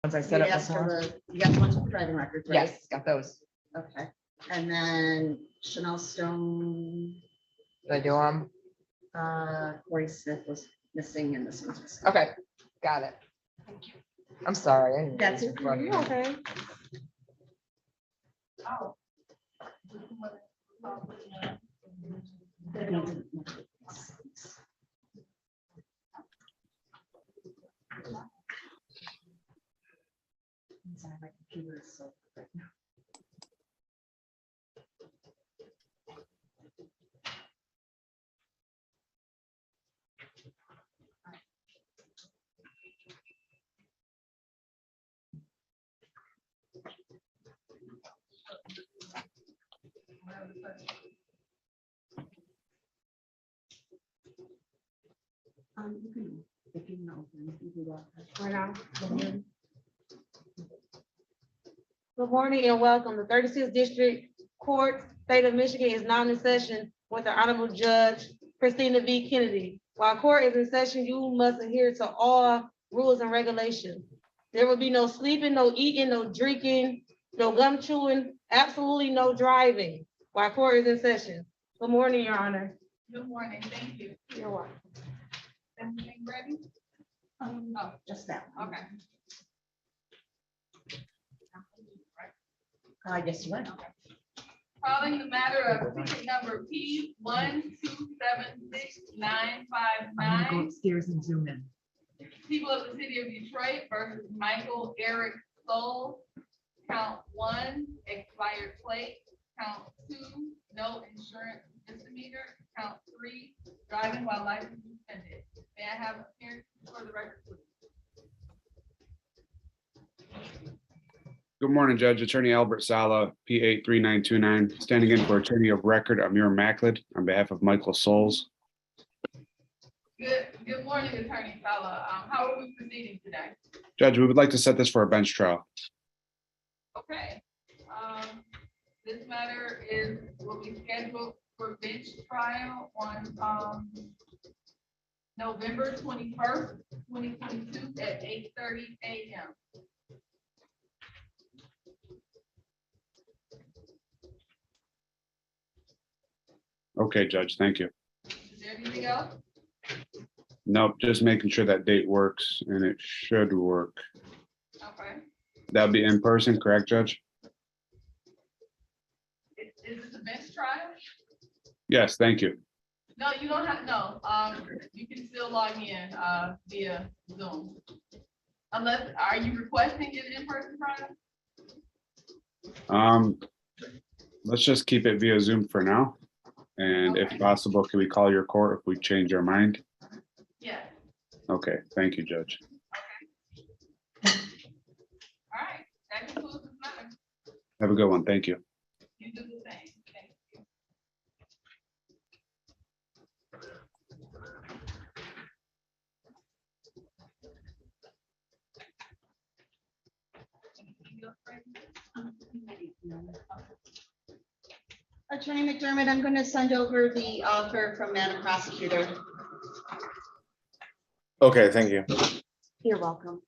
Ones I set You up asked for before. you got the ones with the driving records, right? Yes, got those. Okay, and then Chanel Stone, Did I do them? Corey Smith was missing and this one's missing. Okay, got it. I'm sorry. I didn't That's read your okay. phone. Okay. Sorry, my computer is so right now. You can, if you know, you can go Right now. Good morning and welcome. The 36th District Court, State of Michigan is now in session with the Honorable Judge Christina V. Kennedy. While court is in session, you must adhere to all rules and regulations. There will be no sleeping, no eating, no drinking, no gum chewing, absolutely no driving while court is in session. Good morning, Your Honor. Good morning, thank you. You're welcome. Everything ready? Oh, just that. Okay. I guess you went. Calling the matter of ticket number P 1276959. Upstairs and zoom in. People of the city of Detroit versus Michael Eric Stoll. Count 1, expired plate. Count 2, no insurance misdemeanor. Count 3, driving while license suspended. May I have appearance for the record, please? Good morning, Judge. Attorney Albert Sala, P83929, standing in for Attorney of Record Amir Maclid on behalf of Michael Souls. Good morning, Attorney Fella. How are we proceeding today? Judge, we would like to set this for a bench trial. Okay. This matter will be scheduled for bench trial on November 21st, 2022 at 8:30 a.m. Okay, Judge, thank you. Is there anything else? Nope, just making sure that date works, and it should work. Okay. That'll be in person, correct, Judge? Is this a bench trial? Yes, thank you. No, you don't have, no. You can still log in via Zoom. Unless, are you requesting an in-person trial? Let's just keep it via Zoom for now. And if possible, can we call your court if we change our mind? Yeah. Okay, thank you, Judge. All right. That concludes this matter. Have a good one. Thank you. You do the same. Thank you. Attorney McDermott, I'm going to send over the offer from Madam Prosecutor. Okay, thank you. You're welcome.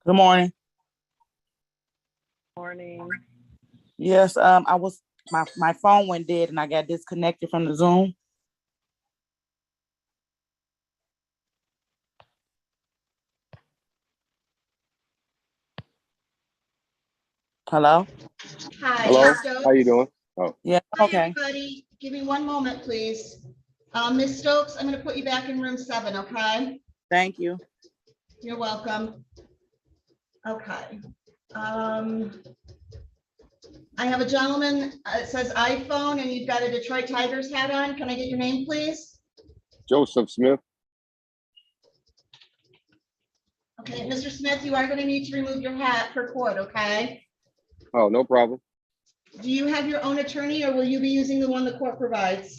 Good morning. Morning. Yes, my phone went dead and I got disconnected from the Zoom. Hello? Hi. Hello, Ms. Stokes. how you doing? Oh, Yeah, Hi, okay. everybody. Give me one moment, please. Ms. Stokes, I'm gonna put you back in room 7, okay? Thank you. You're welcome. Okay. I have a gentleman, it says iPhone, and you've got a Detroit Tigers hat on. Can I get your name, please? Joseph Smith. Okay, Mr. Smith, you are gonna need to remove your hat for court, okay? Oh, no problem. Do you have your own attorney, or will you be using the one the court provides?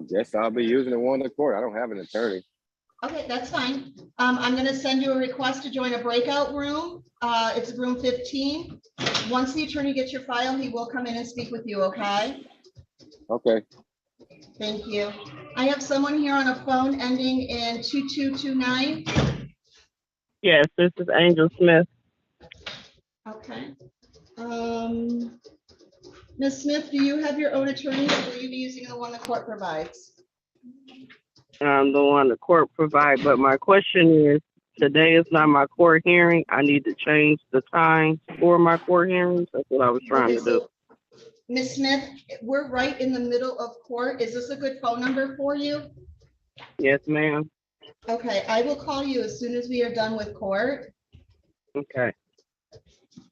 Guess I'll be using the one in the court. I don't have an attorney. Okay, that's fine. I'm gonna send you a request to join a breakout room. It's room 15. Once the attorney gets your file, he will come in and speak with you, okay? Okay, Thank you. I have someone here on a phone ending in 2229. Yes, this is Angel Smith. Okay. Ms. Smith, do you have your own attorney, or will you be using the one the court provides? I'm the one the court provide, but my question is, today is not my court hearing. I need to change the time for my court hearings. That's what I was trying Okay, to do. so, Ms. Smith, we're right in the middle of court. Is this a good phone number for you? Yes, ma'am. Okay, I will call you as soon as we are done with court. Okay,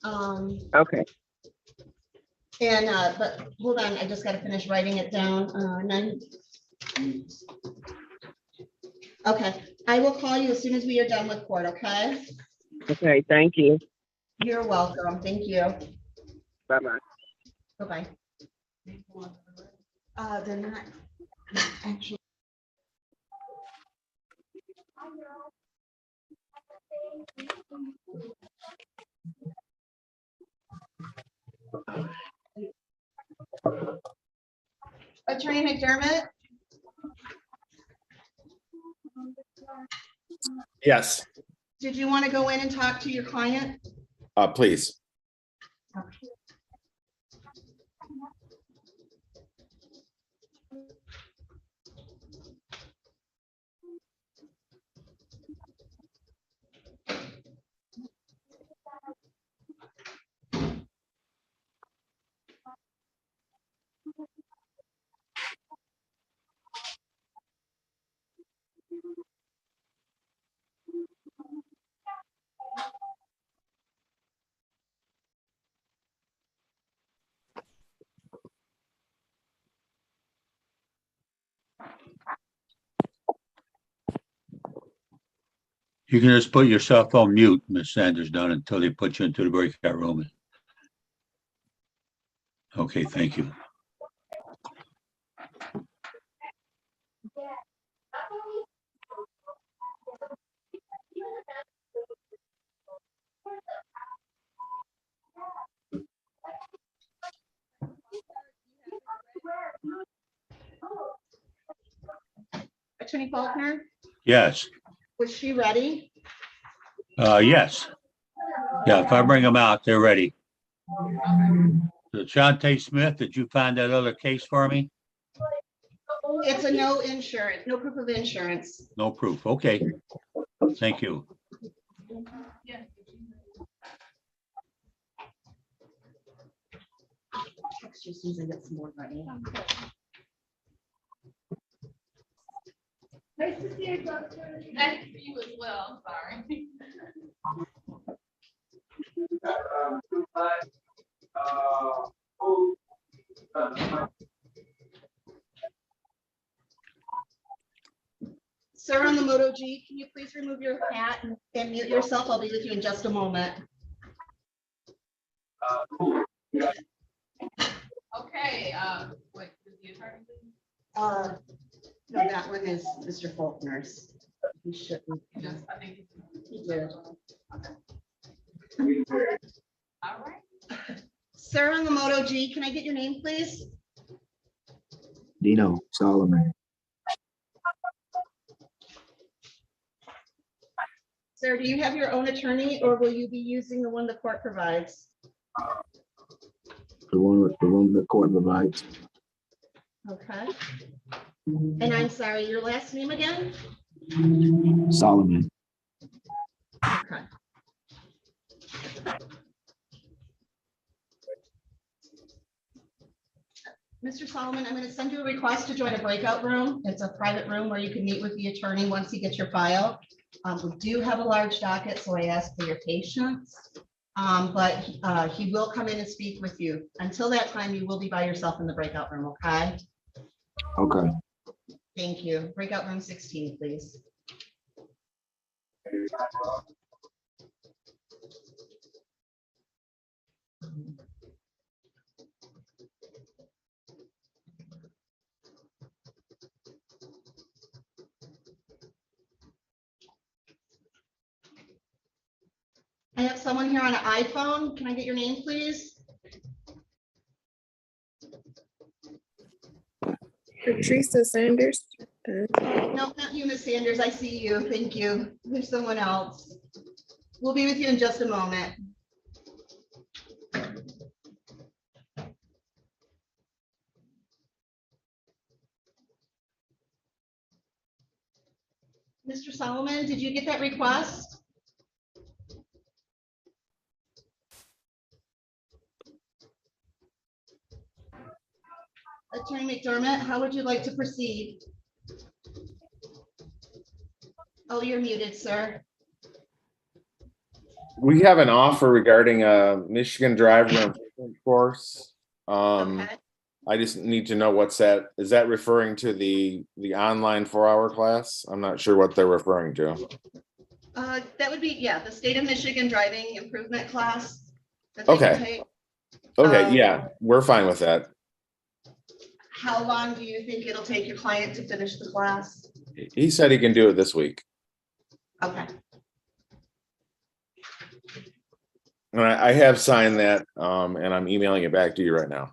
Um, okay. and, but hold on, I just gotta finish writing it down. Okay, I will call you as soon as we are done with court, okay? Okay, thank you. You're welcome. Thank you. Bye-bye. Bye-bye. They're not actually. Attorney McDermott? Yes, Did you want to go in and talk to your client? please. You can just put yourself on mute, Ms. Sanders, Dunn, until they put you into the breakout room. Okay, thank you. Attorney Faulkner, Yes, was she ready? yes. Yeah, if I bring them out, they're ready. So Shante Smith, did you find that other case for me? It's a no insurance, no proof of insurance. No proof. Okay. Thank you. Yes. Text you as soon as I get some more money. Nice to see you, Doctor. Nice to see you as well. Sorry. Sir, on the Moto G, can you please remove your hat and mute yourself? I'll be with you in just a moment. Okay, what, is the attorney? No, that one is Mr. Faulkner's. He shouldn't. Just, I think. All right. Sir on the Moto G, can I get your name, please? Dino Solomon. Sir, do you have your own attorney or will you be using the one the court provides? The one the court provides. Okay. And I'm sorry, your last name again? Solomon. Okay. Mr. Solomon, I'm going to send you a request to join a breakout room. It's a private room where you can meet with the attorney once he gets your file. We do have a large docket, so I ask for your patience. But he will come in and speak with you. Until that time, you will be by yourself in the breakout room, okay? Okay. Thank you. Breakout room 16, please. I have someone here on an iPhone. Can I get your name, please? Patricia Sanders. No, not you, Ms. Sanders. I see you. Thank you. There's someone else. We'll be with you in just a moment. Mr. Solomon, did you get that request? Attorney McDermott, how would you like to proceed? Oh, you're muted, sir. We have an offer regarding a Michigan driver improvement course. Okay. I just need to know what's that. Is that referring to the online 4-hour class? I'm not sure what they're referring to. That would be, yeah, the state of Michigan driving improvement class. That they Okay. can take. Okay, yeah, we're fine with that. How long do you think it'll take your client to finish the class? He said he can do it this week. Okay. And I have signed that, and I'm emailing it back to you right now.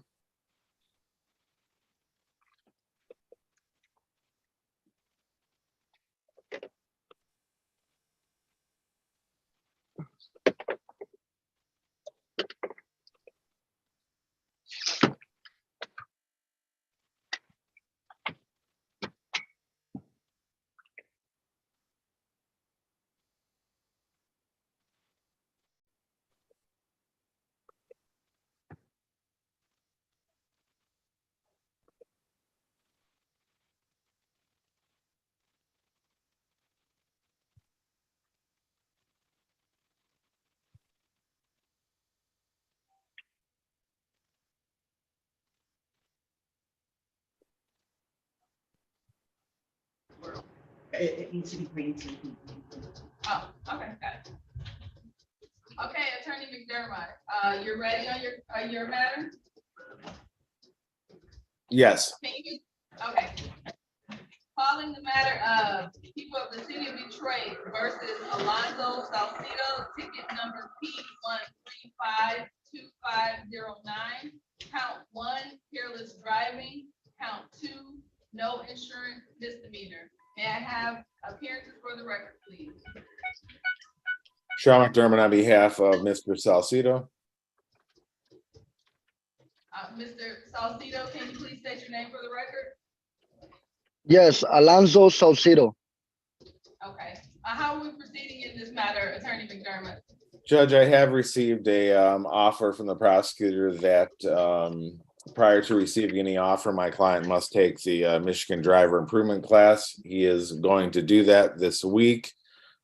It needs to be green. Oh, okay, got it. Okay, Attorney McDermott, you're ready on your matter? Yes. Can you, okay. Calling the matter of people of the city of Detroit versus Alonzo Salcido, ticket number P1352509. Count 1, careless driving. Count 2, no insurance misdemeanor. May I have appearances for the record, please? Sean McDermott on behalf of Mr. Salcido. Mr. Salcido, can you please state your name for the record? Yes, Alonzo Salcido. Okay. How are we proceeding in this matter, Attorney McDermott? Judge, I have received a offer from the prosecutor that prior to receiving any offer, my client must take the Michigan driver improvement class. He is going to do that this week.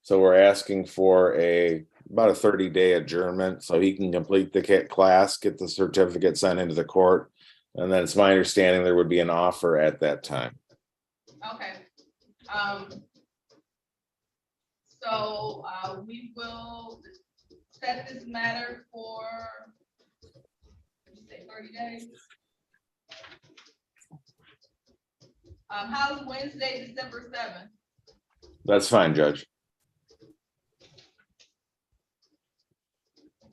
So we're asking for about a 30-day adjournment so he can complete the class, get the certificate sent into the court. And then it's my understanding there would be an offer at that time. Okay. So we will set this matter for, say 30 days. How's Wednesday, December 7th? That's fine, Judge.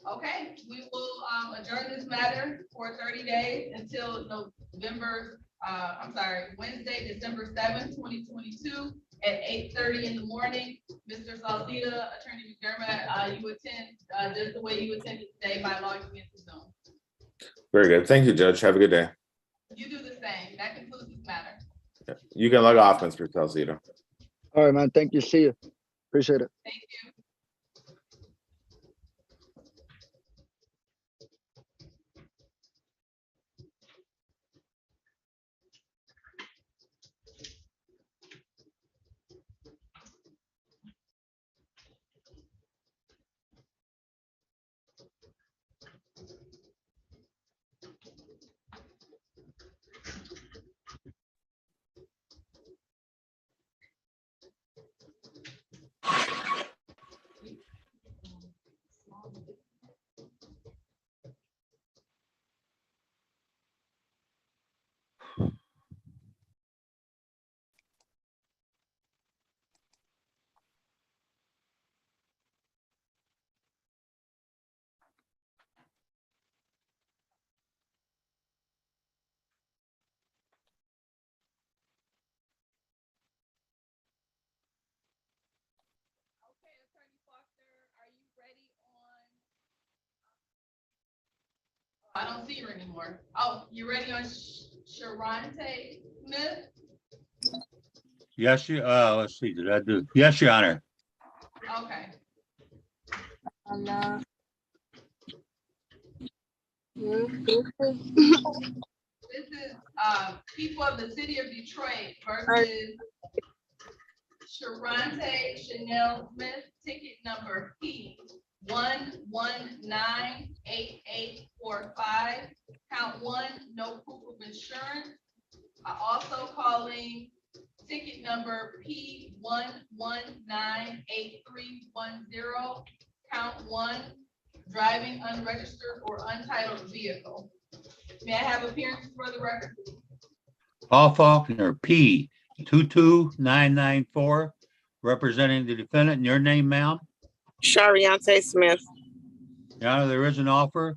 Okay, we will adjourn this matter for 30 days until November, Wednesday, December 7th, 2022 at 8:30 in the morning. Mr. Salcida, Attorney McDermott, you attend just the way you attended today by logging into Zoom. Very good. Thank you, Judge. Have a good day. You do the same. That concludes this matter. You can log off, Mr. Salcido. All right, man. Thank you. See you. Appreciate it. Thank you. Okay, Attorney Foster, are you ready on? I don't see her anymore. Oh, you ready on Sharante Smith? Yes, let's see, did I do? Yes, Your Honor. Okay. This is people of the city of Detroit versus Sharante Chanel Smith, ticket number P11988845. Count one, no proof of insurance. Also calling ticket number P11988310. Count one, driving unregistered or untitled vehicle. May I have appearances for the record? Paul Faulkner, P 22994, representing the defendant. In your name, ma'am? Shariante Smith. Your Honor, there is an offer.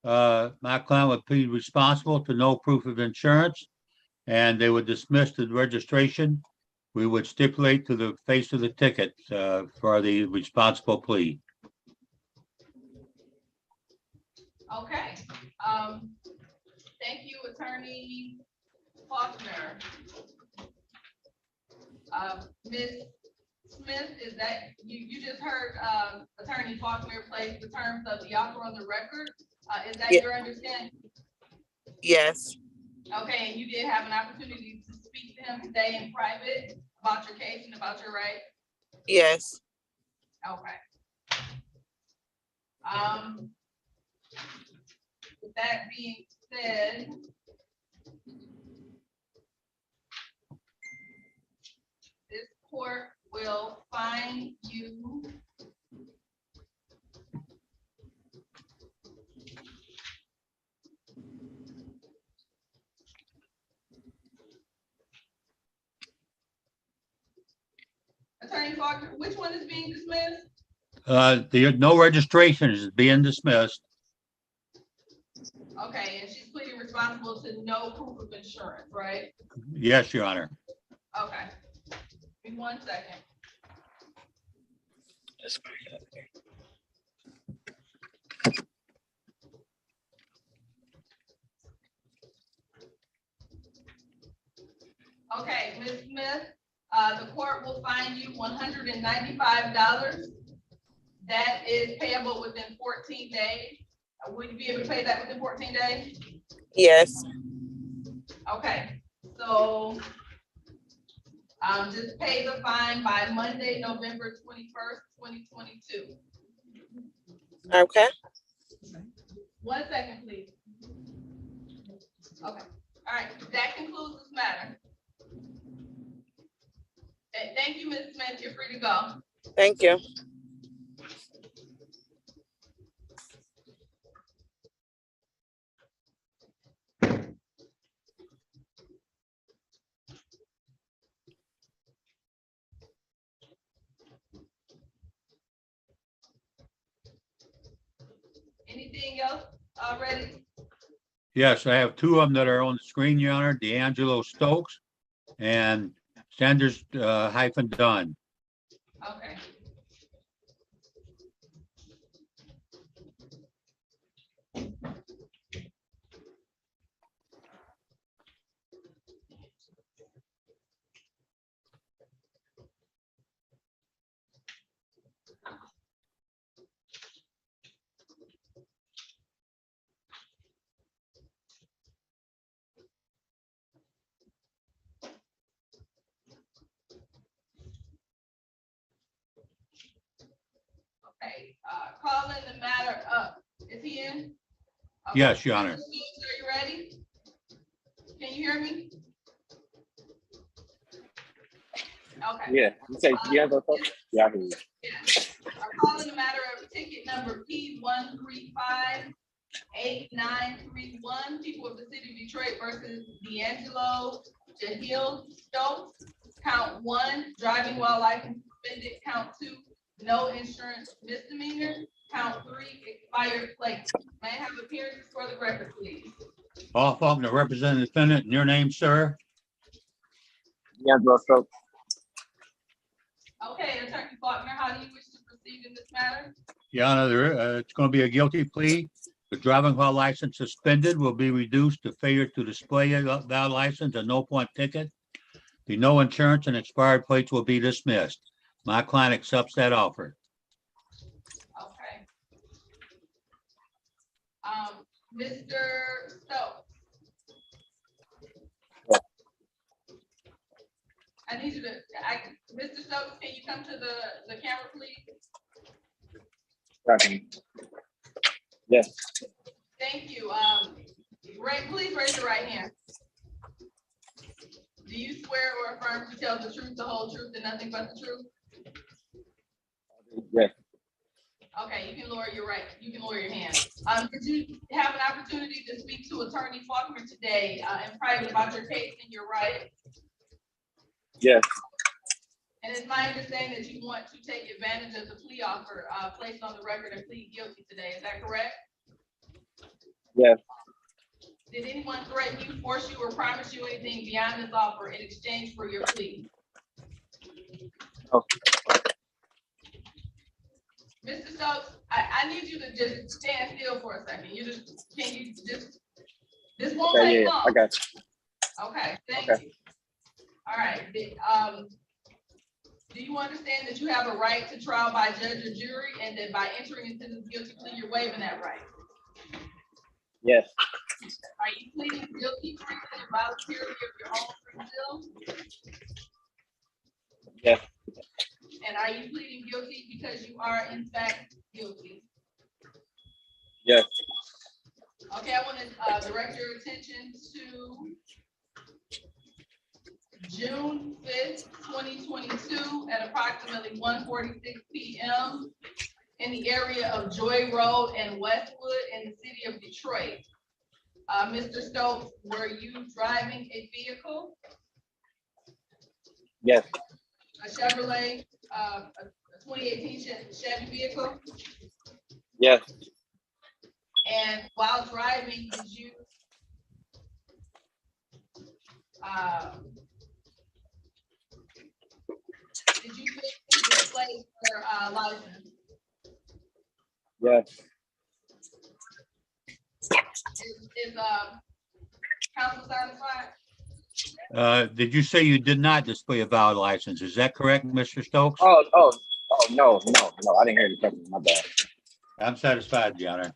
My client would be responsible to no proof of insurance, and they would dismiss the registration. We would stipulate to the face of the ticket for the responsible plea. Okay. Thank you, Attorney Faulkner. Ms. Smith, is that, you just heard Attorney Faulkner place the terms of the offer on the record. Is that your understanding? Yes. Okay, and you did have an opportunity to speak to him today in private about your case and about your right? Yes. Okay. With that being said, this court will fine you Attorney Faulkner, which one is being dismissed? No registration is being dismissed. Okay, and she's pleading responsible to no proof of insurance, right? Yes, Your Honor. Okay. Give me 1 second. Okay, Ms. Smith, the court will fine you $195. That is payable within 14 days. Would you be able to pay that within 14 days? Yes. Okay, so just pay the fine by Monday, November 21st, 2022. Okay. 1 second, please. Okay, all right, that concludes this matter. Thank you, Ms. Smith, you're free to go. Thank you. anything else already? Yes, I have two of them that are on the screen, Your Honor, D'Angelo Stokes and Sanders Dunn. Okay. Okay, calling the matter up. Is he in? Okay. Yes, Your Honor. Mr. Stokes, are you ready? Can you hear me? Okay. Yeah, you say D'Angelo Stokes? Yeah, I hear you. Yes. I'm calling the matter of ticket number P1358931, people of the city of Detroit versus D'Angelo Jahil Stokes. Count 1, driving while license suspended. Count 2, no insurance misdemeanor. Count 3, expired plate. May I have appearances for the record, please? Paul Faulkner, representing the defendant, and your name, sir? D'Angelo Stokes. Okay, Attorney Faulkner, how do you wish to proceed in this matter? Your Honor, it's going to be a guilty plea. The driving while license suspended will be reduced to failure to display a valid license and no point ticket. The no insurance and expired plates will be dismissed. My client accepts that offer. Okay. Mr. Stokes. I need you to, Mr. Stokes, can you come to the camera, please? Yes. Thank you. Please raise your right hand. Do you swear or affirm to tell the truth, the whole truth, and nothing but the truth? Yes. Okay, you can lower your hand. Did you have an opportunity to speak to Attorney Faulkner today in private about your case and your right? Yes. And it's my understanding that you want to take advantage of the plea offer placed on the record and plead guilty today. Is that correct? Yes. Did anyone threaten you, force you, or promise you anything beyond this offer in exchange for your plea? No. Mr. Stokes, I need you to just stand still for a second. This won't Okay, take yeah, long. I got you. Okay, thank Okay. you. All right. Do you understand that you have a right to trial by judge or jury, and that by entering into this guilty plea, you're waiving that right? Yes. Are you pleading guilty freely and voluntarily of your own free will? Yes. And are you pleading guilty because you are in fact guilty? Yes. Okay, I want to direct your attention to June 5th, 2022 at approximately 1:46 p.m. in the area of Joy Road and Westwood in the city of Detroit. Mr. Stokes, were you driving a vehicle? Yes. A Chevrolet, a 2018 Chevy vehicle? Yes. And while driving, did you display your license? Yes. Is council satisfied? Did you say you did not display a valid license? Is that correct, Mr. Stokes? Oh, no, I didn't hear you correctly. My bad. I'm satisfied, Your Honor.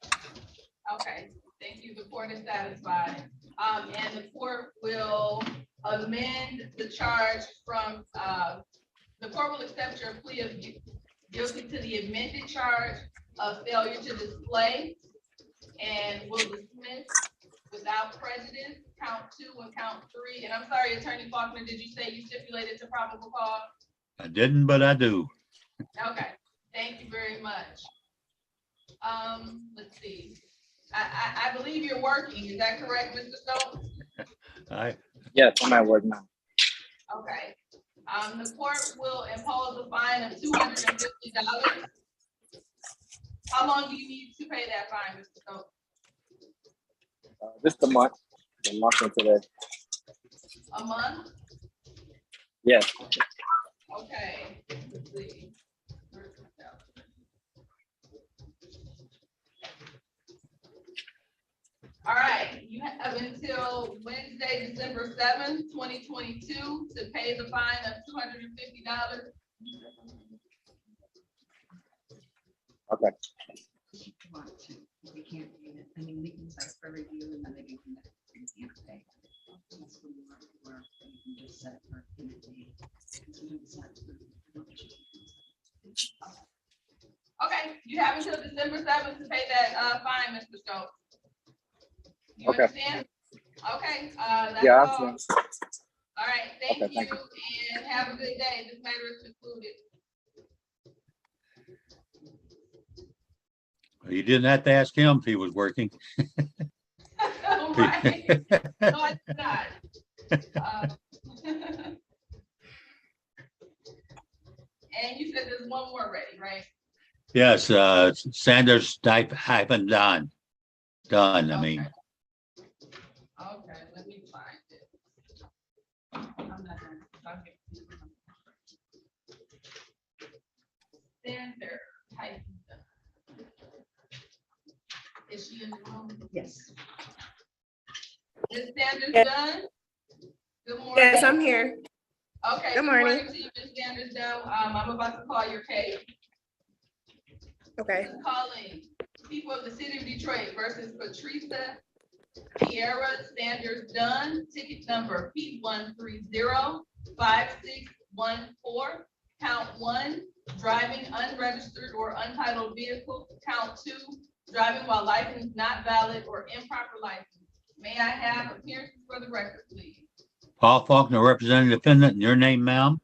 Okay, thank you. The court is satisfied. And the court will amend the charge from, the court will accept your plea of guilty to the amended charge of failure to display, and will dismiss without prejudice count 2 and count 3. And I'm sorry, Attorney Faulkner, did you say you stipulated to probable cause? I didn't, but I do. Okay, thank you very much. Let's see. I believe you're working. Is that correct, Mr. Stokes? Yes, I'm at work now. Okay. The court will impose a fine of $250 How long do you need to pay that fine, Mr. Stokes? Just a month from today. A month? Yes. Okay. Let's see. All right, you have until Wednesday, December 7th, 2022 to pay the fine of $250. Okay. Want to, they can't do it. I mean, they can cite for review and then they can come back and can't pay. That's when you are, you can just set for in a day. So don't set for- Okay, you have until December 7th to pay that fine, Mr. Stokes. You Okay. understand? Okay, that's Yeah, I all. understand. All right, thank Okay, thank you and have a good day. This matter is concluded. You didn't have to ask him if he was working. Right. No, I did not. And you said there's one more ready, right? Yes, Sanders hyphen Dunn. Done, I mean. Okay, let me find it. I'm not gonna. Okay. Sander, type. Is she in the room? Yes. Is Sanders Yes. done? Good morning. Yes, I'm here. Okay. Good morning. To you, Ms. Sanders. Now, I'm about to call your case. Okay. This is calling people of the city of Detroit versus Patricia Tierra Sanders Dunn, ticket number P130561 4, count 1, driving unregistered or untitled vehicle, count 2, driving while license not valid or improper license. May I have appearances for the record, please? Paul Faulkner, representing the defendant, and your name, ma'am?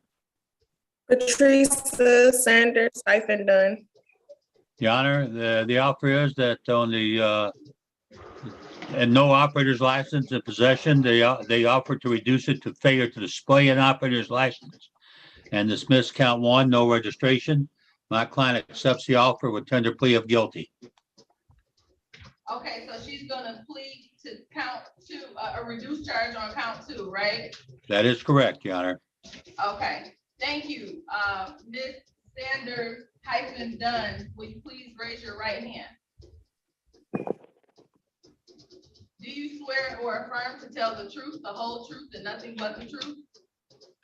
Patricia Sanders hyphen Dunn. Your Honor, the offer is that on the, and no operator's license in possession, they offer to reduce it to failure to display an operator's license and dismiss count 1, no registration. My client accepts the offer with tender plea of guilty. Okay, so she's gonna plead to count 2, a reduced charge on count 2, right? That is correct, Your Honor. Okay, thank you. Ms. Sanders hyphen Dunn, will you please raise your right hand? Do you swear or affirm to tell the truth, the whole truth, and nothing but the truth?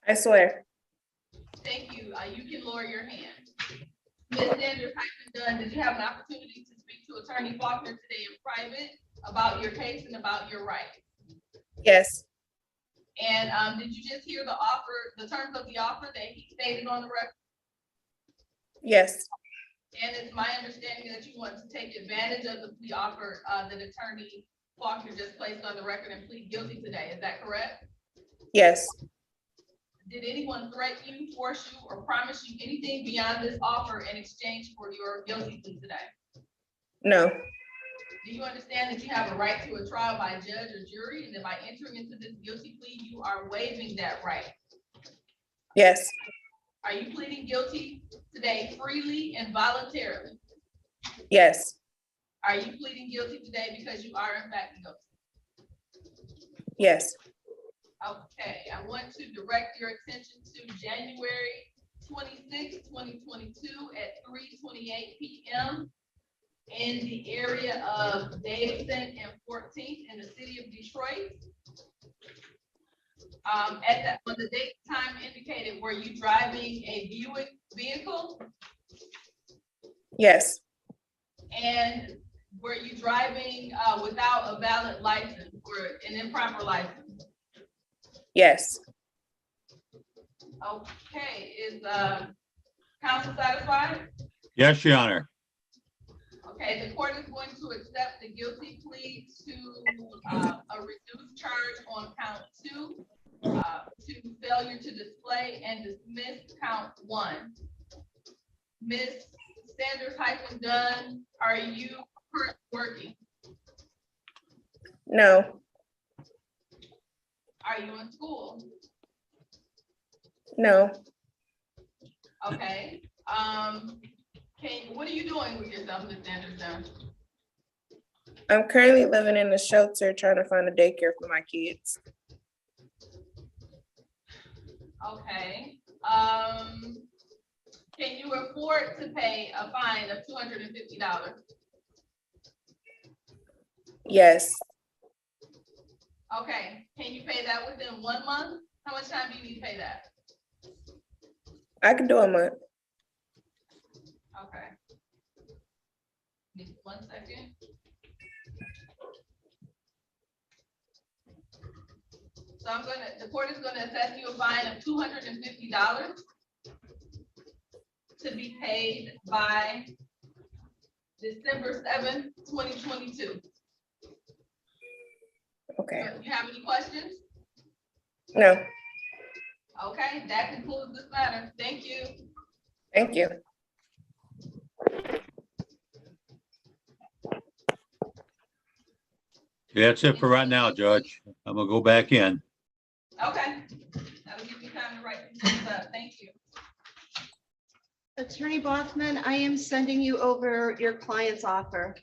I swear. Thank you. You can lower your hand. Ms. Sanders hyphen Dunn, did you have an opportunity to speak to Attorney Faulkner today in private about your case and about your rights? Yes. And did you just hear the offer, the terms of the offer that he stated on the record? Yes. And it's my understanding that you want to take advantage of the plea offer that Attorney Faulkner just placed on the record and plead guilty today. Is that correct? Yes. Did anyone threaten you, force you, or promise you anything beyond this offer in exchange for your guilty plea today? No. Do you understand that you have a right to a trial by judge or jury, and that by entering into this guilty plea, you are waiving that right? Yes. Are you pleading guilty today freely and voluntarily? Yes. Are you pleading guilty today because you are in fact guilty? Yes. Okay, I want to direct your attention to January 26, 2022 at 3:28 p.m. in the area of Davidson and 14th in the city of Detroit. On the date and time indicated, were you driving a Buick vehicle? Yes. And were you driving without a valid license or an improper license? Yes. Okay, is counsel satisfied? Yes, Your Honor. Okay, the court is going to accept the guilty plea to a reduced charge on count 2, to failure to display, and dismiss count 1. Ms. Sanders hyphen Dunn, are you currently working? No. Are you in school? No. Okay. what are you doing with yourself, Ms. Anderson? I'm currently living in a shelter trying to find a daycare for my kids. Okay, can you afford to pay a fine of $250? Yes, Okay, can you pay that within 1 month? How much time do you need to pay that? I can do a month. Okay. Give me 1 second. So the court is gonna assess you a fine of $250 to be paid by December 7th, 2022. Okay. You have any questions? No, Okay, that concludes this matter. Thank you. thank you. Yeah, that's it for right now, Judge. I'm gonna go back in. Okay. That'll give you time to write things up. Thank you. Attorney Bothman, I am sending you over your client's offer.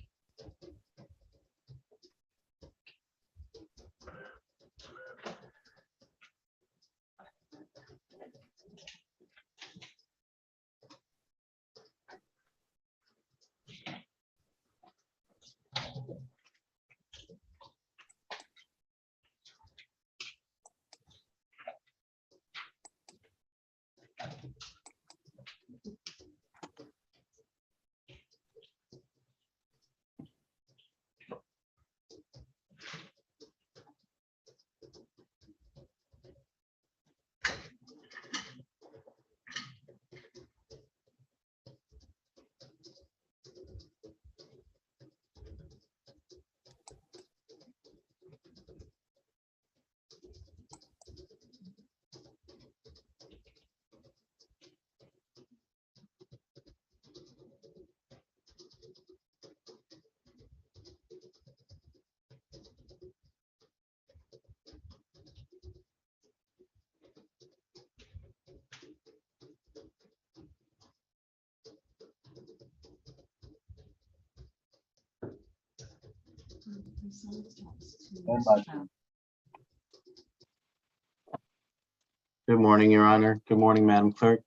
Good morning, Your Honor. Good morning, Madam Clerk.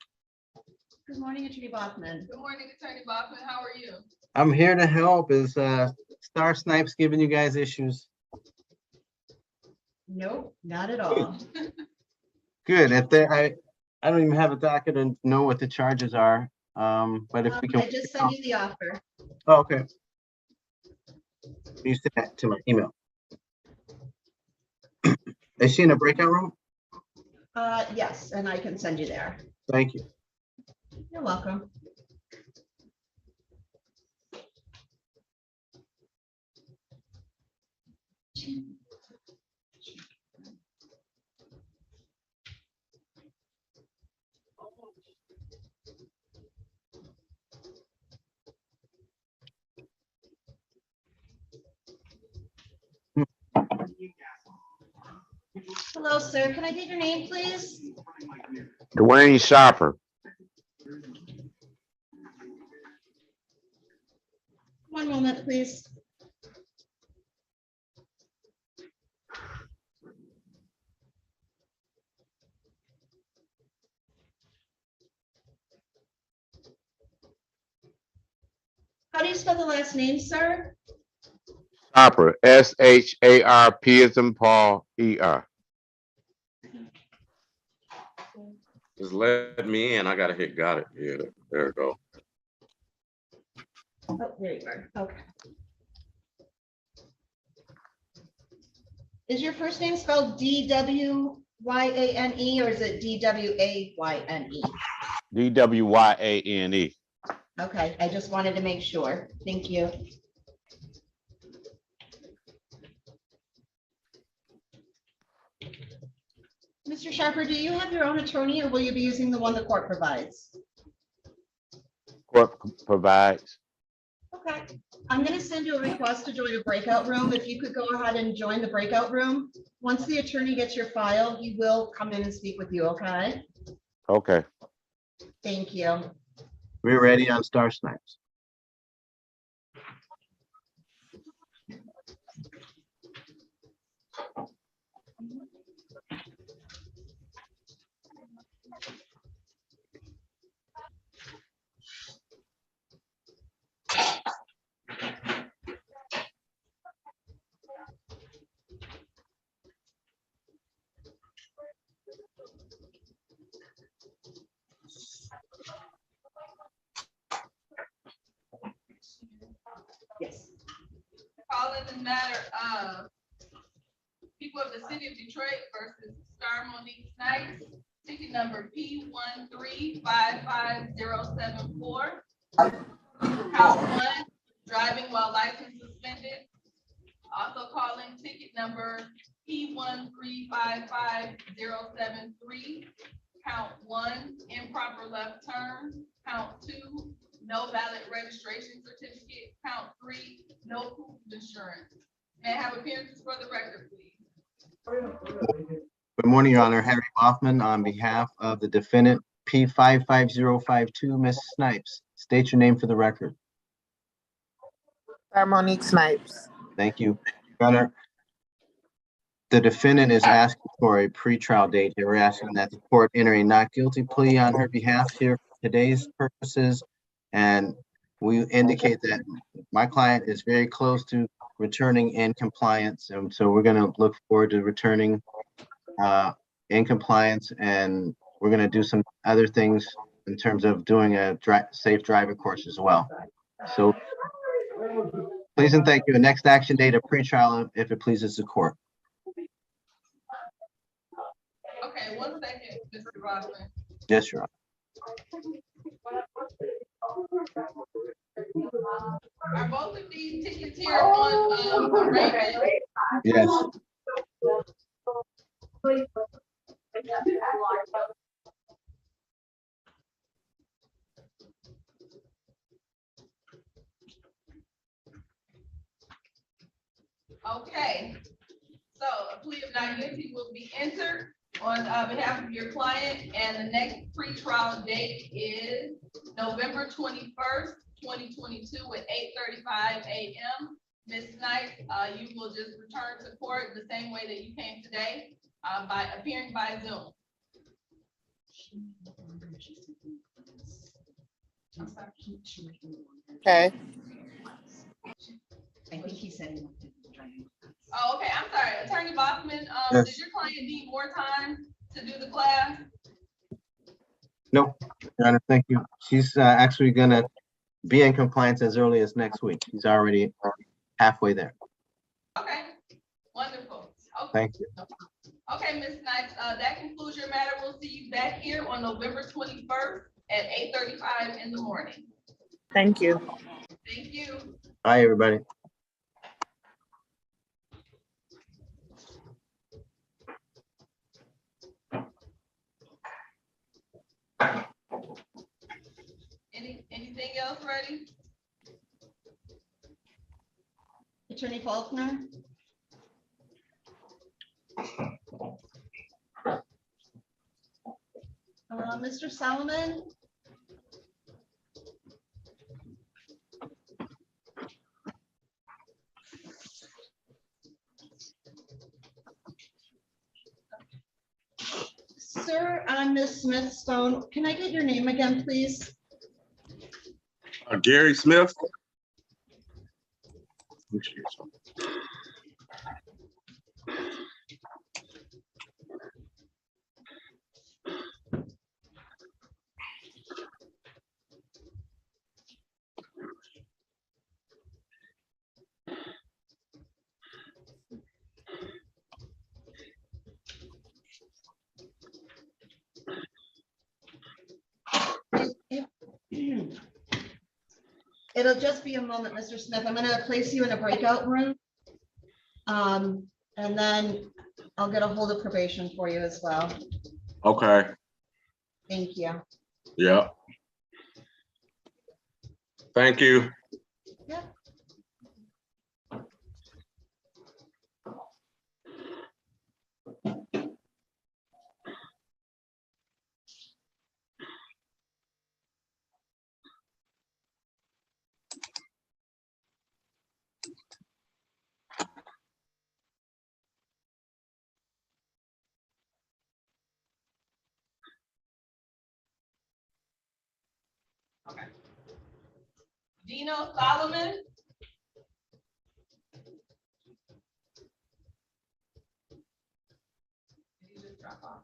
Good morning, Attorney Bothman. Good morning, Attorney Bachman. How are you? I'm here to help. Is Star Snipes giving you guys issues? Nope, not at all. Good. I don't even have a docket and know what the charges are. But if we can. I just sent you the offer. Oh, okay. You sent that to my email. Is she in a breakout room? Yes, and I can send you there. Thank you. You're welcome. Hello, sir. Can I get your name, please? Dwayne Shopper. One moment, please. How do you spell the last name, sir? Shopper. S-H-A-R-P as in Paul, E-R. Just let me in. I gotta hit got it. Yeah, there we go. Oh, there you are. Okay. Is your first name spelled D-W-Y-A-N-E or is it D-W-A-Y-N-E? D-W-Y-A-N-E. Okay, I just wanted to make sure. Thank you. Mr. Sharper, do you have your own attorney or will you be using the one the court provides? Court provides. Okay, I'm going to send you a request to join a breakout room. If you could go ahead and join the breakout room. Once the attorney gets your file, he will come in and speak with you, okay? Okay. Thank you. We're ready on Star Snipes. Yes. Call in the matter of people of the city of Detroit versus Star Monique Snipes, ticket number P1355074. Count one, driving while license suspended. Also calling ticket number P1355073. Count one, improper left turn. Count two, no valid registration certificate. Count three, no proof of insurance. May I have appearances for the record, please? Good morning, Your Honor. Harry Hoffman on behalf of the defendant P55052, Ms. Snipes. State your name for the record. Monique Snipes. Thank you, Your Honor. The defendant is asking for a pretrial date. They were asking that the court enter a not guilty plea on her behalf here for today's purposes. And we indicate that my client is very close to returning in compliance. And so we're going to look forward to returning in compliance. And we're going to do some other things in terms of doing a safe driving course as well. So please and thank you. Next action date, a pretrial, if it pleases the court. Okay, 1 second, Mr. Rossman. Yes, Your Honor. Are both of these tickets here on arraignment? Yes. Okay, so a plea of not guilty will be entered on behalf of your client, and the next pretrial date is November 21st, 2022 at 8:35 a.m. Ms. Snipes, you will just return to court the same way that you came today, by appearing by Zoom. I'm sorry. Okay. I think he said he wanted to try. Oh, okay, I'm sorry. Attorney Bachman, Yes. did your client need more time to do the class? No, Your Honor, thank you. She's actually gonna be in compliance as early as next week. She's already halfway there. Okay, wonderful. Okay. Thank you. Okay, Ms. Snipes, that concludes your matter. We'll see you back here on November 21st at 8:35 in the morning. Thank you. Thank you. Bye, everybody. Anything else ready? Attorney Faulkner? Mr. Solomon? Sir, on Ms. Smith's phone, can I get your name again, please? Gary Smith. It'll just be a moment, Mr. Smith. I'm gonna place you in a breakout room. And then I'll get a hold of probation for you as well. Okay, Thank you. yeah. Thank you. Yep. Dino Solomon. Did he just drop off?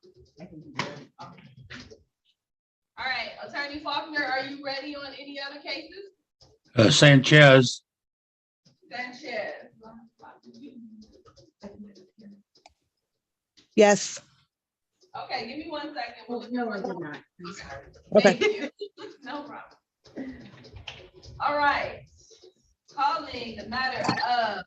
All right, Attorney Faulkner, are you ready on any other cases? Sanchez, Sanchez. Yes. Okay, give me 1 second. We'll look No, at I it. did not. I'm sorry. Okay. Thank you. No problem. All right. Calling the matter of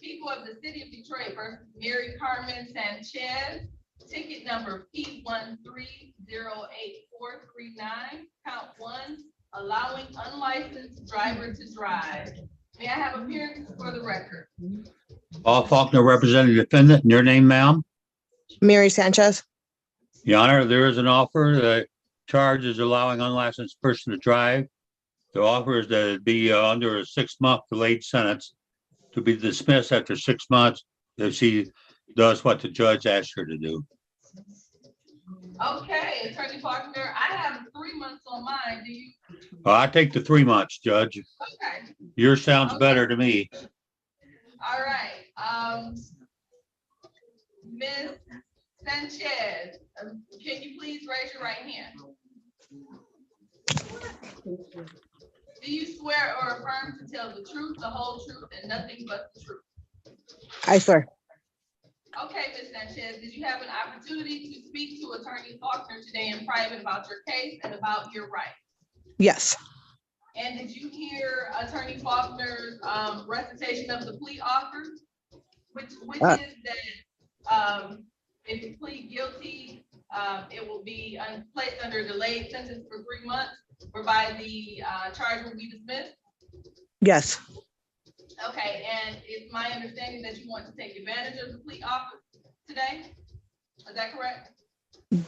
people of the city of Detroit versus Mary Carmen Sanchez, ticket number P1308439, count 1, allowing unlicensed driver to drive. May I have appearances for the record? Paul Faulkner representing the defendant. Your name, ma'am? Mary Sanchez. Your Honor, there is an offer. The charge is allowing unlicensed person to drive. The offer is that it be under a 6-month delayed sentence to be dismissed after 6 months if she does what the judge asked her to do. Okay, Attorney Faulkner, I have 3 months on mine. Do you? I take the 3 months, Judge. Okay. Yours sounds Okay. better to me. All right. Ms. Sanchez, can you please raise your right hand? Do you swear or affirm to tell the truth, the whole truth, and nothing but the truth? I swear. Okay, Ms. Sanchez, did you have an opportunity to speak to Attorney Faulkner today in private about your case and about your rights? Yes. And did you hear Attorney Faulkner's recitation of the plea offer? Which is that if you plead guilty, it will be placed under delayed sentence for 3 months, whereby the charge will be dismissed. Yes. Okay, and it's my understanding that you want to take advantage of the plea offer today? Is that correct?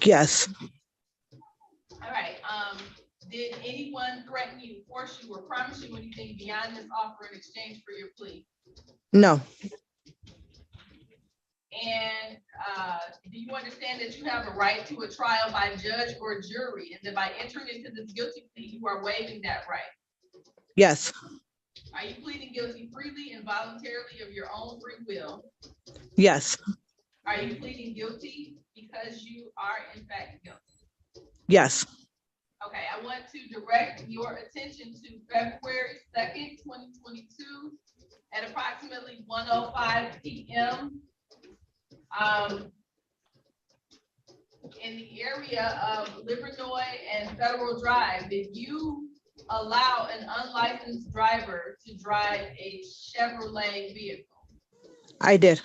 Yes. All right, did anyone threaten you, force you, or promise you anything beyond this offer in exchange for your plea? No. And do you understand that you have a right to a trial by judge or jury, and that by entering into this guilty plea, you are waiving that right? Yes. Are you pleading guilty freely and voluntarily of your own free will? Yes. Are you pleading guilty because you are in fact guilty? Yes. Okay, I want to direct your attention to February 2nd, 2022 at approximately 1:05 p.m. In the area of Livernois and Federal Drive. Did you allow an unlicensed driver to drive a Chevrolet vehicle? I did.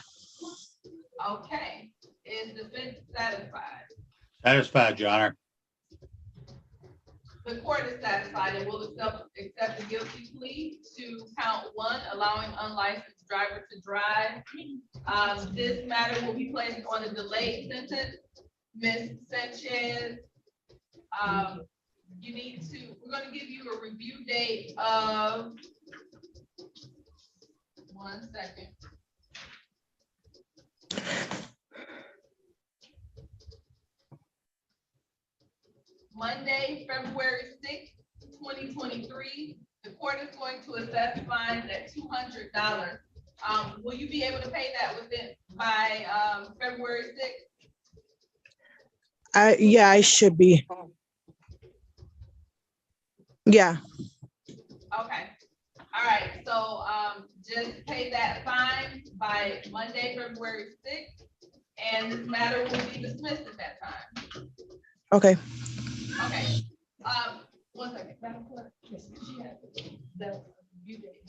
Okay, is the defense satisfied? Satisfied, Your Honor. The court is satisfied and will accept the guilty plea to count 1, allowing unlicensed driver to drive. This matter will be placed on a delayed sentence. Ms. Sanchez, we're going to give you a review date of 1 second. Monday, February 6th, 2023. The court is going to assess fines at $200. Will you be able to pay that by February 6th? Yeah, I should be. Yeah. Okay. All right. So just pay that fine by Monday, February 6th, and this matter will be dismissed at that time. Okay. Okay. 1 second. Madam Clerk, she has the review date.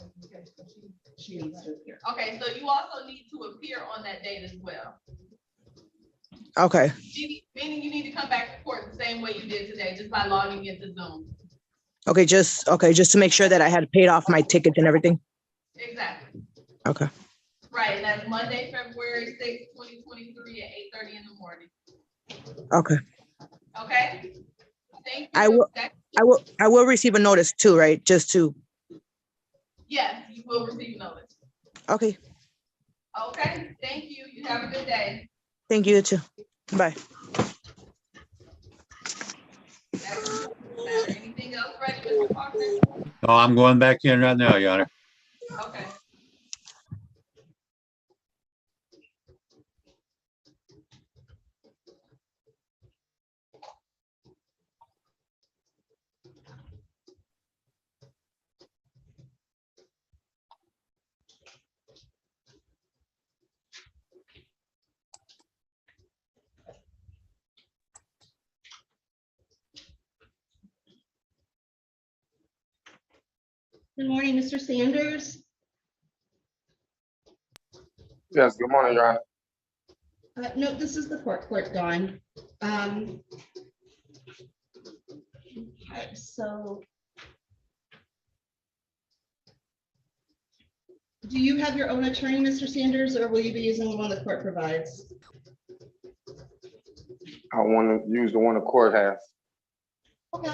She needs to appear. Okay, so you also need to appear on that date as well. Okay. Meaning you need to come back to court the same way you did today, just by logging into Zoom. Okay, just to make sure that I had paid off my tickets and everything. Exactly. Okay. Right, and that's Monday, February 6th, 2023 at 8:30 in the morning. Okay. Okay? Thank you. I will receive a notice too, right? Just to. Yes, you will receive a notice. Okay. Okay, thank you. You have a good day. Thank you too. Bye. Anything else ready, Mr. Faulkner? Oh, I'm going back in right now, Your Honor. Okay. Good morning, Mr. Sanders. Yes, good morning, Your Honor. No, this is the court Dawn. Okay, so. Do you have your own attorney, Mr. Sanders, or will you be using the one the court provides? I want to use the one the court has. Okay,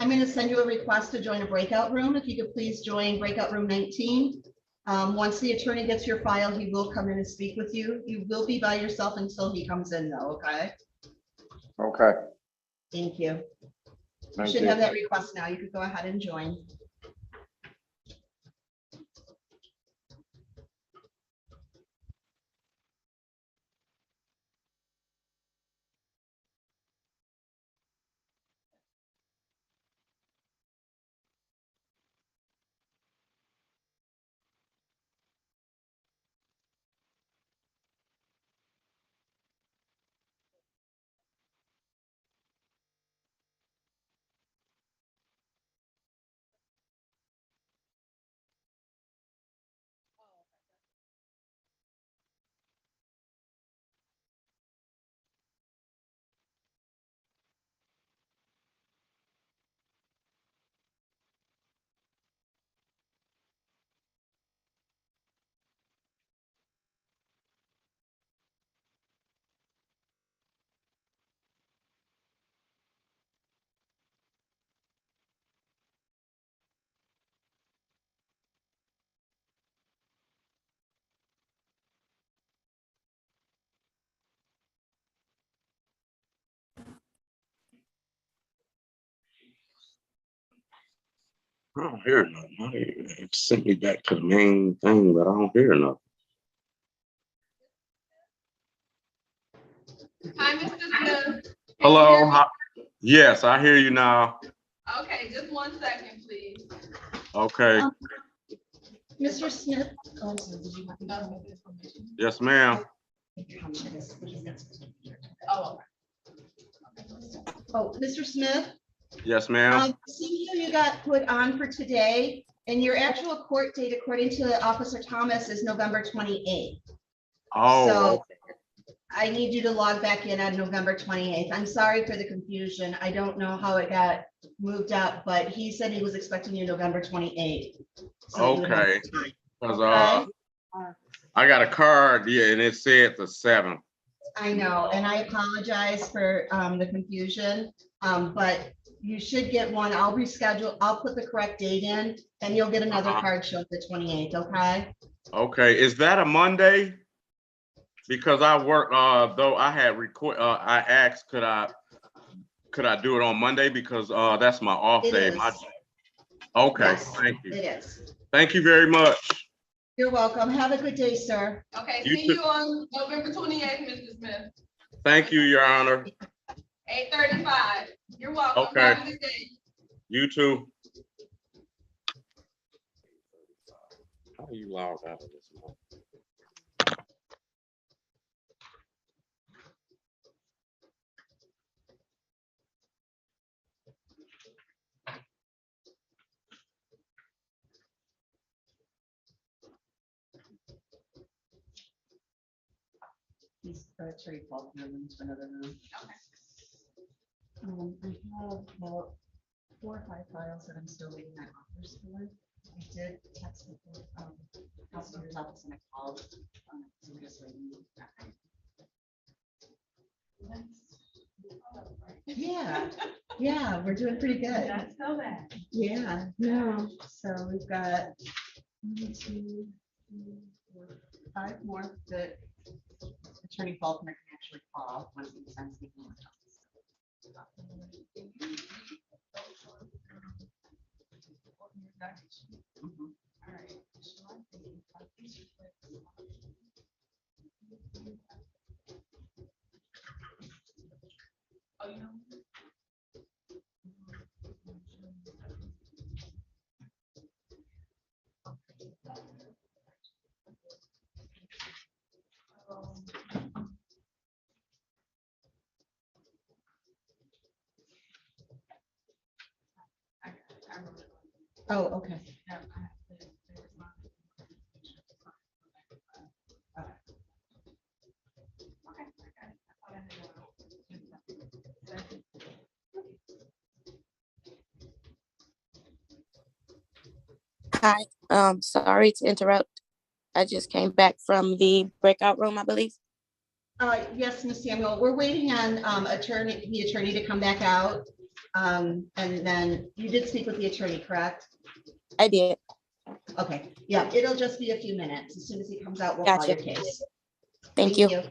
I'm going to send you a request to join a breakout room. If you could please join breakout room 19. Once the attorney gets your file, he will come in and speak with you. You will be by yourself until he comes in though, okay? Okay. Thank you. You Thank should you. have that request now. You could go ahead and join. I don't hear nothing. It sent me back to the main thing, but I don't hear nothing. Hi, Mr. Smith. Can you Hello. hear me? Yes, I hear you now. Okay, just 1 second, please. Okay. Mr. Smith. Oh, I'm sorry, did you have the information? Yes, ma'am. Oh, Oh, Mr. Smith, Yes, ma'am. see you got put on for today, and your actual court date, according to Officer Thomas, is November 28th. Oh, So I need you to log back in on November 28th. I'm sorry for the confusion. I don't know how it got moved up, but he said he was expecting you November 28th. So you would have okay. time. Because Okay? I got a card, yeah, and it said the 7th. I know, and I apologize for the confusion, but you should get one. I'll reschedule. I'll put the correct date in, and you'll get another card show the 28th, okay? Okay, is that a Monday? Because I work, though I had I asked, could I do it on Monday because that's my off It day. is. Okay, Yes, thank you. it is. Thank you very much. You're welcome. Have a good day, sir. okay, You see too. you on November 28th, Mr. Smith, Thank you, Your Honor. 8:35. You're welcome. Okay. Have a good day. You too. How do you log out of this one? He's Terry Faulkner into another room. I have about 4 or 5 files that I'm still waiting on offers for. I did text the prosecutor's office and I called, so we're just waiting. Yeah, yeah, we're doing pretty good. That's so bad. Yeah, no, so we've got 1, 2, 3, 4, 5 more that Attorney Faulkner can actually call once he sends me more. Oh, you know. Oh, okay. Hi, sorry to interrupt. I just came back from the breakout room, I believe. Yes, Ms. Samuel, we're waiting on the attorney to come back out. And then you did speak with the attorney, correct? I did. Okay, yeah, it'll just be a few minutes. As soon as he comes out, we'll call Gotcha. your case. Thank you.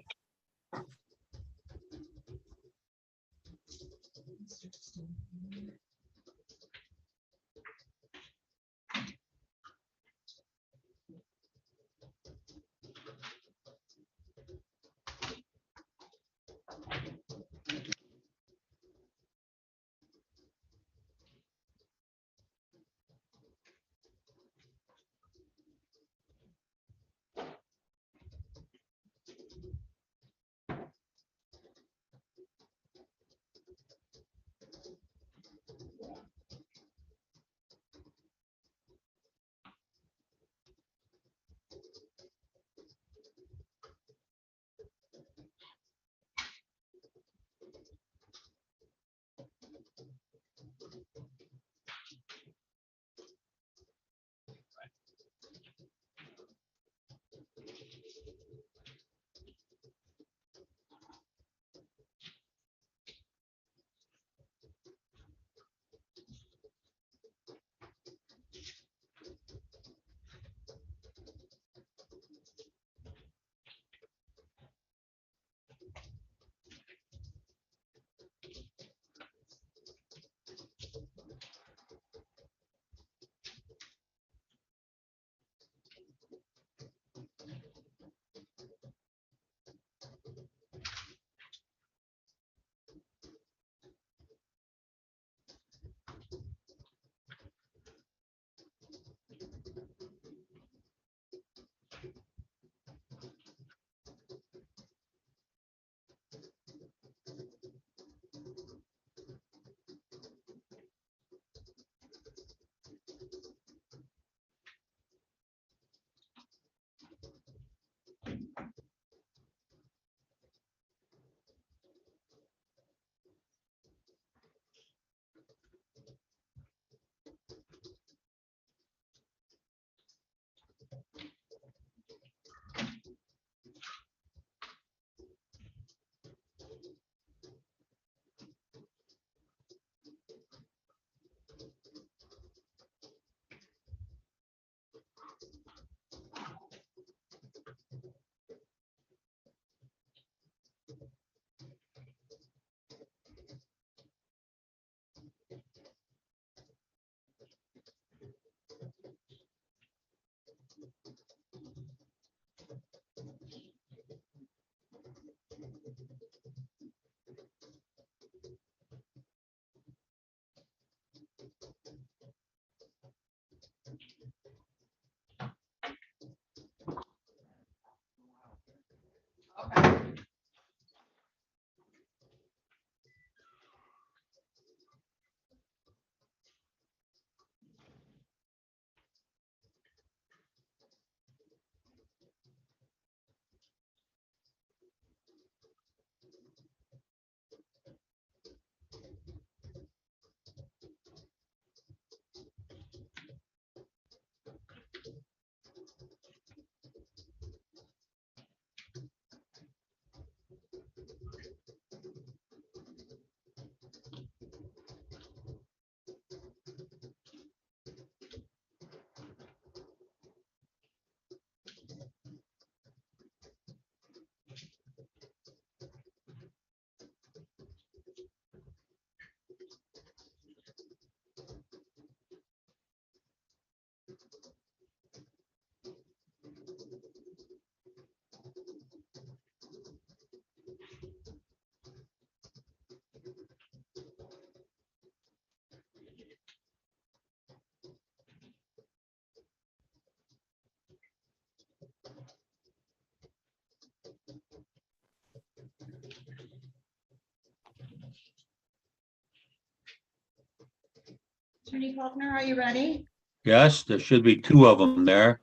Attorney Faulkner, are you ready? Yes, there should be two of them there.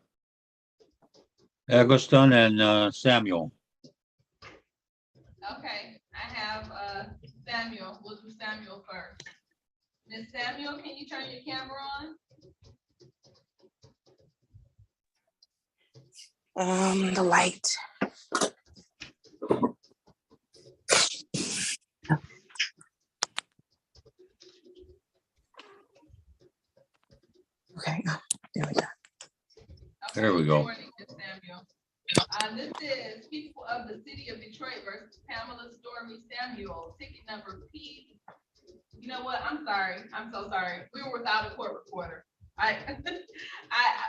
Eggleston and Samuel. Okay, I have Samuel. We'll do Samuel first. Miss Samuel, can you turn your camera on? The light. Okay, there we go. There we go. Good morning, Miss Samuel. This is People of the City of Detroit versus Pamela Stormy Samuel, ticket number P. You know what? I'm sorry. I'm so sorry. We were without a court reporter.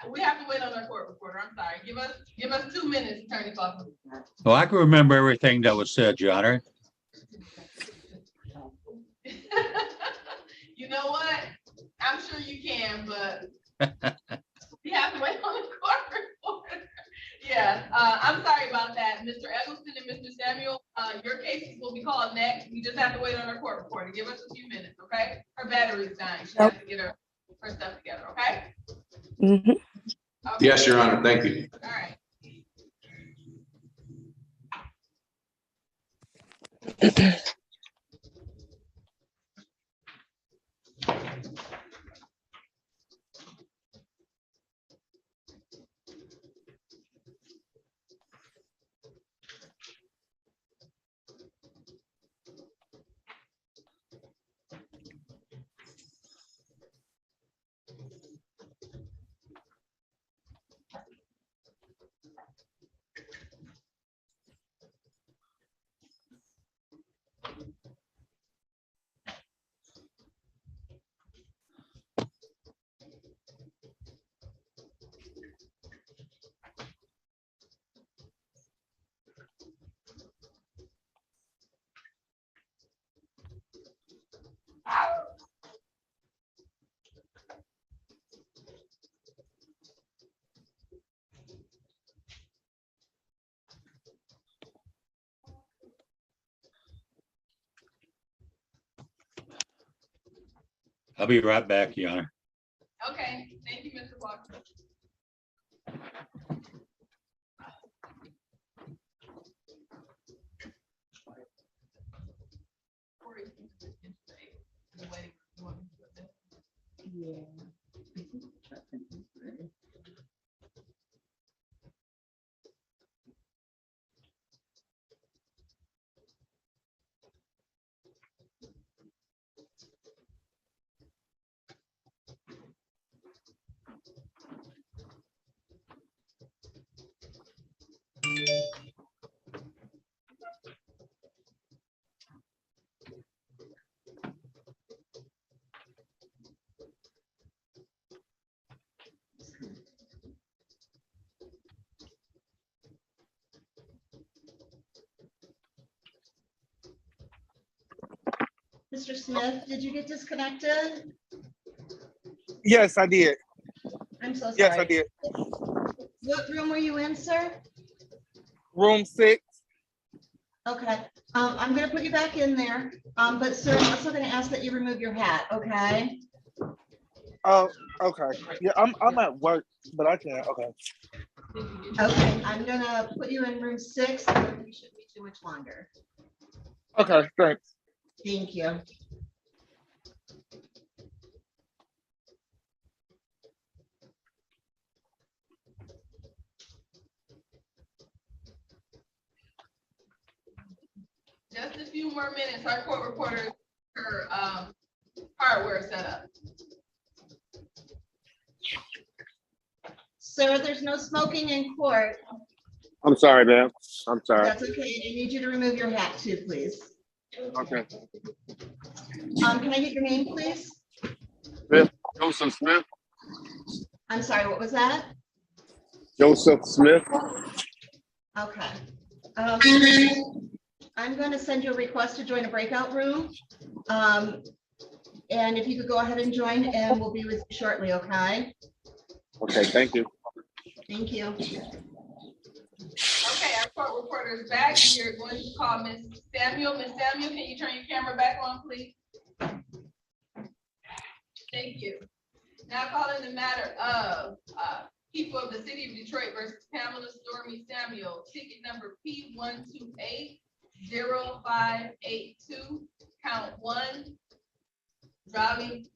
We have to wait on our court reporter. I'm sorry. Give us 2 minutes, Attorney Faulkner. Well, I can remember everything that was said, Your Honor. You know what? I'm sure you can, but you have to wait on the court reporter. Yeah, I'm sorry about that. Mr. Eggleston and Mr. Samuel, your cases will be called next. We just have to wait on our court reporter. Give us a few minutes, okay? Her battery's dying. She has to get her stuff together, okay? Mm-hmm. Okay. Yes, Your Honor. Thank you. All right. I'll be right back, Your Honor. Okay, thank you, Mr. Walker. Mr. Smith, did you get disconnected? Yes, I did. I'm so sorry. Yes, I did. What room were you in, sir? Room 6. Okay, I'm gonna put you back in there, but sir, I'm also gonna ask that you remove your hat, okay? Oh, okay. Yeah, I'm at work, but I can. Okay. Okay, I'm gonna put you in room 6. You shouldn't be too much longer. Okay, thanks. Thank you. Just a few more minutes. Our court reporter, her hardware set up. Sir, there's no smoking in court. I'm sorry, ma'am. I'm sorry. That's okay. I need you to remove your hat too, please. Okay. Can I get your name, please? Smith, Joseph Smith. I'm sorry, what was that? Joseph Smith. Okay. I'm going to send you a request to join a breakout room. And if you could go ahead and join, and we'll be with you shortly, okay? Okay, thank you. Thank you. Okay, our court reporter is back. We are going to call Ms. Samuel. Ms. Samuel, can you turn your camera back on, please? Thank you. Now calling the matter of people of the city of Detroit versus Pamela Stormy Samuel, ticket number P1280582, count 1, driving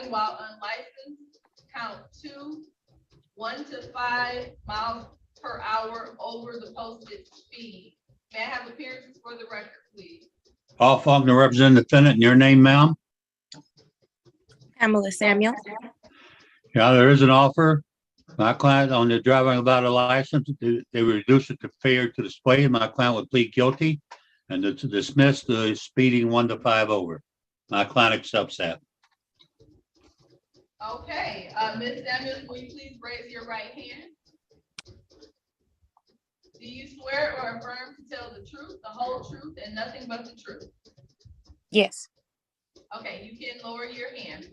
while unlicensed, count 2, 1 to 5 miles per hour over the posted speed. May I have appearances for the record, please? Paul Faulkner, representing the defendant. In your name, ma'am? Pamela Samuel. Yeah, there is an offer. My client on the driving without a license, they reduced it to failure to display. My client would plead guilty and to dismiss the speeding 1 to 5 over. My client accepts that. Okay, Ms. Samuels, will you please raise your right hand? Do you swear or affirm to tell the truth, the whole truth, and nothing but the truth? Yes. Okay, you can lower your hand.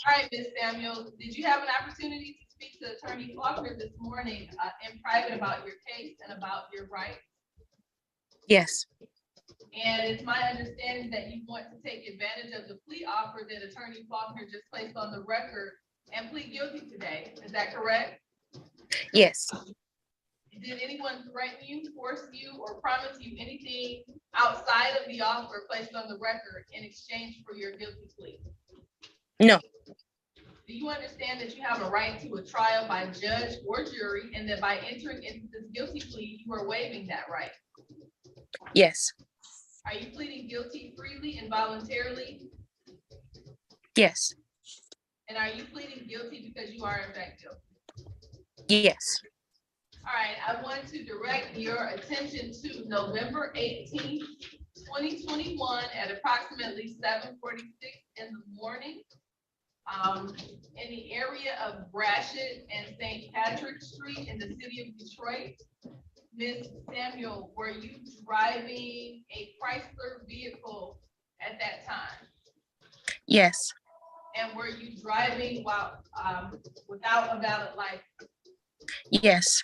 All right, Ms. Samuels, did you have an opportunity to speak to Attorney Faulkner this morning in private about your case and about your rights? Yes. And it's my understanding that you want to take advantage of the plea offer that Attorney Faulkner just placed on the record and plead guilty today. Is that correct? Yes. Did anyone threaten you, force you, or promise you anything outside of the offer placed on the record in exchange for your guilty plea? No. Do you understand that you have a right to a trial by judge or jury, and that by entering into this guilty plea, you are waiving that right? Yes. Are you pleading guilty freely and voluntarily? Yes. And are you pleading guilty because you are in fact guilty? Yes. All right, I want to direct your attention to November 18th, 2021 at approximately 7:46 in the morning. In the area of Gratiot and St. Patrick Street in the city of Detroit. Ms. Samuel, were you driving a Chrysler vehicle at that time? Yes. And were you driving while without a valid license? Yes.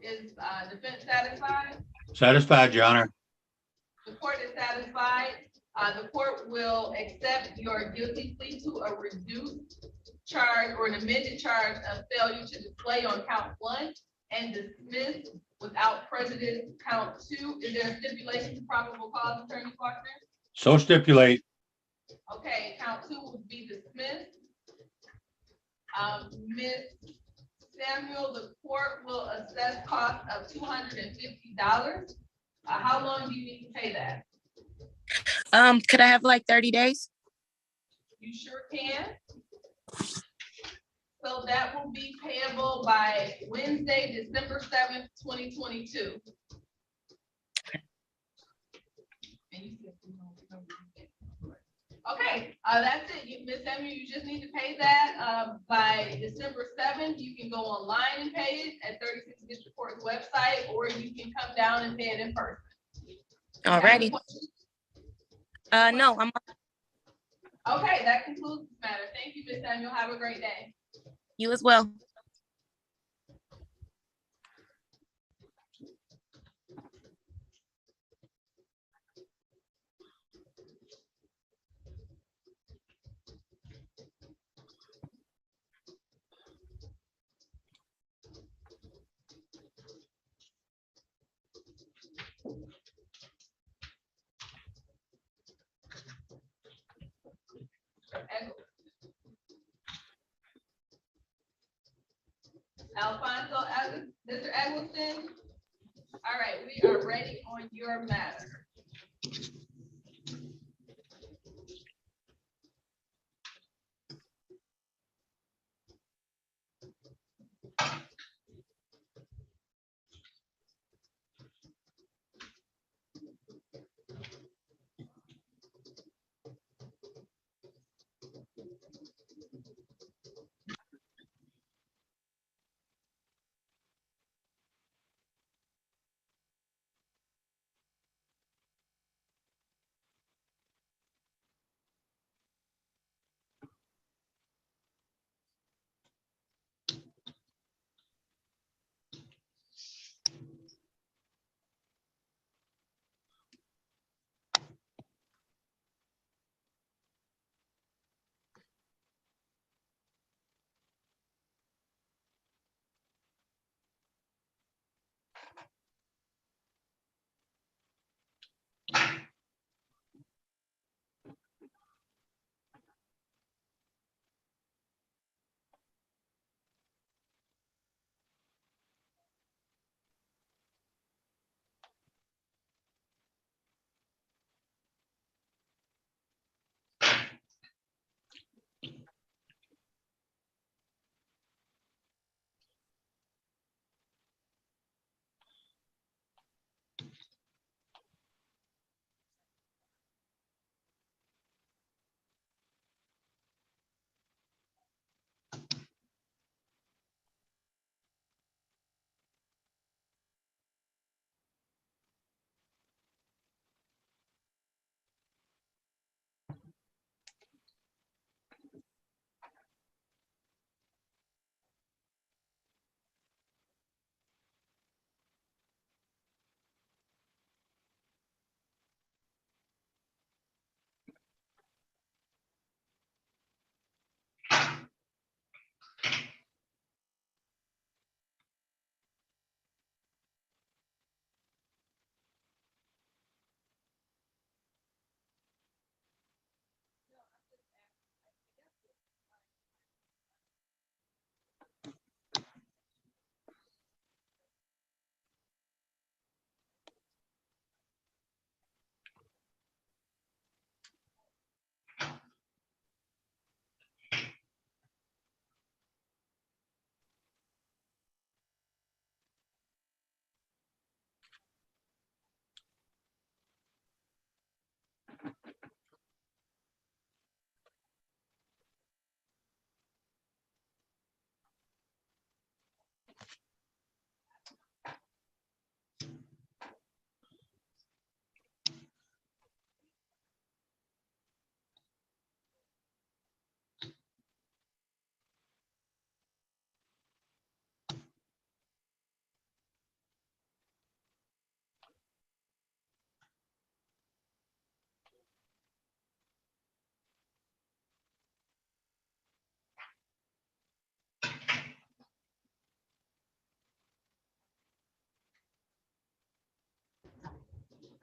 Is defense satisfied? Satisfied, Your Honor. The court is satisfied. The court will accept your guilty plea to a reduced charge or an amended charge of failure to display on count 1 and dismiss without prejudice count 2. Is there a stipulation to probable cause, Attorney Faulkner? So stipulate. Okay, count 2 would be dismissed. Ms. Samuel, the court will assess cost of $250. How long do you need to pay that? Could I have like 30 days? You sure can. So that will be payable by Wednesday, December 7th, 2022. Okay, that's it. Ms. Samuel, you just need to pay that by December 7th. You can go online and pay it at 36 District Court's website, or you can come down and pay it in person. Alrighty. No, I'm. Okay, that concludes this matter. Thank you, Ms. Samuel. Have a great day. You as well. Alfonso, Mr. Eggleston. All right, we are ready on your matter.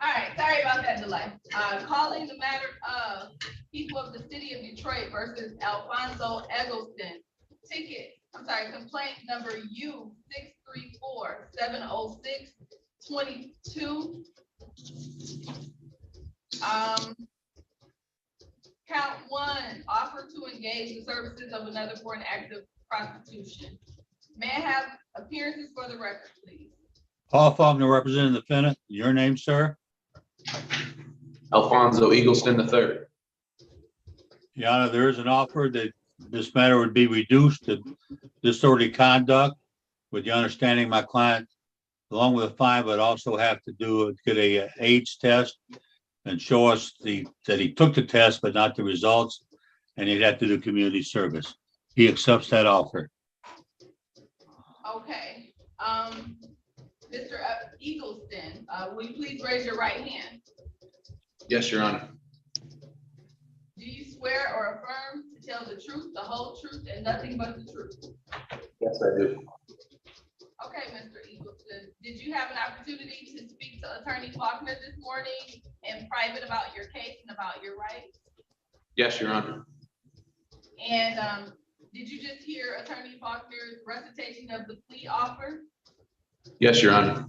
All right, sorry about that delay. Calling the matter of people of the city of Detroit versus Alfonso Eggleston. Complaint number U 634-706-22. Count one, offer to engage the services of another for an act of prostitution. May I have appearances for the record, please? Paul Faulkner representing the defendant. Your name, sir? Alfonso Eagleston III. Your Honor, there is an offer that this matter would be reduced to disorderly conduct with the understanding my client, along with a fine, would also have to get a AIDS test and show us that he took the test, but not the results, and he'd have to do community service. He accepts that offer. Okay. Mr. Eagleston, will you please raise your right hand? Yes, Your Honor. Do you swear or affirm to tell the truth, the whole truth, and nothing but the truth? Yes, I do. Okay, Mr. Eagleston, did you have an opportunity to speak to Attorney Faulkner this morning in private about your case and about your rights? Yes, Your Honor. And did you just hear Attorney Faulkner's recitation of the plea offer? Yes, Your Honor.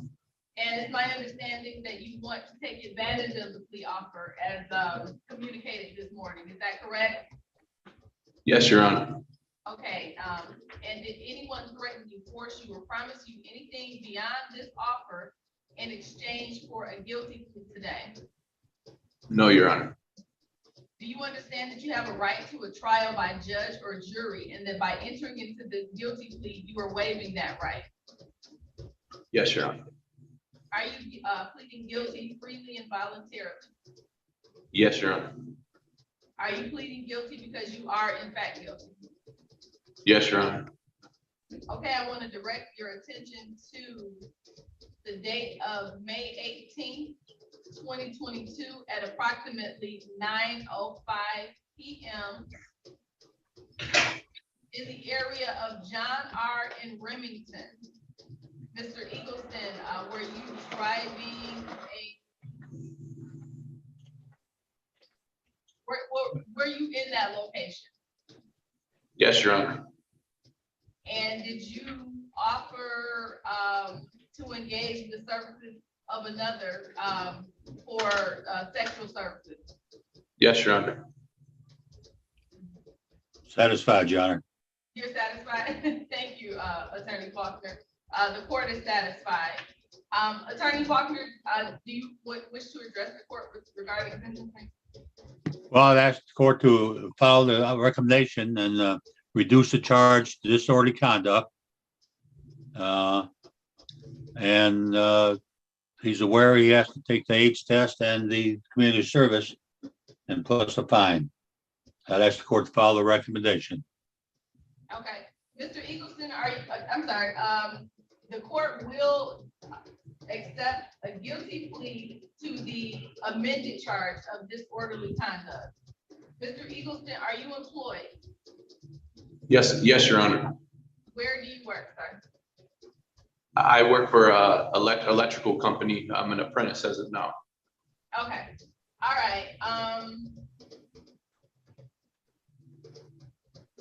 And it's my understanding that you want to take advantage of the plea offer as communicated this morning. Is that correct? Yes, Your Honor. Okay. And did anyone threaten you, force you, or promise you anything beyond this offer in exchange for a guilty plea today? No, Your Honor. Do you understand that you have a right to a trial by judge or jury, and that by entering into this guilty plea, you are waiving that right? Yes, Your Honor. Are you pleading guilty freely and voluntarily? Yes, Your Honor. Are you pleading guilty because you are in fact guilty? Yes, Your Honor. Okay, I want to direct your attention to the date of May 18th, 2022 at approximately 9:05 p.m. in the area of John R. in Remington. Mr. Eagleston, were you driving were you in that location? Yes, Your Honor. And did you offer to engage the services of another for sexual services? Yes, Your Honor. Satisfied, Your Honor. You're satisfied? Thank you, Attorney Faulkner. The court is satisfied. Attorney Faulkner, do you wish to address the court regarding sentencing? Well, I'd ask the court to follow the recommendation and reduce the charge to disorderly conduct. He's aware he has to take the AIDS test and the community service and plus a fine. I'd ask the court to follow the recommendation. Okay, Mr. Eagleston, I'm sorry, the court will accept a guilty plea to the amended charge of disorderly conduct. Mr. Eagleston, are you employed? Yes, Your Honor. Where do you work, sir? I work for a electrical company. I'm an apprentice as of now. Okay, all right.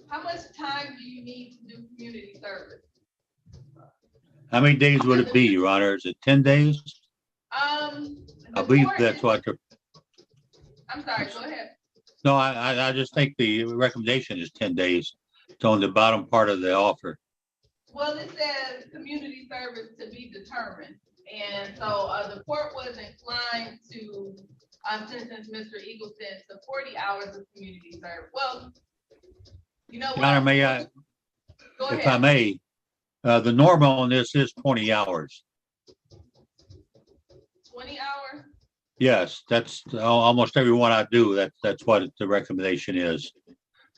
How much time do you need to do community service? How many days would it be, Your Honor? Is it 10 days? I believe that's what. I'm sorry, go ahead. No, I just think the recommendation is 10 days. It's on the bottom part of the offer. Well, it says community service to be determined. And so the court was inclined to sentence Mr. Eagleston to 40 hours of community service. Well, you know what? Your Honor, may I, Go if ahead. I may, the normal on this is 20 hours. 20 hours? Yes, that's almost every one I do. That's what the recommendation is.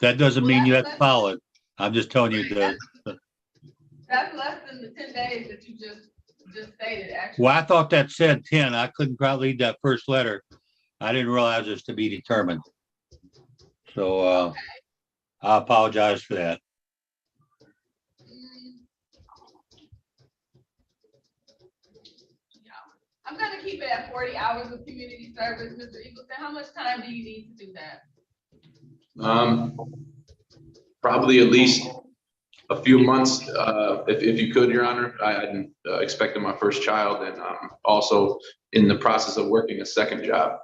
That doesn't mean you have to follow it. I'm just telling you That's less than the 10 days that you just stated, actually. well, I thought that said 10. I couldn't probably read that first letter. I didn't realize it's to be determined. So I apologize for that. I'm gonna keep it at 40 hours of community service. Mr. Eagleton, how much time do you need to do that? Probably at least a few months, if you could, Your Honor. I'm expecting my first child and also in the process of working a second job.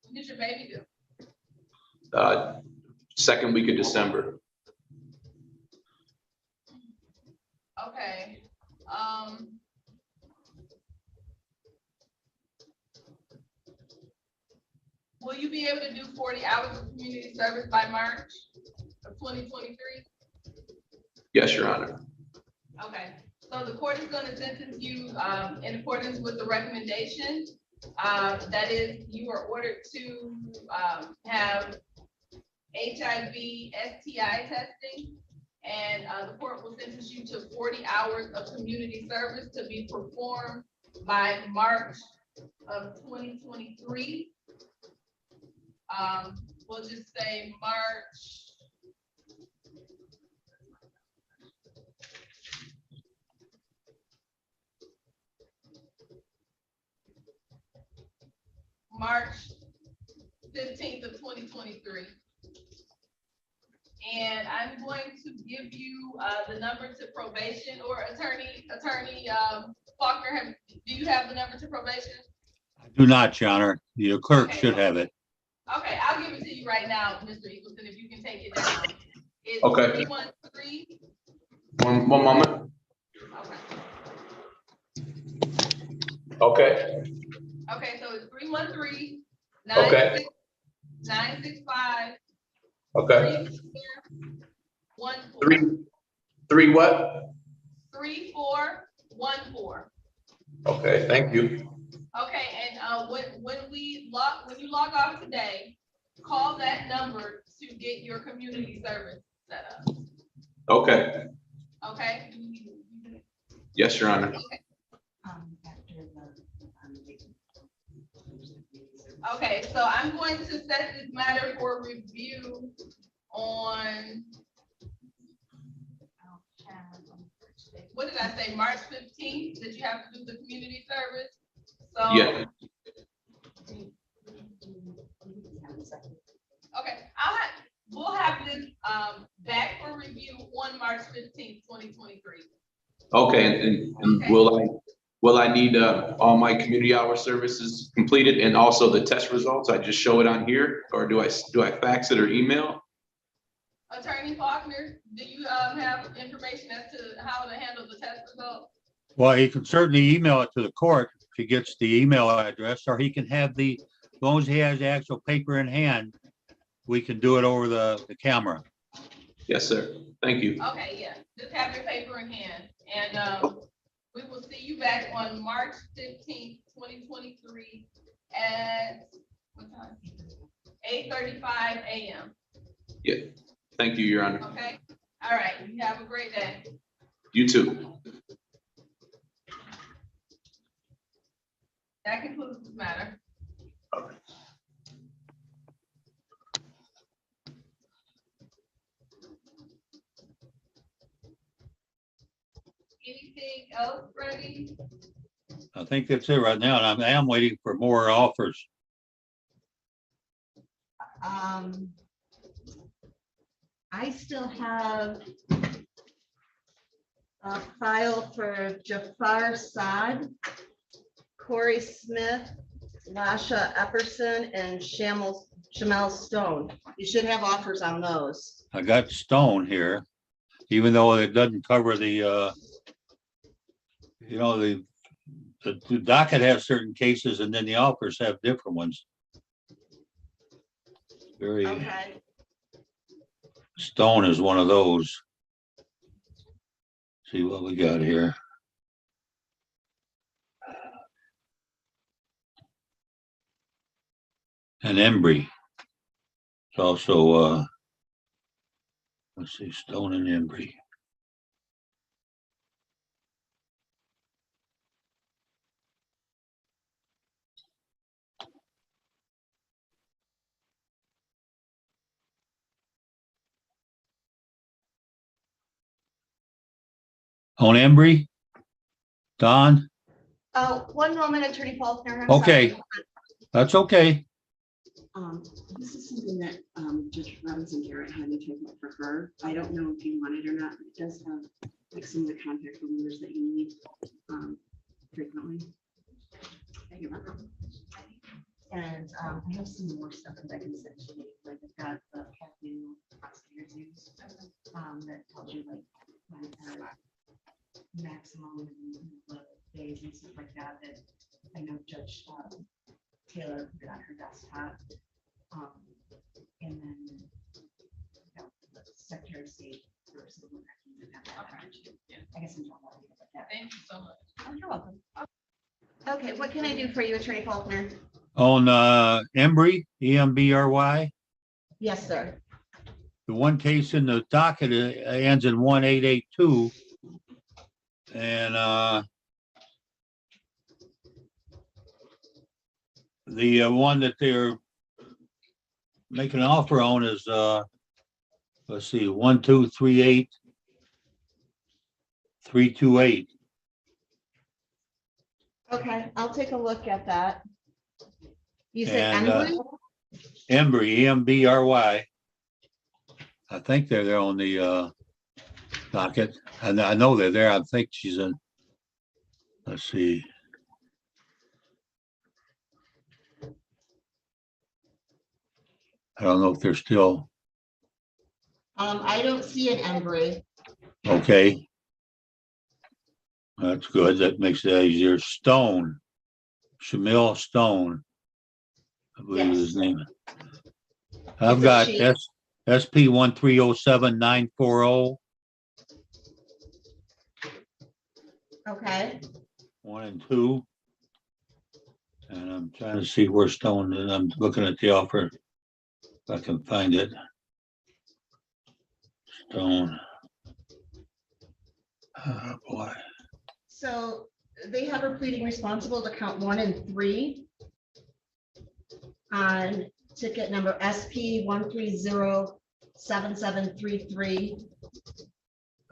When did your baby do? Second week of December. Okay. Will you be able to do 40 hours of community service by March of 2023? Yes, Your Honor. Okay, so the court is gonna sentence you in accordance with the recommendation. That is, you are ordered to have HIV, STI testing. And the court will sentence you to 40 hours of community service to be performed by March of 2023. We'll just say March 15th of 2023. And I'm going to give you the number to probation, or attorney Faulkner, do you have the number to probation? I do not, Your Honor. Your clerk should have it. Okay, I'll give it to you right now, Mr. Eagleton, if you can take it down. It's Okay. 313. One moment. Okay. Okay, so it's 313 Okay. 965. Okay. 3414. Three what? 3414. Okay, thank you. Okay, and when you log off today, call that number to get your community service set up. Okay. Okay. Yes, Your Honor. Okay, so I'm going to set this matter for review on, what did I say, March 15th, that you have to do the community service? So. Yeah. Okay, we'll have this back for review on March 15th, 2023. Okay, and will I need all my community hour services completed and also the test results? I just show it on here, or do I fax it or email? Attorney Faulkner, do you have information as to how to handle the test results? Well, he can certainly email it to the court if he gets the email address, or he can have as long as he has the actual paper in hand, we can do it over the camera. Yes, sir. Thank you. Okay, yeah, just have your paper in hand, and we will see you back on March 15th, 2023 at what time? 8:35 a.m. Yeah. Thank you, Your Honor. Okay, all right, you have a great day. You too. That concludes this matter. Anything else, Freddie? I think that's it right now, and I am waiting for more offers. I still have a file for Jafar Saad, Corey Smith, Lasha Epperson, and Shamel Stone. You should have offers on those. I got Stone here, even though it doesn't cover the the docket has certain cases and then the offers have different ones. Very. Okay. Stone is one of those. See what we got here. And Embry. It's also let's see, Stone and Embry. On Embry? Don? One moment, Attorney Faulkner. I'm Okay. sorry. That's okay. This is something that Judge Robinson Garrett had me take up for her. I don't know if you want it or not, but it does have like some of the contact numbers that you need frequently. That you remember. And I have some more stuff that I can send to you. Like I've got the new prosecutors use that tells you like when her maximum days and stuff like that. That I know Judge Taylor put on her desktop. And then the Secretary of State versus I guess I'm talking about that. Thank you so much. Oh, you're welcome. Okay, what can I do for you, Attorney Faulkner? On Embry, EMBRY, Yes, sir. the one case in the docket ends in 1882. And the one that they're making an offer on is let's see, 1238328. Okay, I'll take a look at that. You said And Embry? Embry, EMBRY. I think they're there on the docket. And I know they're there. I think she's in. Let's see. I don't know if they're still I don't see an Embry. okay. That's good. That makes it easier. Stone, Shamil Stone, I believe is his name. I've got SP 1307940. Okay. 1 and 2. And I'm trying to see where Stone is. I'm looking at the offer. If I can find it. Stone. Oh boy. So they have her pleading responsible to count 1 and 3 on ticket number SP 1307733.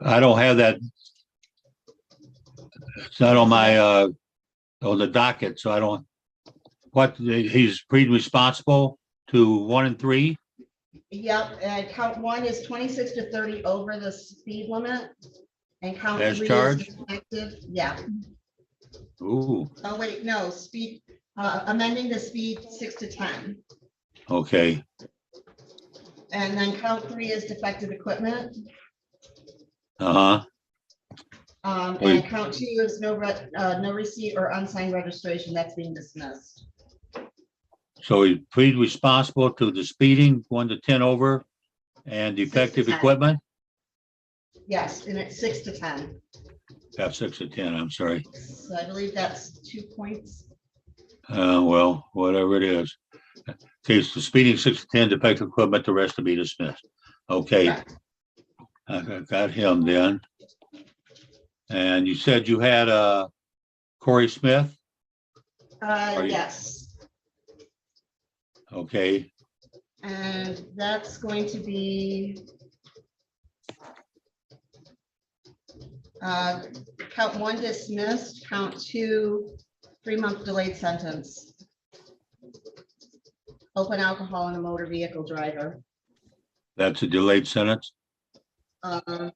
I don't have that. It's not on my on the docket, so I don't. What he's pleading responsible to 1 and 3. Yep, and count 1 is 26 to 30 over the speed limit. And count As 3 charged? is defective. Yeah. Ooh, Oh, wait, no, speed, amending the speed 6 to 10. okay. And then count 3 is defective equipment. Uh-huh. And count 2 is no receipt or unsigned registration. That's being dismissed. So he plead responsible to the speeding 1 to 10 over and defective 10. equipment. Yes, and it's 6 to 10. Have 6 to 10, I'm sorry. So I believe that's 2 points. Well, whatever it is. Case the speeding 6 to 10, defective equipment, the rest to be dismissed. Okay. I got him then. And you said you had Corey Smith? Yes. Okay. And that's going to be count 1 dismissed, count 2 3-month delayed sentence. Open alcohol in a motor vehicle driver. That's a delayed sentence? For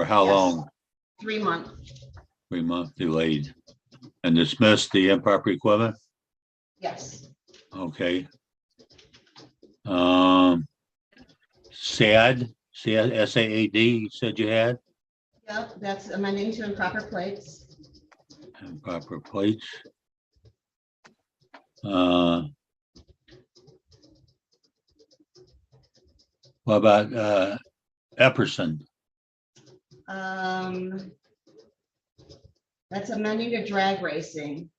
how yes. long? 3 months. 3 month delayed. And dismiss the improper equipment? Yes. Okay. SAD, SAAD, you said you had? Yep, that's amending to improper plates. Improper plates. What about Epperson? That's amending to drag racing,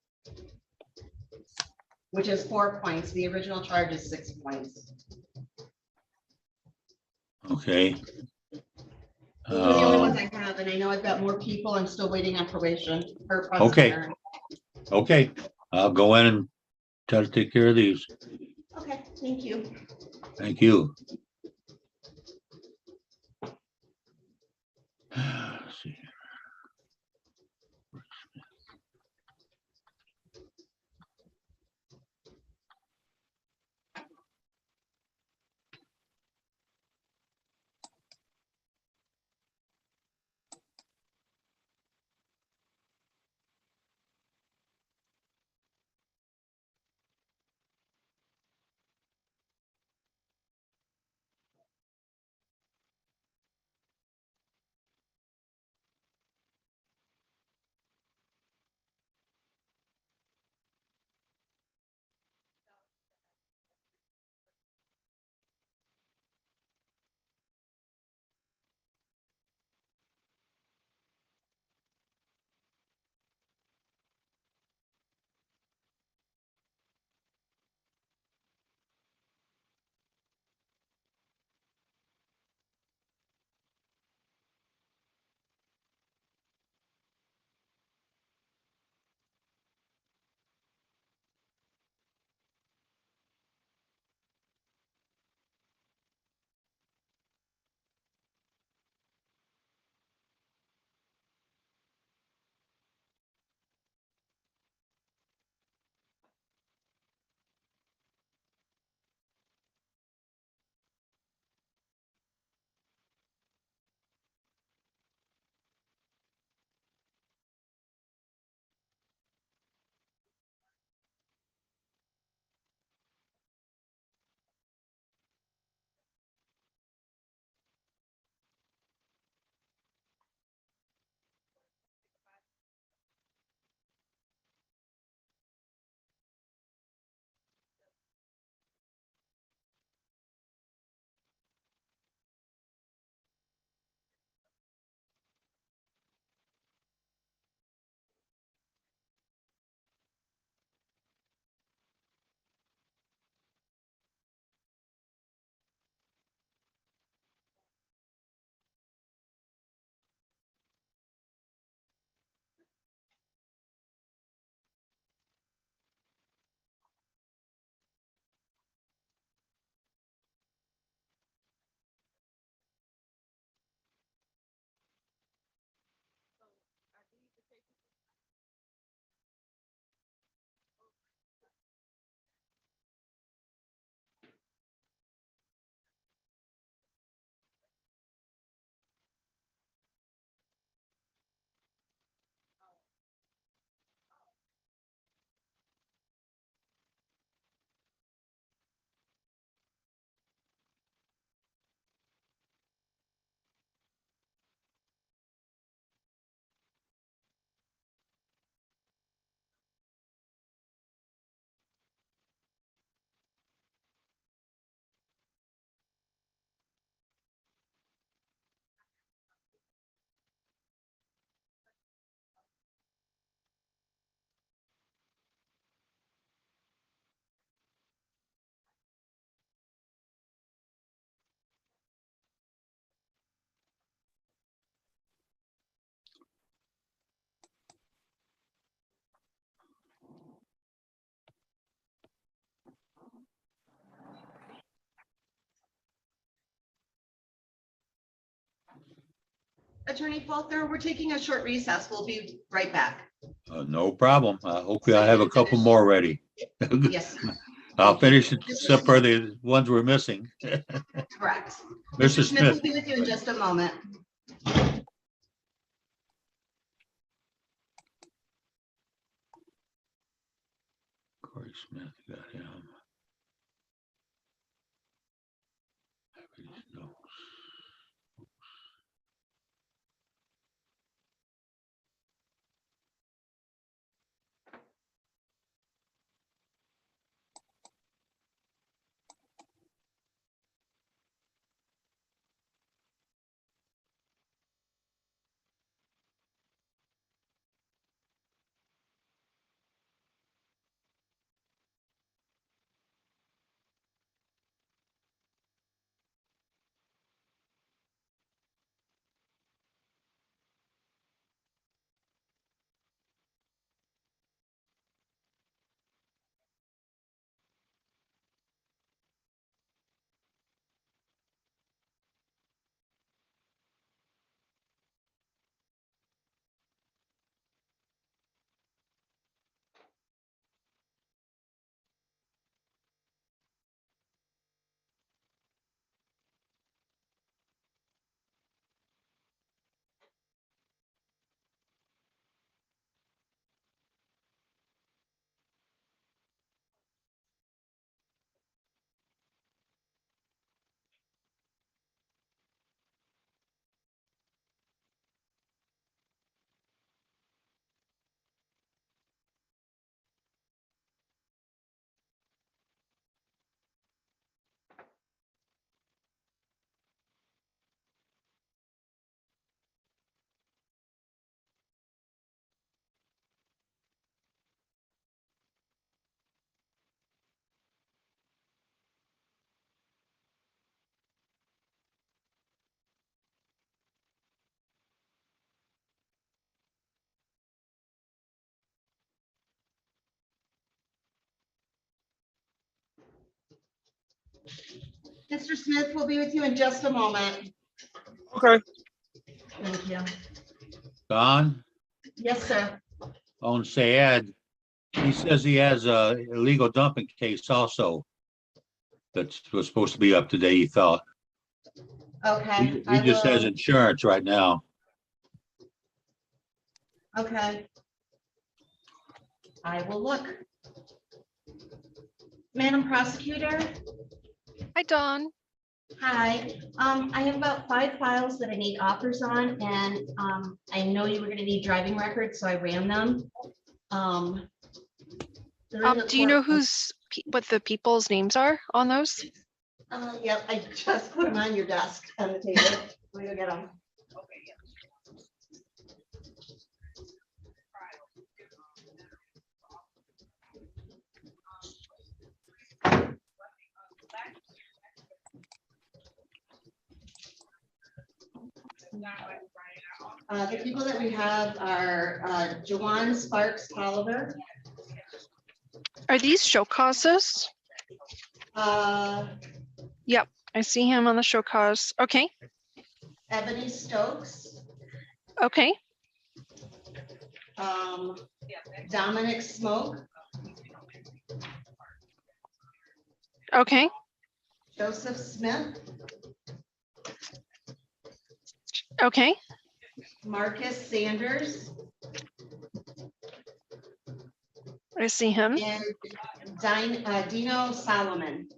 which is 4 points. The original charge is 6 points. Okay. Those are the only ones I have, and I know I've got more people. I'm still waiting on probation. Okay. Okay, I'll go in and try to take care of these. Okay, thank you. Thank you. Let's see. Attorney Faulkner, we're taking a short recess. We'll be right back. No problem. Hopefully I have a couple more ready. Yes, I'll finish it except for the ones we're missing. correct. Mr. Mr. Smith Smith. will be with you in just a moment. Corey Smith, got him. No. Mr. Smith will be with you in just a moment. Okay. Thank you. Don, Yes, sir. on Sayed, he says he has a illegal dumping case also. That was supposed to be up today, he thought. Okay. He just has insurance right now. Okay. I will look. Madam Prosecutor? Hi, Dawn. Hi, I have about 5 files that I need offers on, and I know you were gonna need driving records, so I ran them. They're in the Do you know court- what the people's names are on those? Yep, I just put them on your desk on the table. Let me go get them. The people that we have are Jawan Sparks Oliver, Are these show causes? Yep, I see him on the show cause. Okay, Ebony Stokes, okay, Dominic Smoke, okay, Joseph Smith, okay, Marcus Sanders, I see him. and Dino Solomon.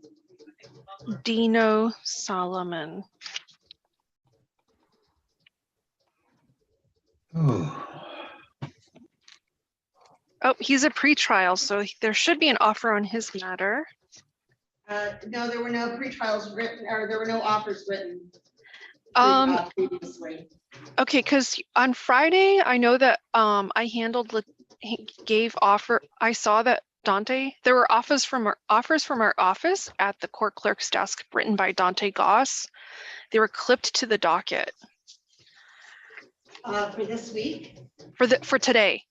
Dino Solomon. Oh, he's a pretrial, so there should be an offer on his matter. No, there were no pretrials written, or there were no offers written previously. Okay, because on Friday, I know that I gave offer. I saw that Dante, there were offers from our office at the court clerk's desk written by Dante Goss. They were clipped to the docket. For this week? For today.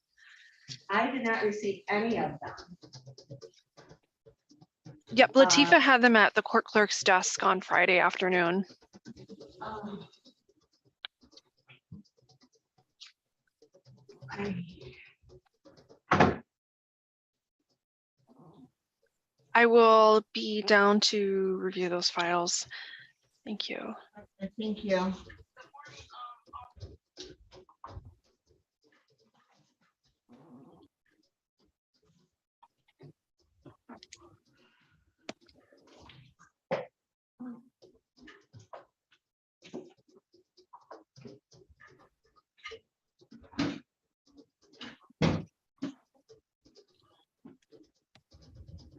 I did not receive any of them. Yep, Latifa had them at the court clerk's desk on Friday afternoon. I will be down to review those files. Thank you. Thank you.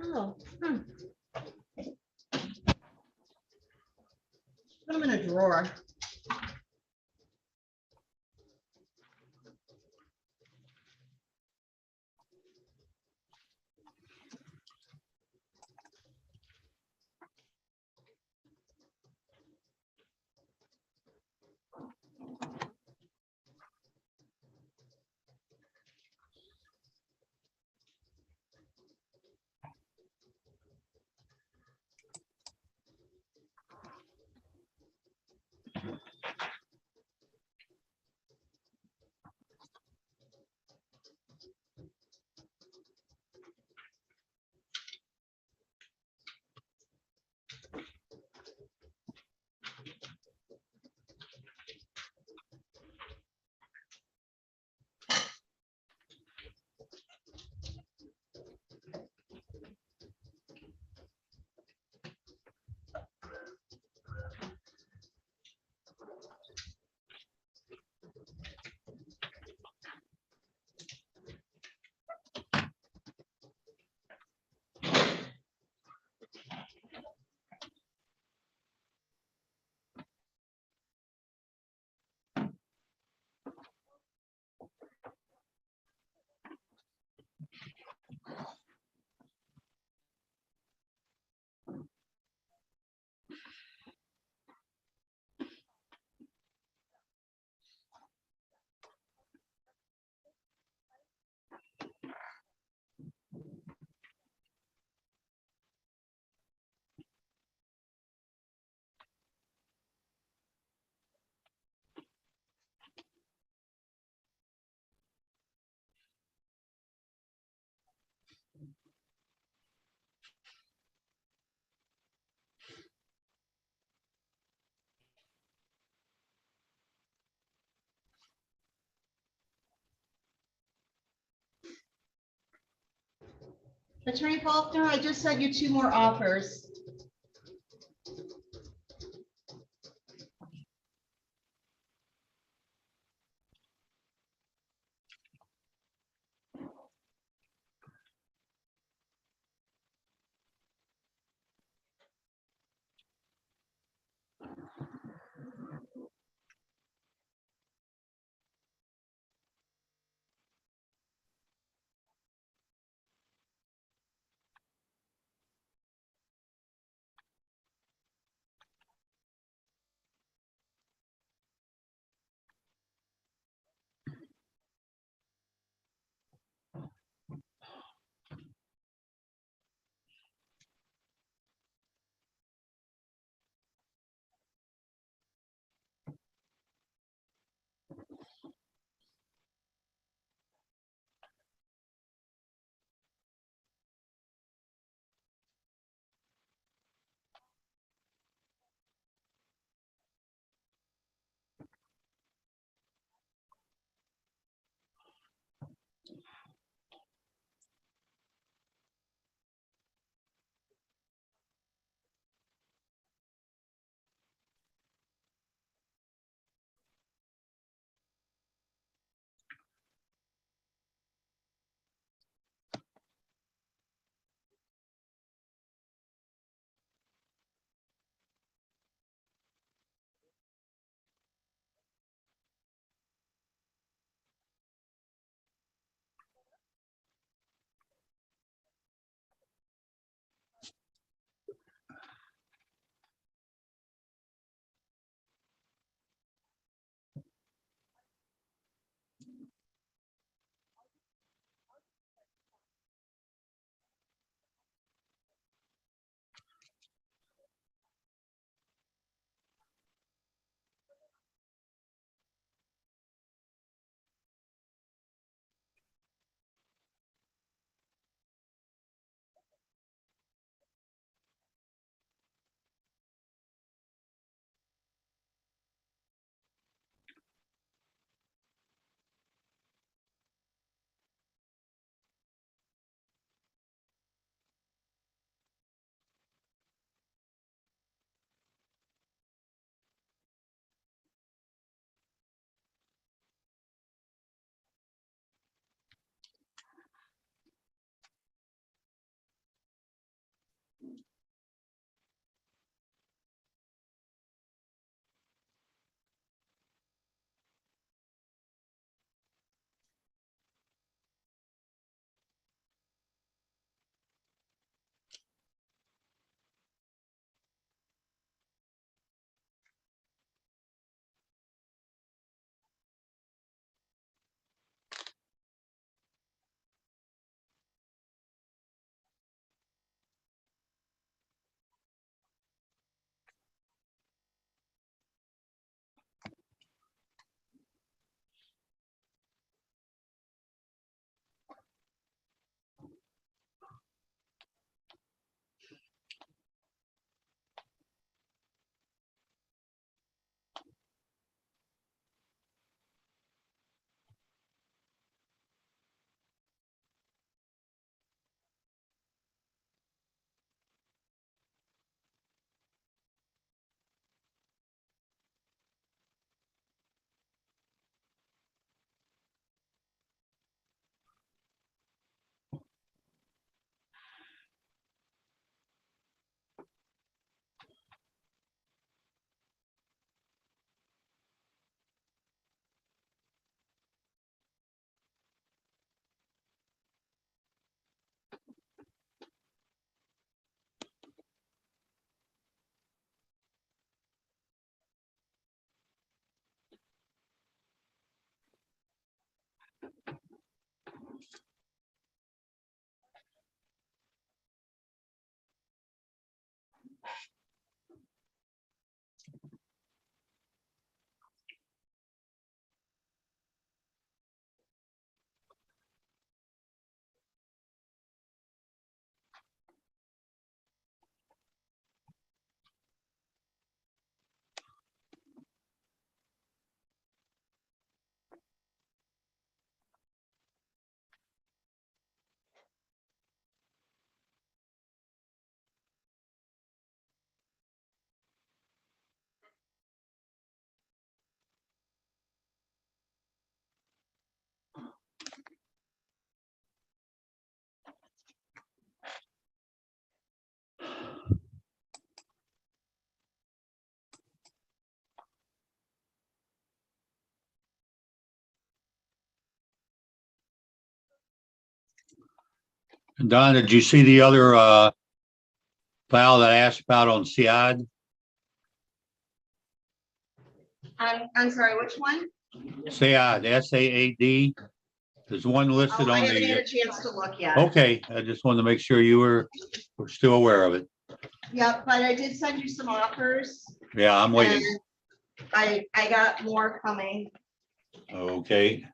Oh, Put them in a drawer. Attorney Faulkner, I just sent you 2 more offers. Don, did you see the other file that I asked about on SIAD? I'm sorry, which one? SAAD, SAAD. There's one listed Oh, I on haven't had the, a chance to look yet. okay, I just wanted to make sure you were still aware of it. Yeah, but I did send you some offers. Yeah, I'm waiting. and I got more coming. Okay.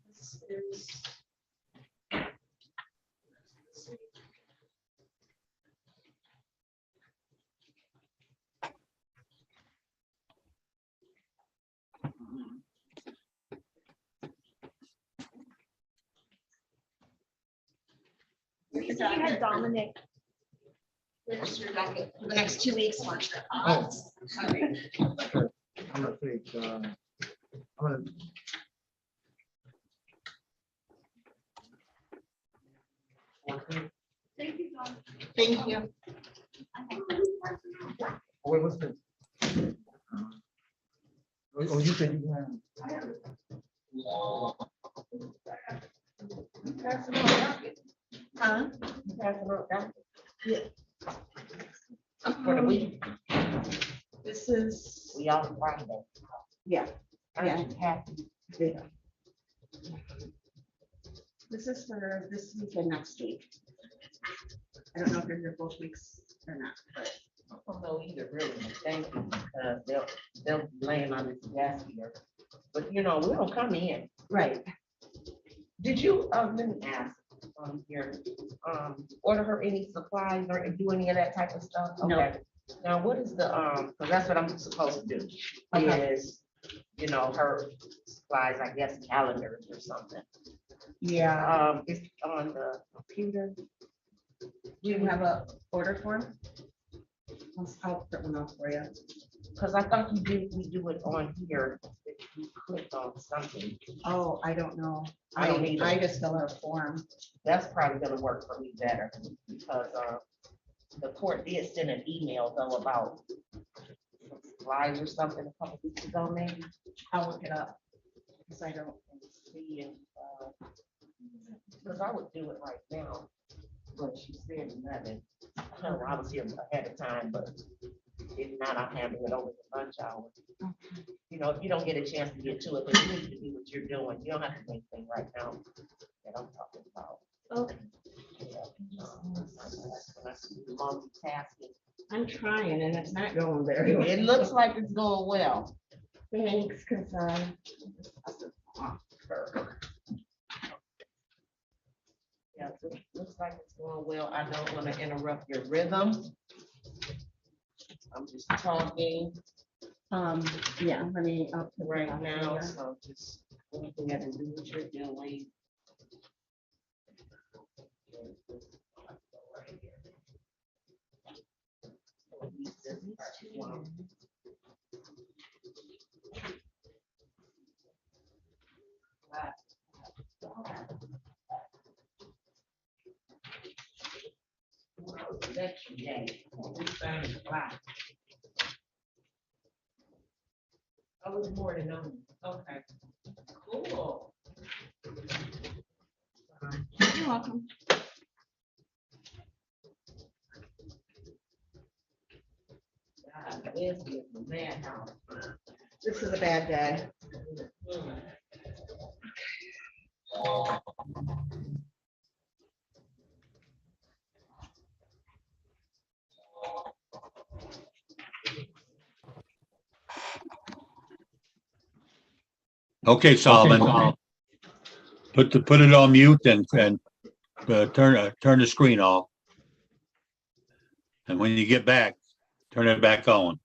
This is- You had Dominic. Where's your docket for the next 2 weeks, lunch. Oh. Sorry. I'm gonna take, I'm gonna. Thank you, Dawn. Thank you. Wait, what's this? Oh, you said you had. Huh? Yeah. For the week. This is. We on Friday. Yeah. Yeah. Happy. Yeah. This is for this week and next week. I don't know if you're here both weeks or not, but. I don't know either, really. Thank you, because they'll be laying on this desk here. But you know, we don't come in. Right. Did you, let me ask, here, order her any supplies or do any of that type of stuff? No. Okay. Now, what is the, because that's what I'm supposed to do, Okay. is, you know, her supplies, I guess, calendars or something. Yeah. It's on the computer. Do you have a order form? I'll print one out for you. Because I thought we do it on here. If you click on something. Oh, I don't know. I don't either. I just fill out a form. That's probably gonna work for me better, because the court did send an email though about supplies or something a couple weeks ago, maybe. I'll look it up. Because I don't. See if, because I would do it right now, but she said 11. I was here ahead of time, but if not, I'll handle it over the lunch hour. You know, if you don't get a chance to get to it, then you need to do what you're doing. You don't have to do anything right now that I'm talking about. Okay. Multitasking. I'm trying and it's not going very well. It looks like it's going well. Thanks, because Yeah, it looks like it's going well. I don't want to interrupt your rhythm. I'm just talking yeah, let me. right now, so just go ahead and do what you're doing. Election day. Oh, it's more than known. Okay. Cool. You're welcome. God, this is the madhouse. This is a bad day. Okay, Solomon. Put it on mute and turn the screen off. And when you get back, turn it back on.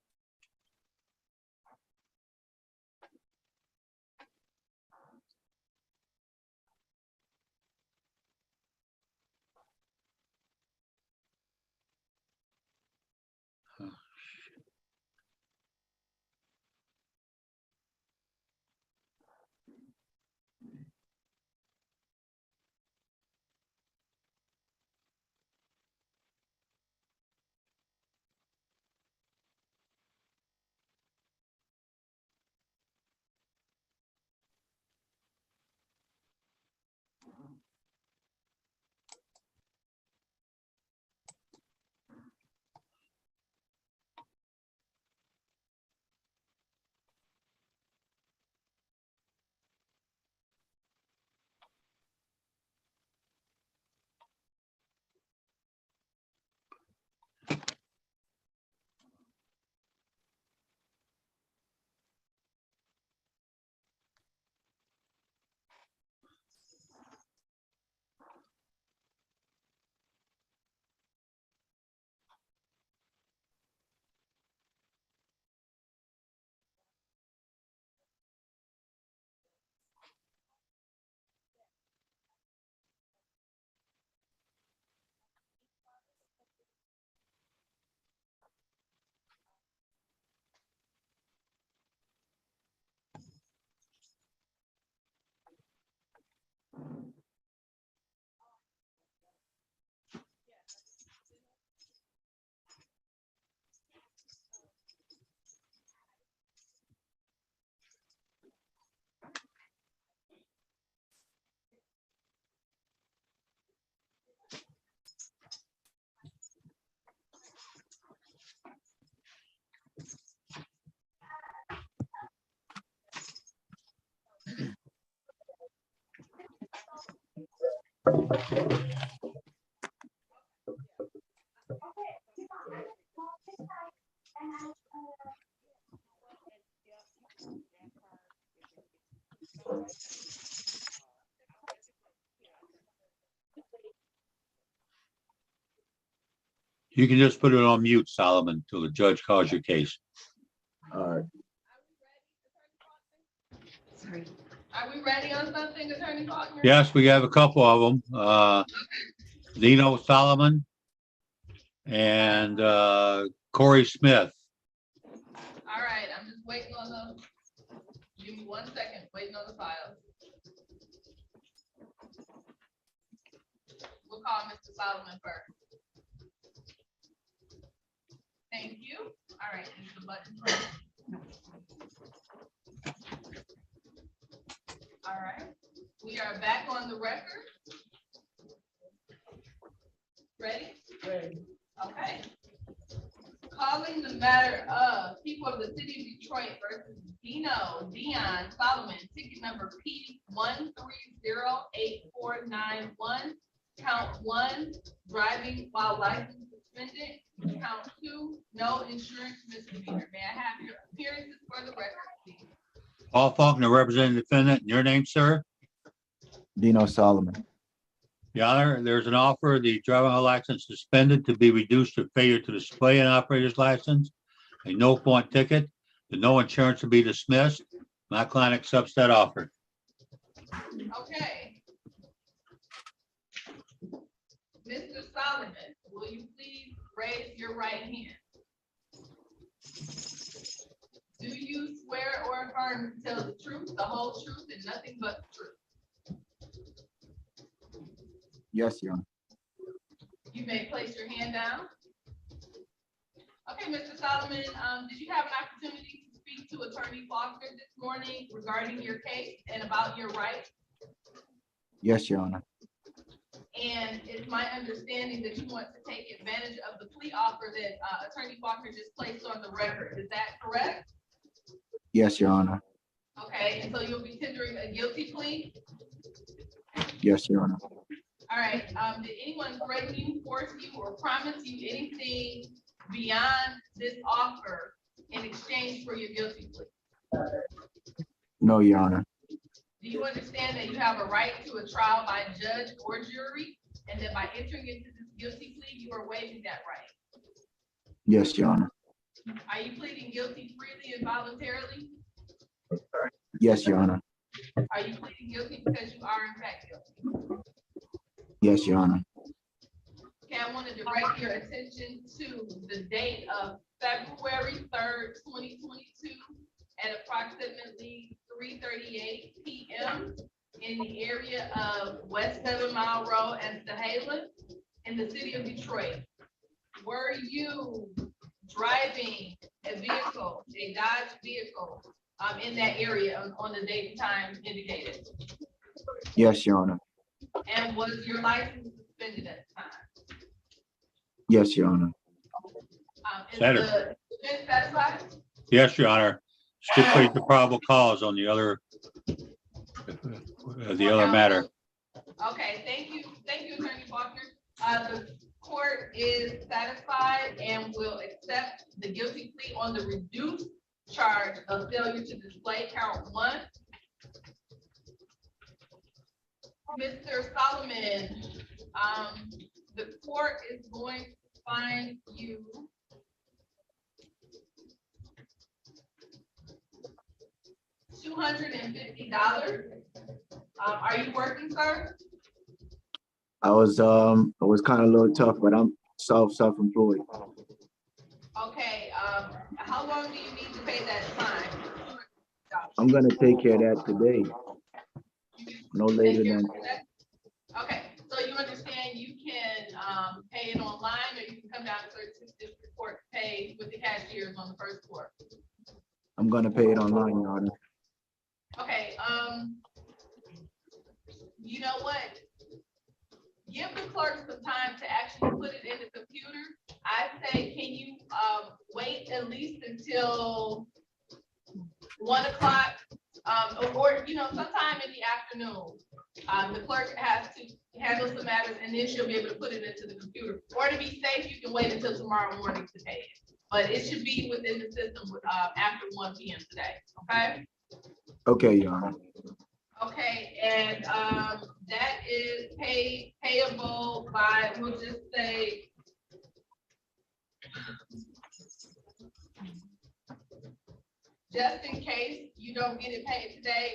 You can just put it on mute, Solomon, till the judge calls your case. All right. Sorry. Are we ready on something, Attorney Faulkner? Yes, we have a couple of them. Zeno Solomon and Corey Smith. All right, I'm just waiting on the, give me 1 second, waiting on the file. We'll call Mr. Solomon first. Thank you. All right, use the button. All right, we are back on the record. Ready? Ready. Okay. Calling the matter of people of the city of Detroit versus Dion Solomon, ticket number P1308491, count 1, driving while license suspended, count 2, no insurance misdemeanor. May I have your appearances for the record, please? Paul Faulkner, representing the defendant. Your name, sir? Dino Solomon. Your Honor, there's an offer, the driving license suspended to be reduced to failure to display an operator's license, a no point ticket, the no insurance to be dismissed. My client accepts that offer. Okay. Mr. Solomon, will you please raise your right hand? Do you swear or affirm to tell the truth, the whole truth, and nothing but the truth? Yes, Your Honor. You may place your hand down. Okay, Mr. Solomon, did you have an opportunity to speak to Attorney Faulkner this morning regarding your case and about your rights? Yes, Your Honor. And it's my understanding that you want to take advantage of the plea offer that Attorney Faulkner just placed on the record. Is that correct? Yes, Your Honor. Okay, and so you'll be tendering a guilty plea? Yes, Your Honor. All right, did anyone threaten you, force you, or promise you anything beyond this offer in exchange for your guilty plea? No, Your Honor. Do you understand that you have a right to a trial by judge or jury, and that by entering into this guilty plea, you are waiving that right? Yes, Your Honor. Are you pleading guilty freely and voluntarily? Yes, Your Honor. Are you pleading guilty because you are in fact guilty? Yes, Your Honor. Okay, I want to direct your attention to the date of February 3rd, 2022 at approximately 3:38 p.m. in the area of West 7 Mile Road and Stahala in the city of Detroit. Were you driving a vehicle, a Dodge vehicle, in that area on the date and time indicated? Yes, Your Honor. And was your license suspended at the time? Yes, Your Honor. Is Senator. the defense satisfied? Yes, Your Honor. Stipulate the probable cause on the other matter. Okay, thank you, Attorney Faulkner. The court is satisfied and will accept the guilty plea on the reduced charge of failure to display, count 1. Mr. Solomon, the court is going to fine you $250. Are you working, sir? I was kind of a little tough, but I'm self-employed. Okay, how long do you need to pay that fine? I'm gonna take care of that today. No later than. Okay, so you understand you can pay it online, or you can come down to 36th District Court to pay with the cashiers on the first floor. I'm gonna pay it online, Your Honor. Okay, you know what? Give the clerk some time to actually put it in the computer. I say, can you wait at least until 1 o'clock, or sometime in the afternoon, The clerk has to handle some matters and then she'll be able to put it into the computer. Or to be safe, you can wait until tomorrow morning to pay it. But it should be within the system after 1 p.m. today, okay? Okay, Your Honor. Okay, and that is payable by, we'll just say, just in case you don't get it paid today,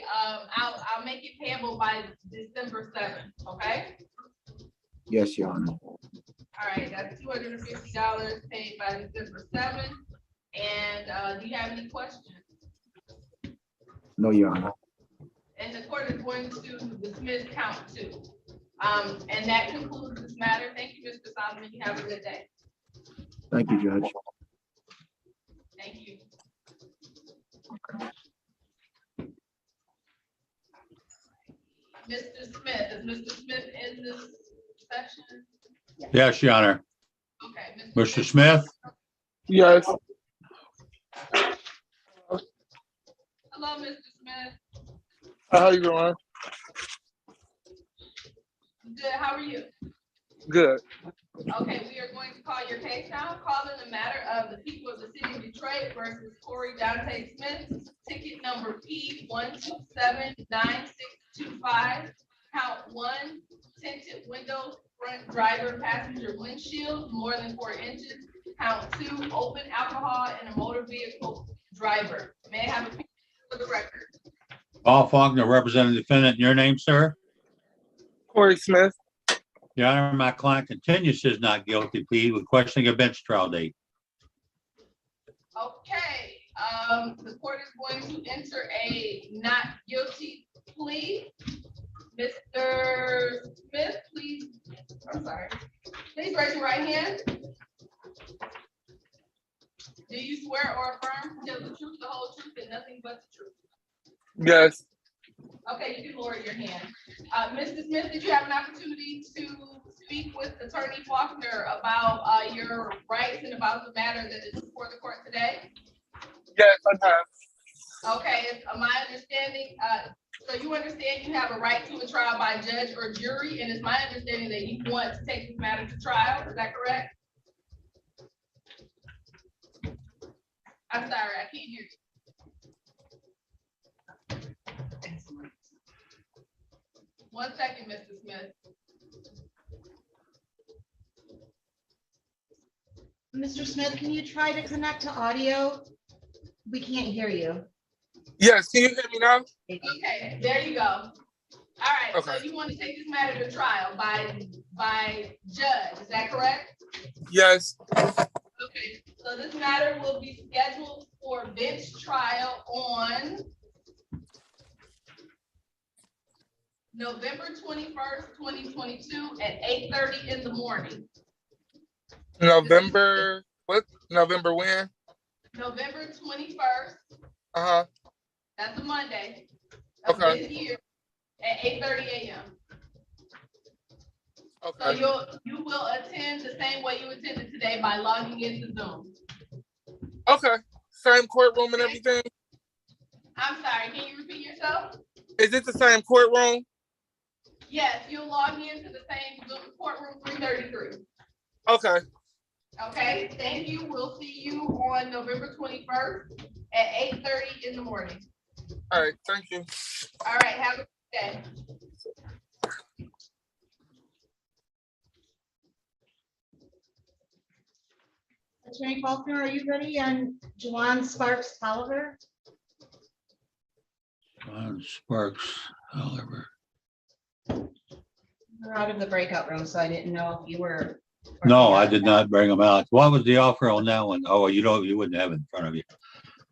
I'll make it payable by December 7th, okay? Yes, Your Honor. All right, that's $250 paid by December 7th. And do you have any questions? No, Your Honor. And the court is going to dismiss count 2. And that concludes this matter. Thank you, Mr. Solomon. You have a good day. Thank you, Judge. Thank you. Mr. Smith, is Mr. Smith in this session? Yes, Your Honor. Okay. Mr. Smith? Yes. Hello, Mr. Smith. How you doing? Good, how are you? Good. Okay, we are going to call your case now. Calling the matter of the people of the city of Detroit versus Corey Dante Smith, ticket number P1279625. Count 1, tinted windows, front driver passenger windshield, more than 4 inches. Count 2, open alcohol in a motor vehicle driver. May I have a picture for the record? Paul Faulkner, representing the defendant. Your name, sir? Corey Smith. Your Honor, my client continues his not guilty plea with questioning a bench trial date. Okay, the court is going to enter a not guilty plea. Mr. Smith, please, I'm sorry. Please raise your right hand. Do you swear or affirm to tell the truth, the whole truth, and nothing but the truth? Yes. Okay, you can lower your hand. Mr. Smith, did you have an opportunity to speak with Attorney Faulkner about your rights and about the matter that is before the court today? Yes, I have. Okay, it's my understanding, so you understand you have a right to a trial by judge or jury, and it's my understanding that you want to take this matter to trial, is that correct? I'm sorry, I can't hear you. One second, Mr. Smith. Mr. Smith, can you try to connect to audio? We can't hear you. Yes, can you hear me now? Okay, there you go. All right, Okay. so you want to take this matter to trial by judge, is that correct? Yes. Okay, so this matter will be scheduled for bench trial on November 21st, 2022 at 8:30 in the morning. November, what? November when? November 21st. Uh-huh. That's a Monday of Okay. this year at 8:30 a.m. Okay. So you will attend the same way you attended today by logging into Zoom. Okay. Same courtroom and everything? I'm sorry, can you repeat yourself? Is it the same courtroom? Yes, you'll log into the same Zoom courtroom 333. Okay. Okay, thank you. We'll see you on November 21st at 8:30 in the morning. All right, thank you. All right, have a good day. Attorney Faulkner, are you ready on Juwan Sparks Oliver? John Sparks, Oliver. We're out of the breakout room, so I didn't know if you were. No, I did not bring him out. What was the offer on that one? Oh, you wouldn't have it in front of you.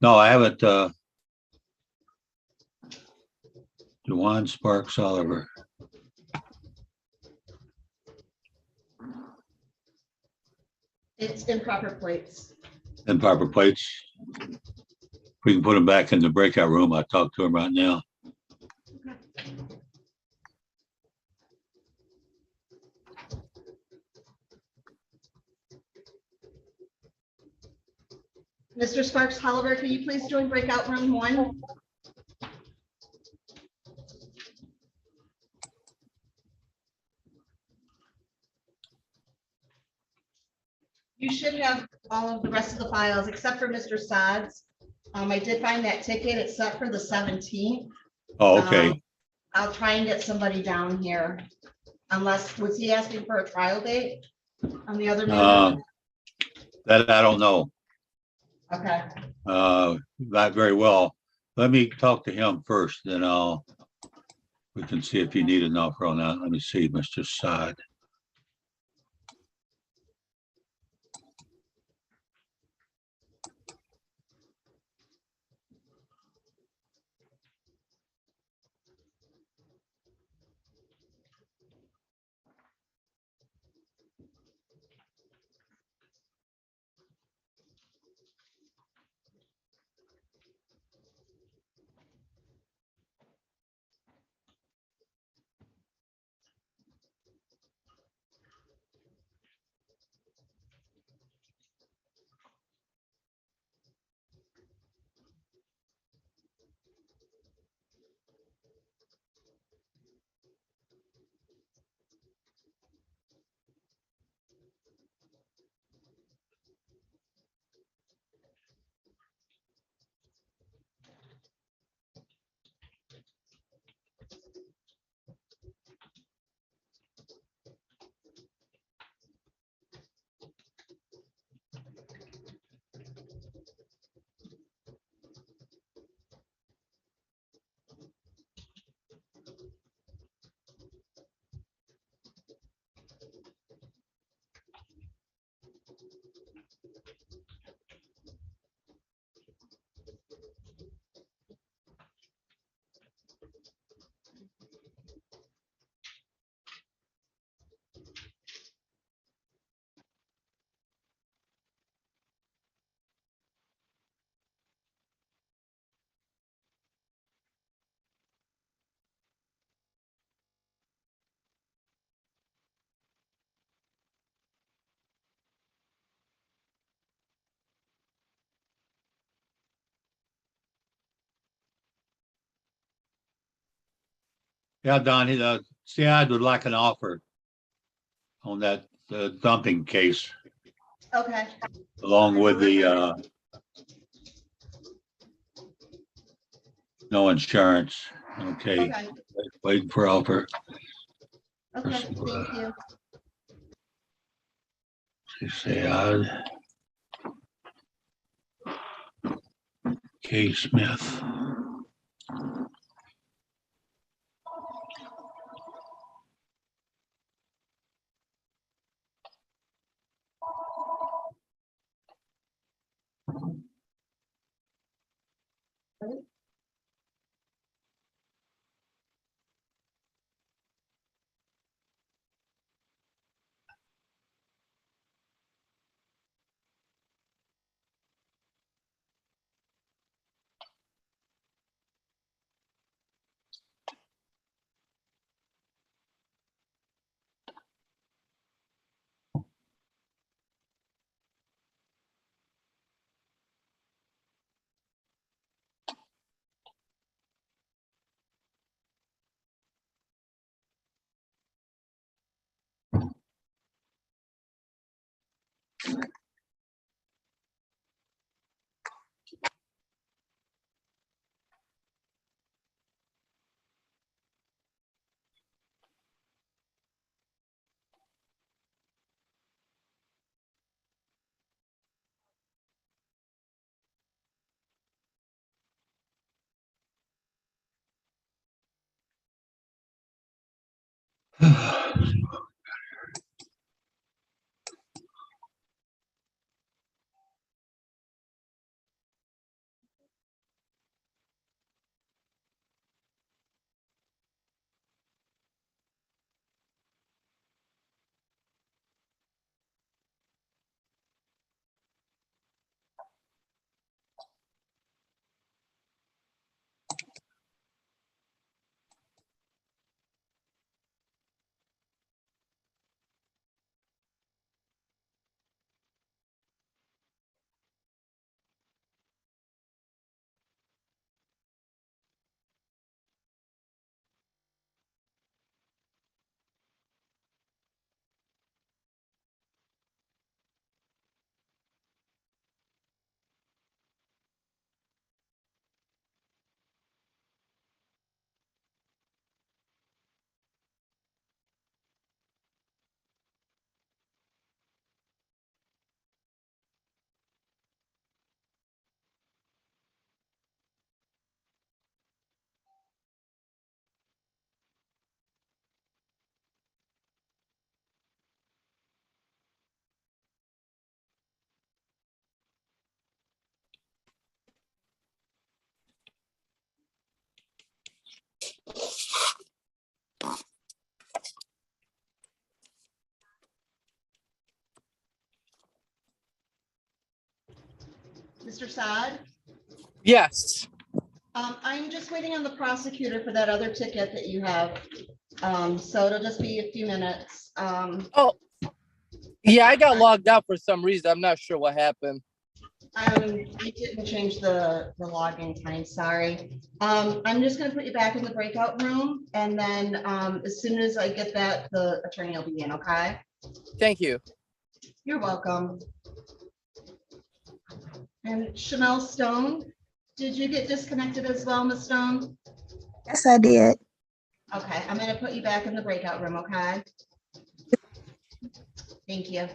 No, I haven't. Juwan Sparks, Oliver. It's improper plates. Improper plates. We can put him back in the breakout room. I'll talk to him right now. Mr. Sparks Oliver, can you please join breakout room 1? You should have all of the rest of the files except for Mr. Sod's. I did find that ticket. It's set for the 17th. Oh, okay. I'll try and get somebody down here. Unless, was he asking for a trial date on the other matter? That I don't know. Okay, Not very well. Let me talk to him first, then we can see if you need an offer on that. Let me see, Mr. Sod. Yeah, Don, CI would like an offer on that dumping case, okay. along with the no insurance. Okay, Okay, waiting for offer. okay, thank you. CI. K. Smith. Mr. Saad? Yes. I'm just waiting on the prosecutor for that other ticket that you have. So it'll just be a few minutes. Oh, yeah, I got logged out for some reason. I'm not sure what happened. I didn't change the login time, sorry. I'm just gonna put you back in the breakout room, and then as soon as I get that, the attorney will be in, okay? Thank you. You're welcome. And Chanel Stone, did you get disconnected as well, Ms. Stone? Yes, I did. Okay, I'm gonna put you back in the breakout room, okay? Thank you.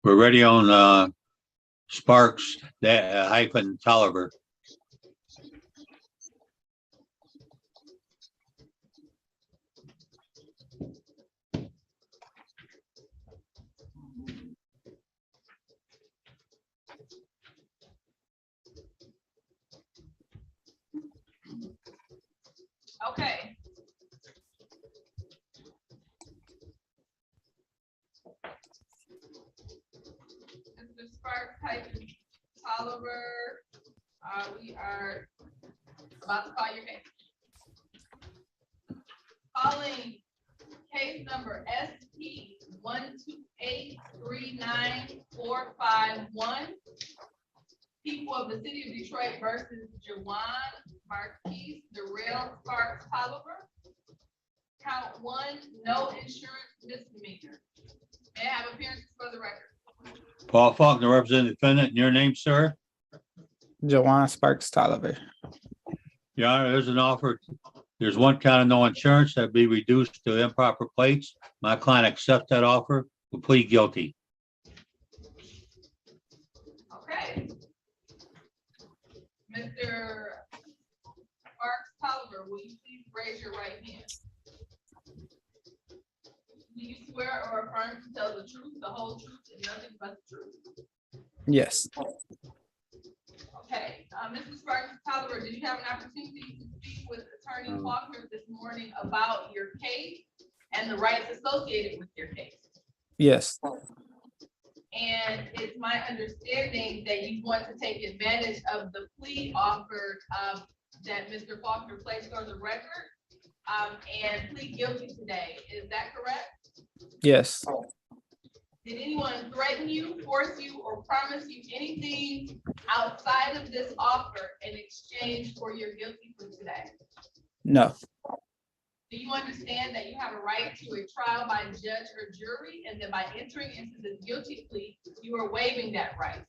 We're ready on Sparks hyphen Tolliver. Okay. Mr. Sparks, hyphen Tolliver, we are about to call your name. Calling case number SP 128-39451. People of the City of Detroit versus Jawan Marquise Darrell Sparks Tolliver. Count 1, no insurance misdemeanor. May I have appearances for the record? Paul Faulkner, representing the defendant. And your name, sir? Jawan Sparks Tolliver. Your Honor, there's an offer. There's one count of no insurance that be reduced to improper plates. My client accepts that offer, will plead guilty. Okay. Mr. Sparks Tolliver, will you please raise your right hand? Do you swear or affirm to tell the truth, the whole truth, and nothing but the truth? Yes. Okay, Mr. Sparks Tolliver, did you have an opportunity to speak with Attorney Faulkner this morning about your case and the rights associated with your case? Yes. And it's my understanding that you want to take advantage of the plea offer that Mr. Faulkner placed on the record and plead guilty today. Is that correct? Yes. Did anyone threaten you, force you, or promise you anything outside of this offer in exchange for your guilty plea today? No. Do you understand that you have a right to a trial by judge or jury, and that by entering into this guilty plea, you are waiving that right?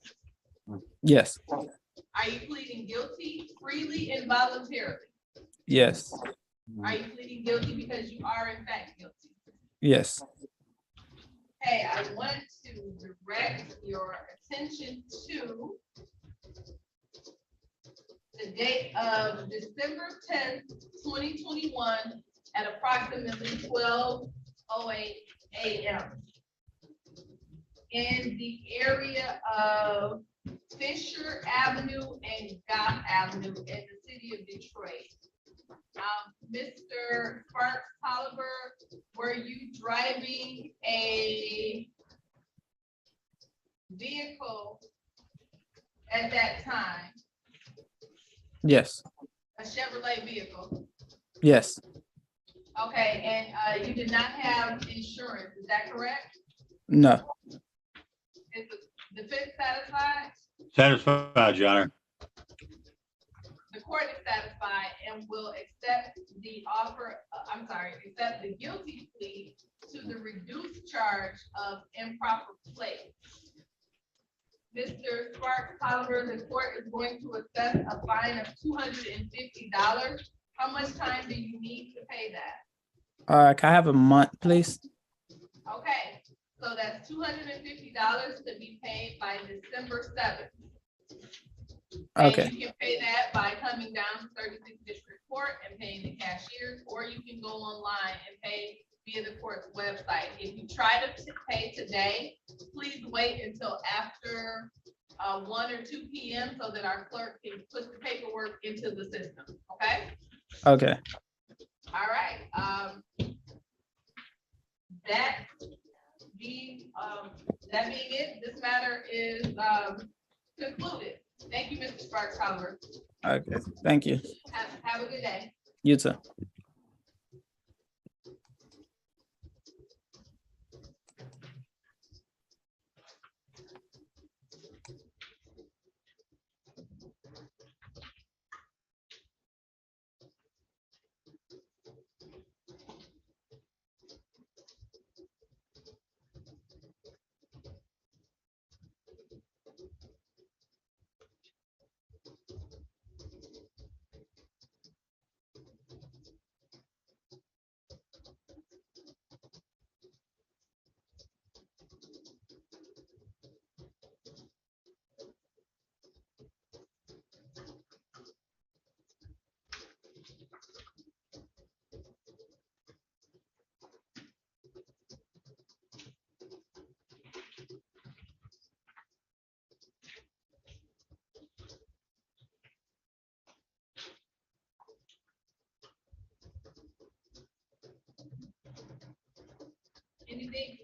Yes. Are you pleading guilty freely and voluntarily? Yes. Are you pleading guilty because you are in fact guilty? Yes. Hey, I want to direct your attention to the date of December 10th, 2021 at approximately 12:08 a.m. in the area of Fisher Avenue and Goff Avenue in the city of Detroit. Mr. Sparks Oliver, were you driving a vehicle at that time? Yes. A Chevrolet vehicle? Yes. Okay, and you did not have insurance, is that correct? No. Is the defense satisfied? Satisfied, Your Honor. The court is satisfied and will accept the offer, accept the guilty plea to the reduced charge of improper plate. Mr. Sparks Oliver, the court is going to assess a fine of $250. How much time do you need to pay that? Can I have a month, please? Okay, so that's $250 to be paid by December 7th. Okay. And you can pay that by coming down to 36th District Court and paying the cashiers, or you can go online and pay via the court's website. If you try to pay today, please wait until after 1 or 2 p.m. so that our clerk can put the paperwork into the system, okay? Okay. All right. That being it, this matter is concluded. Thank you, Mr. Sparks Oliver. Okay. Thank you. Have a good day. You too. Anything?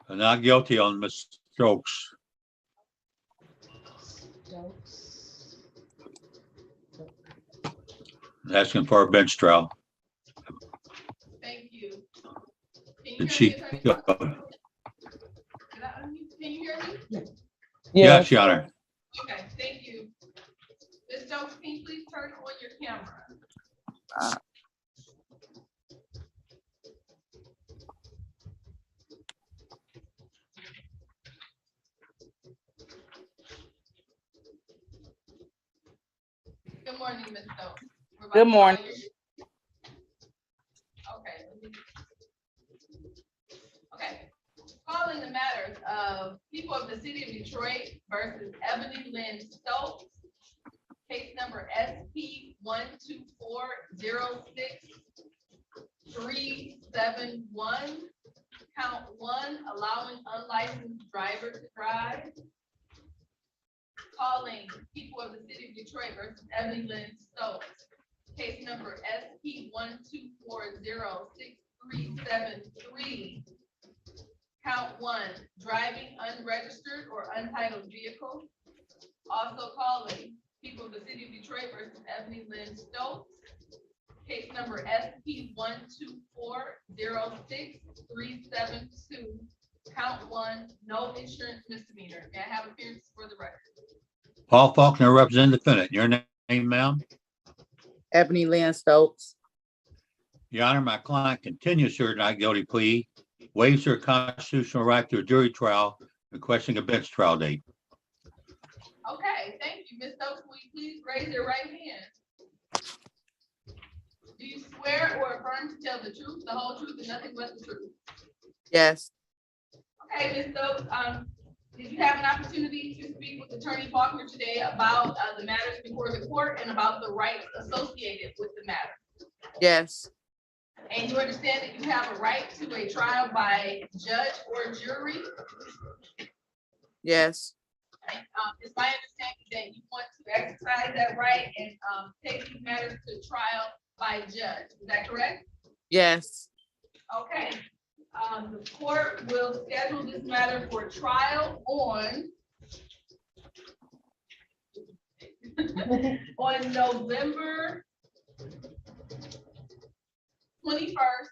Not guilty on Ms. Stokes. Asking for a bench trial. Thank you. Did she? Can you hear me? Yes, Your Honor. Okay, thank you. Good morning, Ms. Stokes. We're about Good to morning. call you. Okay. Okay. Calling the matters of people of the city of Detroit versus Ebony Lynn Stokes. Case number SP 12406-371. Count 1, allowing unlicensed driver to drive. Calling people of the city of Detroit versus Ebony Lynn Stokes. Case number SP 12406-373. Count 1, driving unregistered or untitled vehicle. Also calling people of the city of Detroit versus Ebony Lynn Stokes. Case number SP 12406-372. Count 1, no insurance misdemeanor. May I have appearances for the record? Paul Faulkner, representing the defendant. Your name, ma'am? Ebony Lynn Stokes. Your Honor, my client continues her not guilty plea, waives her constitutional right to a jury trial, requesting a bench trial date. Okay, thank you. Ms. Stokes, will you please raise your right hand? Do you swear or affirm to tell the truth, the whole truth, and nothing but the truth? Yes. Okay, Ms. Stokes, did you have an opportunity to speak with Attorney Faulkner today about the matters before the court and about the rights associated with the matter? Yes. And you understand that you have a right to a trial by judge or jury? Yes. It's my understanding that you want to exercise that right and take these matters to trial by judge. Is that correct? Yes. Okay. The court will schedule this matter for trial on on November 21st.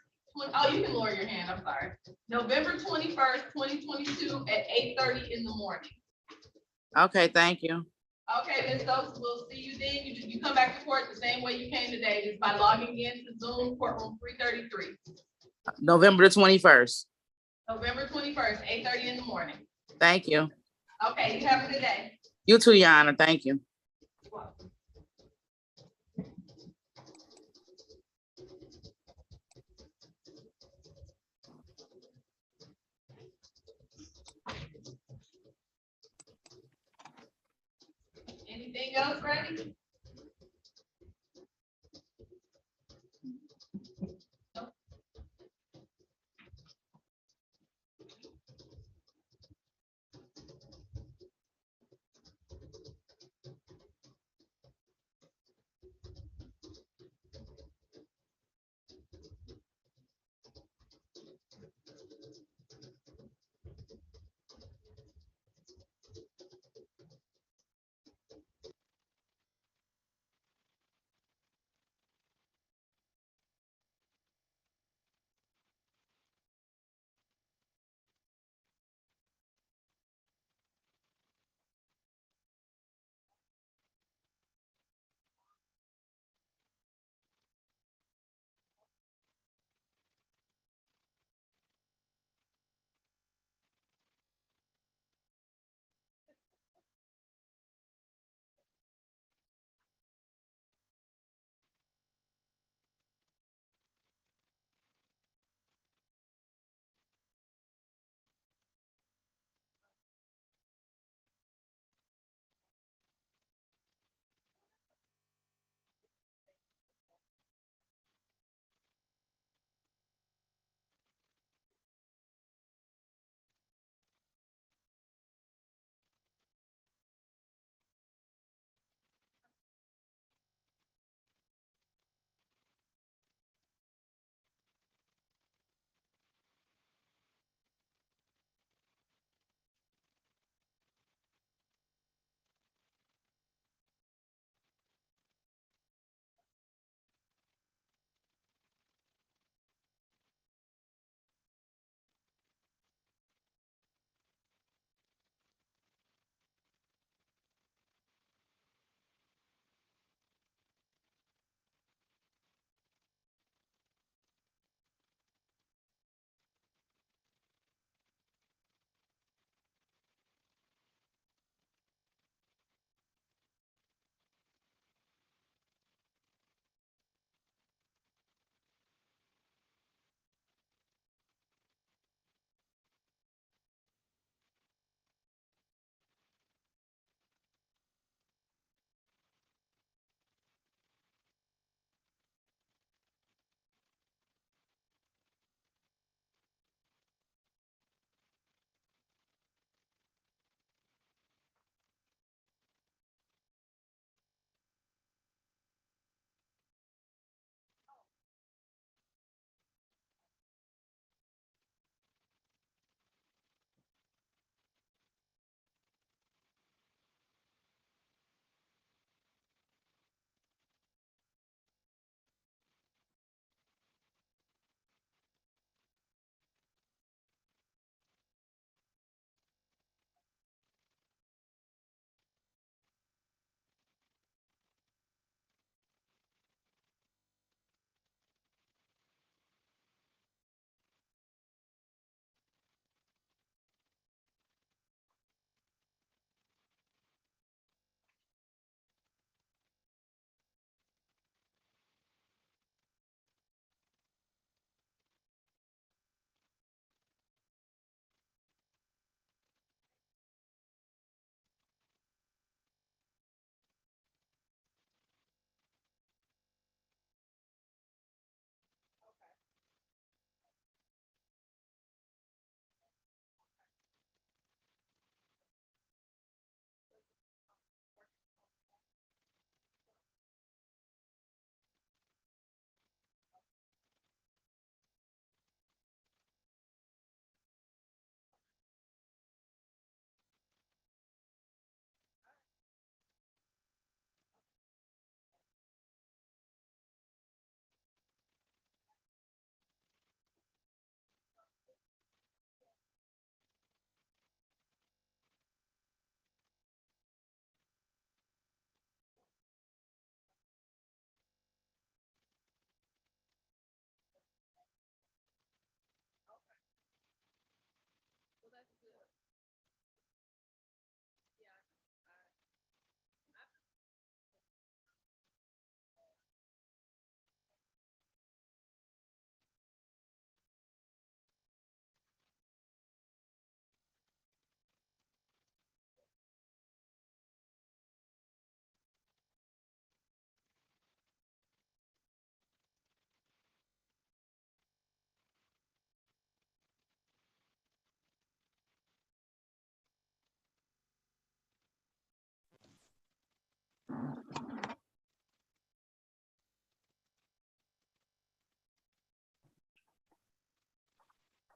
Oh, you can lower your hand. I'm sorry. November 21st, 2022 at 8:30 in the morning. Okay, thank you. Okay, Ms. Stokes, we'll see you then. You come back to court the same way you came today, just by logging in to Zoom courtroom 333. November the 21st. November 21st, 8:30 in the morning. Thank you. Okay, you have a good day. You too, Your Honor. Thank you. Anything else, Randy?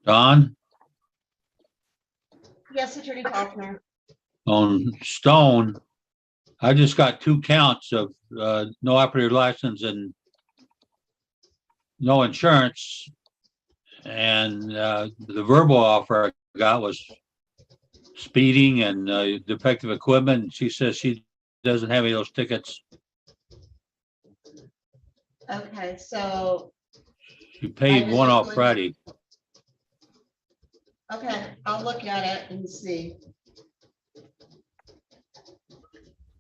Don, Yes, Attorney Faulkner. on Stone, I just got 2 counts of no operator license and no insurance. And the verbal offer I got was speeding and defective equipment. She says she doesn't have any of those tickets. Okay, so, She paid one off Friday. okay, I'll look at it and see.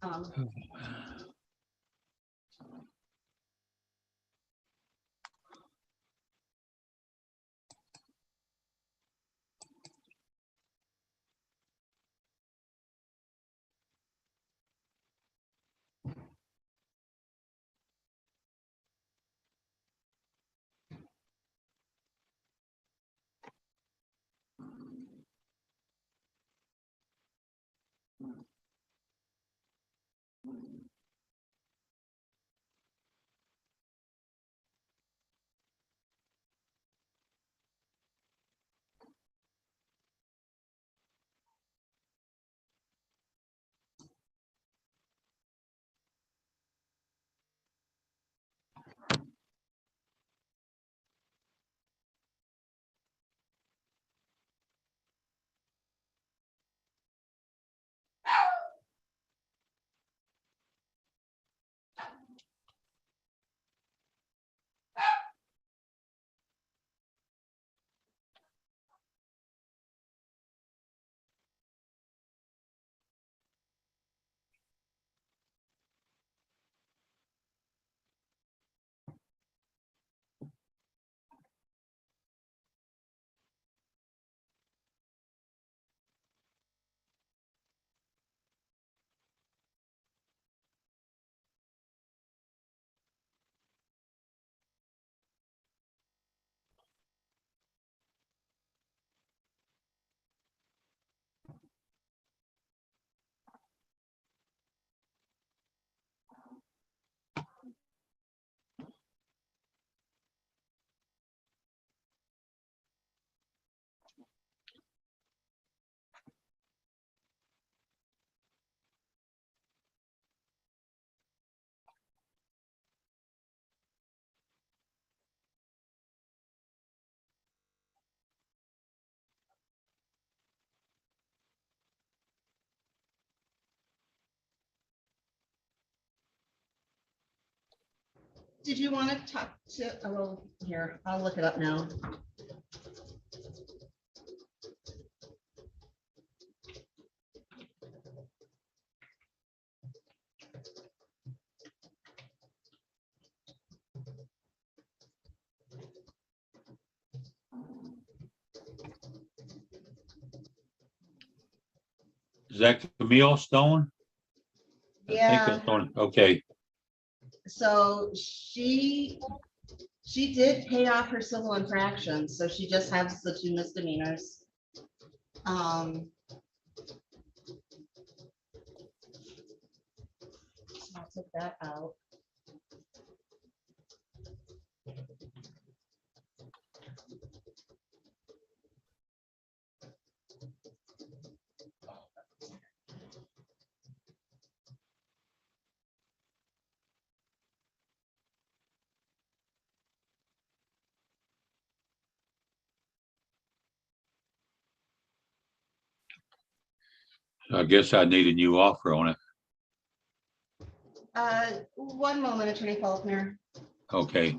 Um, Did you want to talk to, oh, well, here, I'll look it up now. Is that Camille Stone? I think Yeah, that's Stone. Okay. so she did pay off her civil infractions, so she just has the 2 misdemeanors. So I'll take that out. I guess I need a new offer on it. One moment, Attorney Faulkner. Okay.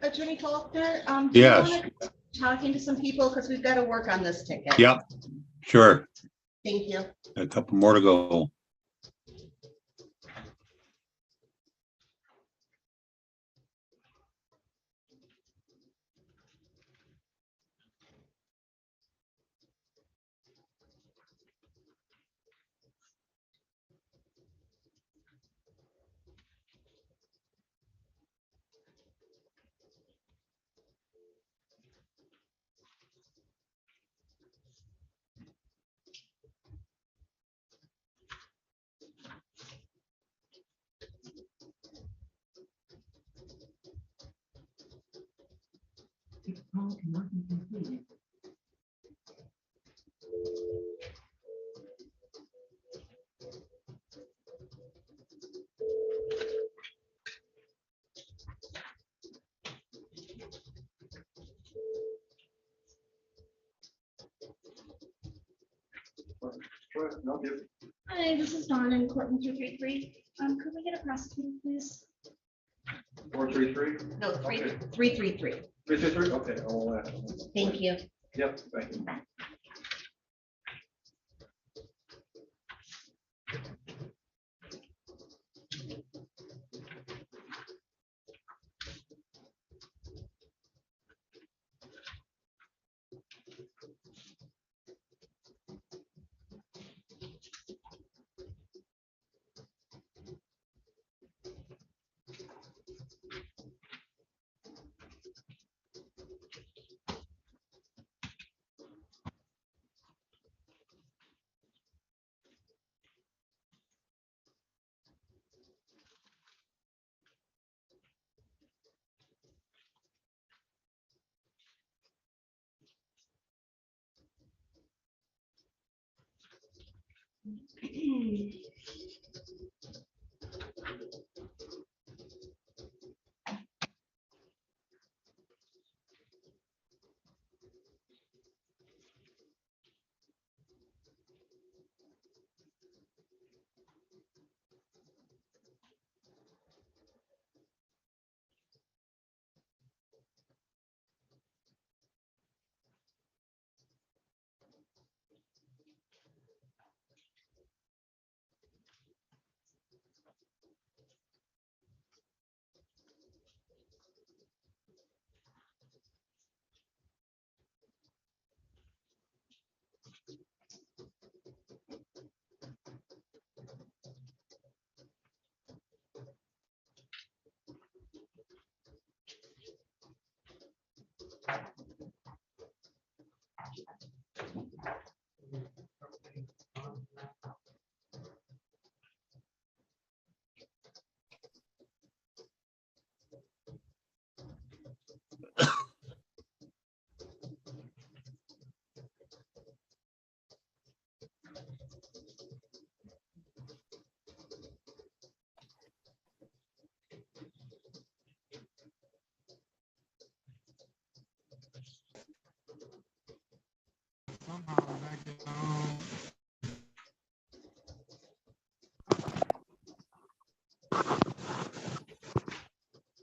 Attorney Faulkner, do you Yes. want to talking to some people, because we've got to work on this ticket? Yep, sure. Thank you. A couple more to go. Call cannot be completed. Hi, this is Dawn in courtroom 233. Could we get a prosecutor, please? 433? No, Okay. 333. 333, okay, I'll, Thank you. yep, thank you.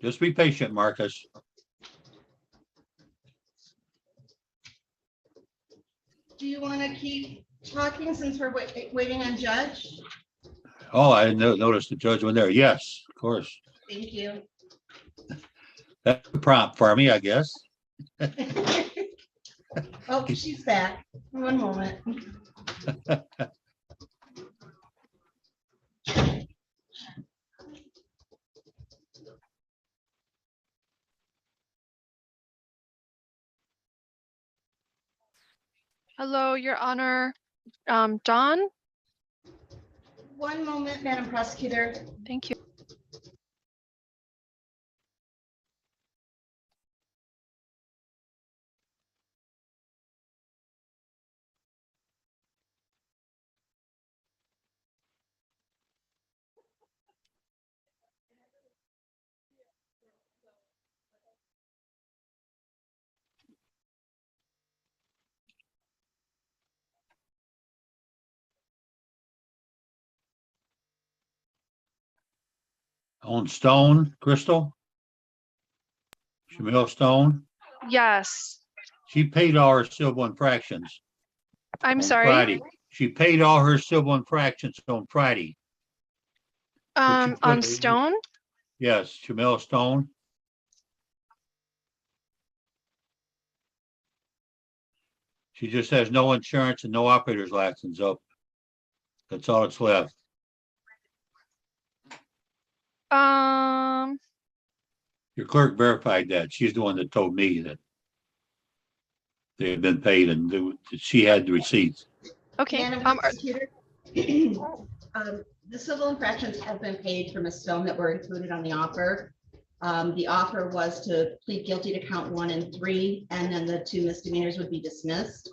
Just be patient, Marcus. Do you want to keep talking since we're waiting on Judge? Oh, I didn't notice the judge went there. Yes, of course. Thank you. That's a prompt for me, I guess. Oh, she's back. One moment. Hello, Your Honor. Dawn? One moment, Madam Prosecutor. Thank you. On Stone, Crystal? Shamil Stone, Yes, she paid all her civil infractions I'm on sorry. Friday. She paid all her civil infractions on Friday. Which you On put- Stone, Yes, Shamil Stone. She just has no insurance and no operator's license up. That's all that's left. Your clerk verified that. She's the one that told me that they had been paid and that she had the receipts. okay. Madam Prosecutor, the civil infractions have been paid for Ms. Stone that were included on the offer. The offer was to plead guilty to count 1 and 3, and then the 2 misdemeanors would be dismissed,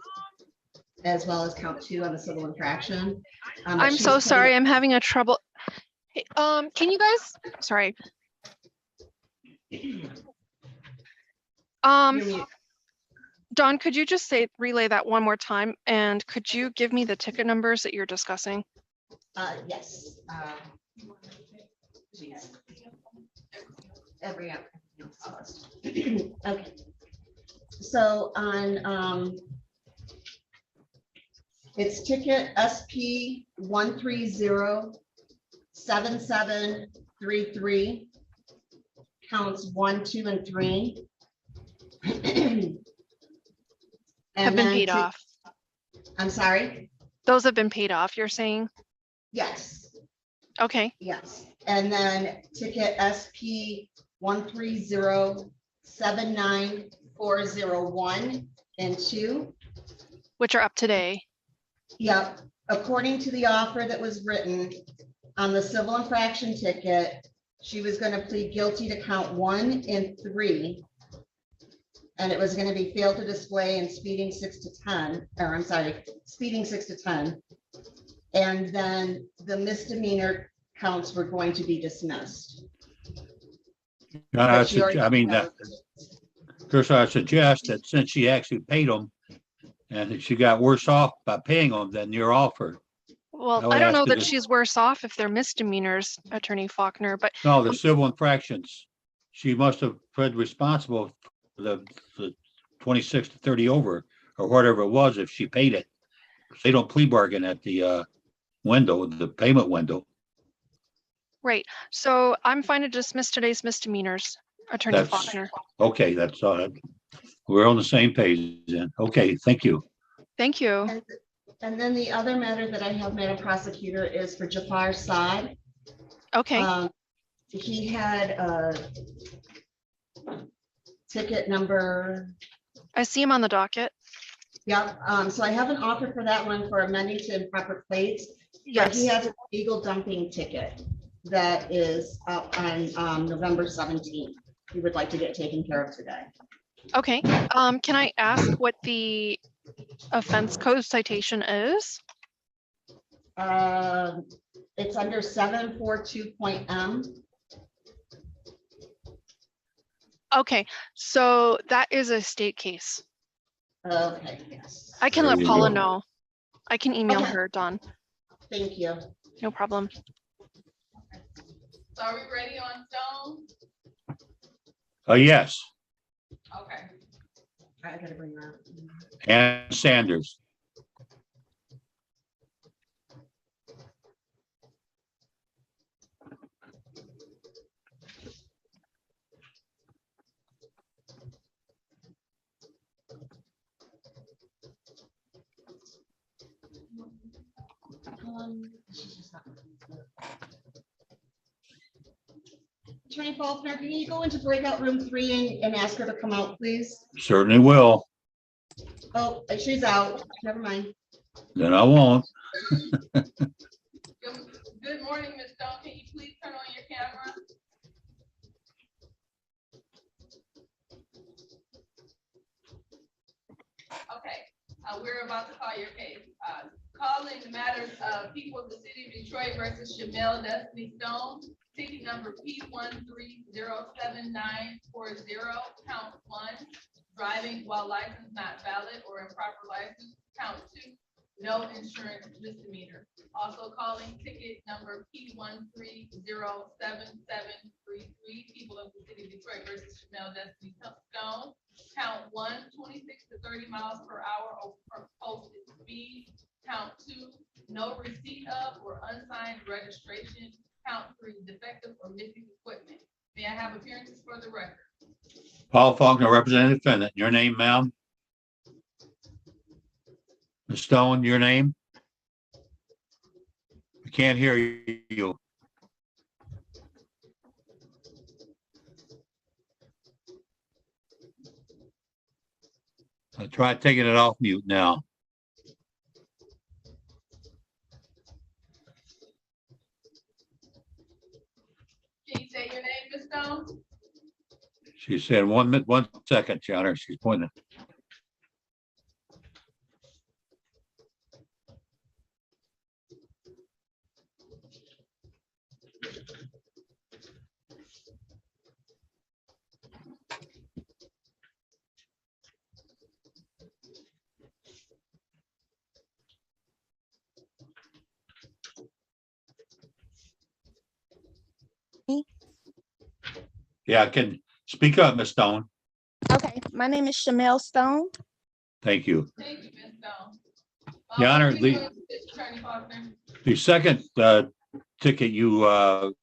as well as count 2 on the civil infraction. But I'm she's so paid- sorry. I'm having a trouble. Hey, can you guys, sorry. You're mute. Dawn, could you just relay that one more time? And could you give me the ticket numbers that you're discussing? Yes. Geez. Every app. Okay. So on, it's ticket SP 1307733, counts 1, 2, and 3. Have been paid off. I'm sorry? Those have been paid off, you're saying? Yes. Okay. Yes, and then ticket SP 1307941 and 2. Which are up today. Yep, according to the offer that was written on the civil infraction ticket, she was going to plead guilty to count 1 and 3. And it was going to be failed to display and speeding 6 to 10, or I'm sorry, speeding 6 to 10. And then the misdemeanor counts were going to be dismissed. But she already- I mean, that, Chris, I suggest that since she actually paid them and she got worse off by paying them than your offer. Well, I don't know that she's worse off if they're misdemeanors, Attorney Faulkner, but No, the civil infractions, she must have been responsible for the 26 to 30 over or whatever it was if she paid it. They don't plea bargain at the window, the payment window. right. So I'm fine to dismiss today's misdemeanors, Attorney That's Faulkner. okay. That's we're on the same page then. Okay, thank you. Thank you. And then the other matter that I have, Madam Prosecutor, is for Jafar Saad. Okay. He had a ticket number. I see him on the docket. Yep, so I have an offer for that one for amending to improper plates. Yes. But he has an illegal dumping ticket that is up on November 17th. He would like to get taken care of today. Okay. Can I ask what the offense code citation is? It's under 742.M. Okay, so that is a state case. Okay, yes. I can There let you Paula go. know. I can email Okay. her, Dawn. Thank you. No problem. So are we ready on Stone? Yes, Okay. I gotta bring her up. and Sanders. Attorney Faulkner, can you go into breakout room 3 and ask her to come out, please? Certainly will. Oh, she's out. Never mind. Then I won't. Good morning, Ms. Stone. Can you please turn on your camera? Okay, we're about to call your case. Calling the matters of people of the city of Detroit versus Shamel Destiny Stone, ticket number P1307940, count 1, driving while license not valid or improper license, count 2, no insurance misdemeanor. Also calling ticket number P130773, people of the city of Detroit versus Chanel Destiny Stone. Count 1, 26 to 30 miles per hour over posted speed. Count 2, no receipt of or unsigned registration. Count 3, defective or missing equipment. May I have appearances for the record? Paul Faulkner, representing defendant. Your name, ma'am? Ms. Stone, your name? I can't hear you. I'll try taking it off mute now. Can you say your name, Ms. Stone? She said 1 minute, 1 second, Your Honor. She's pointing. Yeah, I can speak up, Ms. Stone. Okay, my name is Shamel Stone. Thank you. Thank you, Ms. Stone. Your Honor, What are we doing with this, Attorney Faulkner? the second ticket you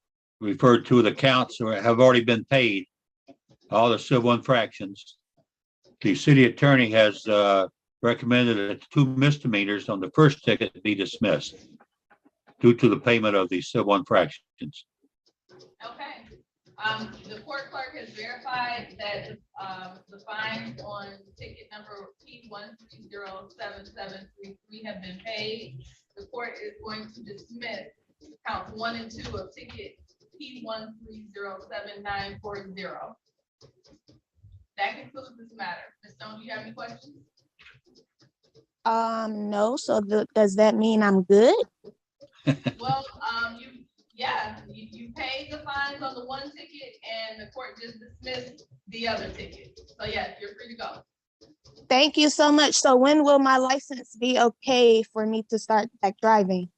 referred to, the counts have already been paid, all the civil infractions. The city attorney has recommended that 2 misdemeanors on the first ticket be dismissed due to the payment of the civil infractions. Okay. The court clerk has verified that the fines on ticket number P130773 have been paid. The court is going to dismiss counts 1 and 2 of ticket P13074940. That concludes this matter. Ms. Stone, do you have any questions? No, so does that mean I'm good? Well, you paid the fines on the 1 ticket and the court just dismissed the other ticket. So yes, you're free to go. Thank you so much. So when will my license be okay for me to start back driving?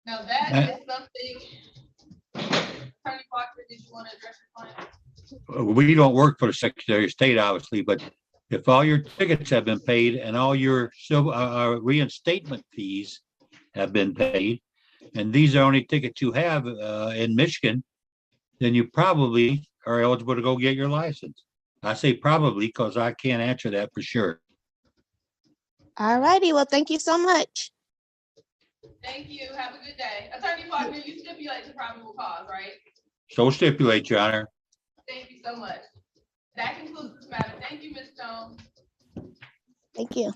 Now that is something, Attorney Faulkner, did you want to address your client? We don't work for the Secretary of State, obviously, but if all your tickets have been paid and all your civil reinstatement fees have been paid, and these are only tickets you have in Michigan, then you probably are eligible to go get your license. I say probably because I can't answer that for sure. All righty, well, thank you so much. Thank you. Have a good day. Attorney Faulkner, you stipulate the probable cause, right? So stipulate, Your Honor. Thank you so much. That concludes this matter. Thank you, Ms. Stone. Thank you.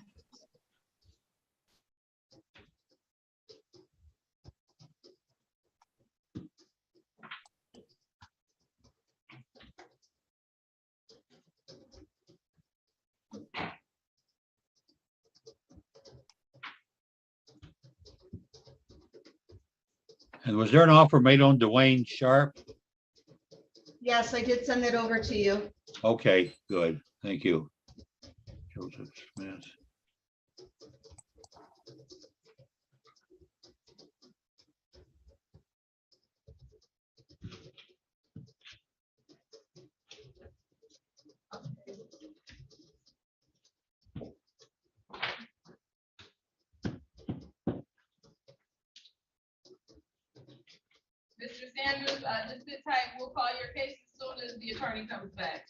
And was there an offer made on Dwayne Sharp? Yes, I did send it over to you. Okay, good. Thank you. Joseph Smith. Mr. Sanders, just sit tight. We'll call your case as soon as the attorney comes back.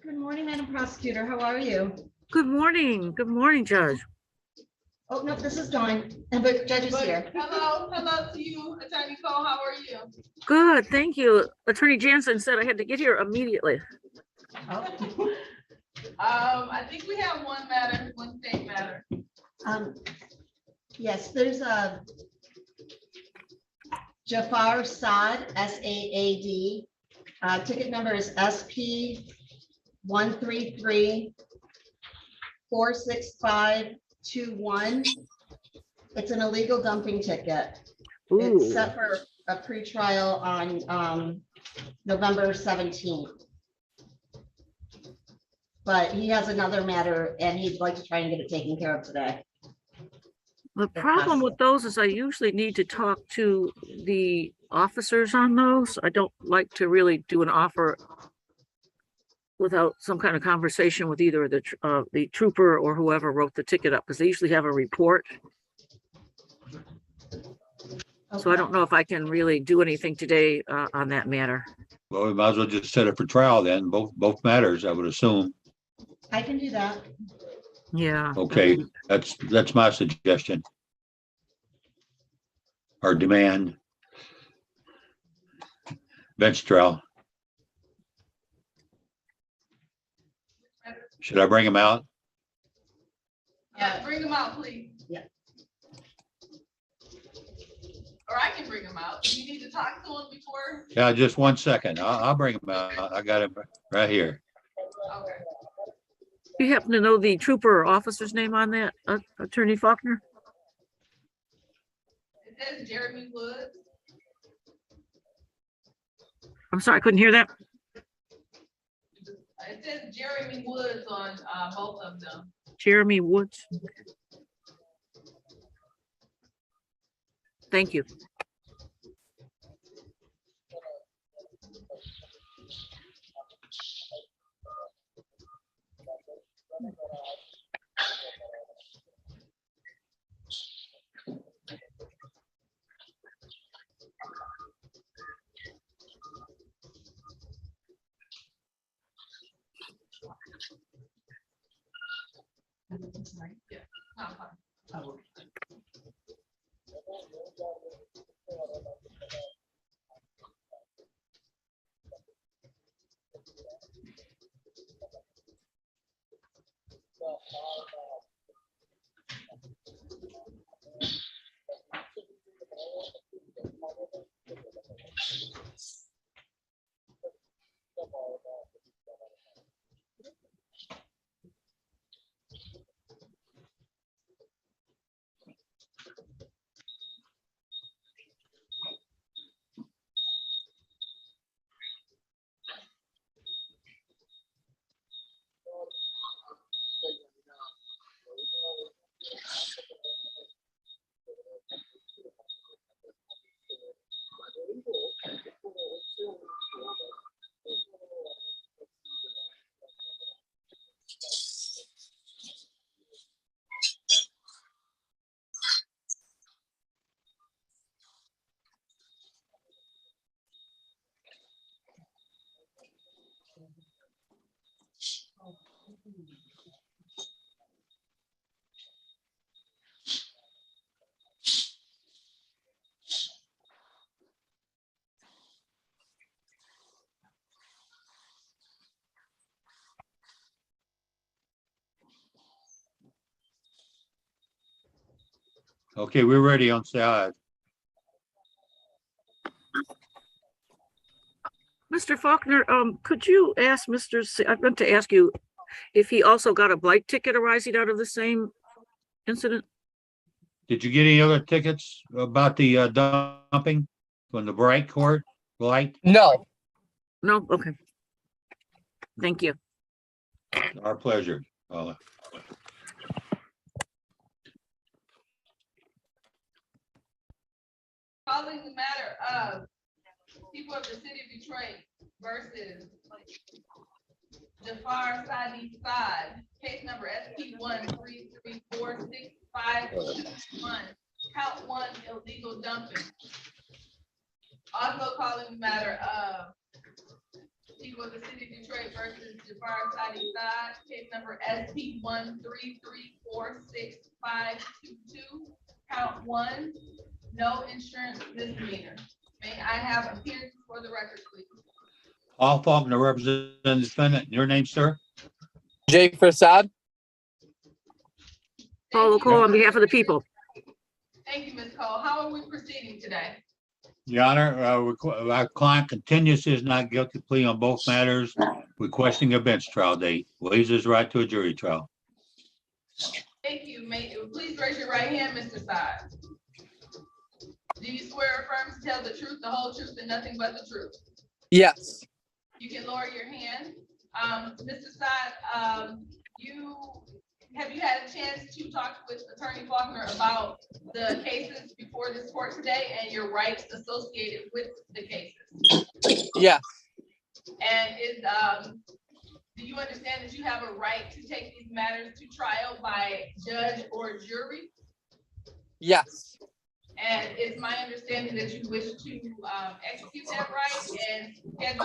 Good morning, Madam Prosecutor. How are you? Good morning. Good morning, Judge. Oh, no, this is Dawn, but Judge is here. Hello to you, Attorney Cole. How are you? Good, thank you. Attorney Jansen said I had to get here immediately. I think we have one matter, one state matter. Yes, there's a Jafar Saad, S-A-A-D. Ticket number is SP 133-46521. It's an illegal dumping ticket. It's set for a pretrial on November 17th. But he has another matter and he'd like to try and get it taken care of today. The problem with those is I usually need to talk to the officers on those. I don't like to really do an offer without some kind of conversation with either the trooper or whoever wrote the ticket up, because they usually have a report. So I don't know if I can really do anything today on that matter. Well, we might as well just set it for trial then, both matters, I would assume. I can do that. Yeah. Okay, that's my suggestion. Or demand. Bench trial. Should I bring him out? Yeah, bring them out, please. Yeah. Or I can bring them out. Do you need to talk to them before? Yeah, just 1 second. I'll bring him out. I got him right here. Okay. You happen to know the trooper or officer's name on that, Attorney Faulkner? It says Jeremy Woods. I'm sorry, I couldn't hear that. It says Jeremy Woods on both of them. Jeremy Woods. Thank you. Yeah. Not fine. Oh. Okay, we're ready on side. Mr. Faulkner, could you ask I meant to ask you if he also got a blight ticket arising out of the same incident? Did you get any other tickets about the dumping from the Bright Court? Blight? No. No, okay. Thank you. Our pleasure. Paula. Calling the matter of people of the city of Detroit versus Jafar Sadi Saad, case number SP 1334651, count 1 illegal dumping. Also calling the matter of people People of the City of Detroit versus Jafar Sadi Saad, case number SP 1334652, count 1, no insurance misdemeanor. May I have appearances for the record, please? Paul Faulkner, representing the defendant. Your name, sir? Jay Prasad. Paul Cole on behalf of the people. Thank you, Ms. Cole. How are we proceeding today? Your Honor, our client continues his not guilty plea on both matters, requesting a bench trial date, waives his right to a jury trial. Thank you. Please raise your right hand, Mr. Saad. Do you swear or affirm to tell the truth, the whole truth, and nothing but the truth? Yes. You can lower your hand. Mr. Saad, have you had a chance to talk with Attorney Faulkner about the cases before this court today and your rights associated with the cases? Yes. And do you understand that you have a right to take these matters to trial by judge or jury? Yes. And it's my understanding that you wish to execute that right and have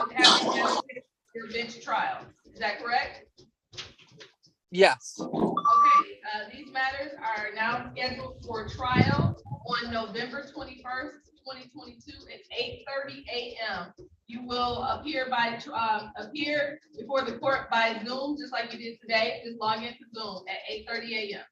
your bench trial. Is that correct? Yes. Okay, these matters are now scheduled for trial on November 21st, 2022 at 8:30 a.m. You will appear before the court by Zoom, just like you did today. Just log into Zoom at 8:30 a.m.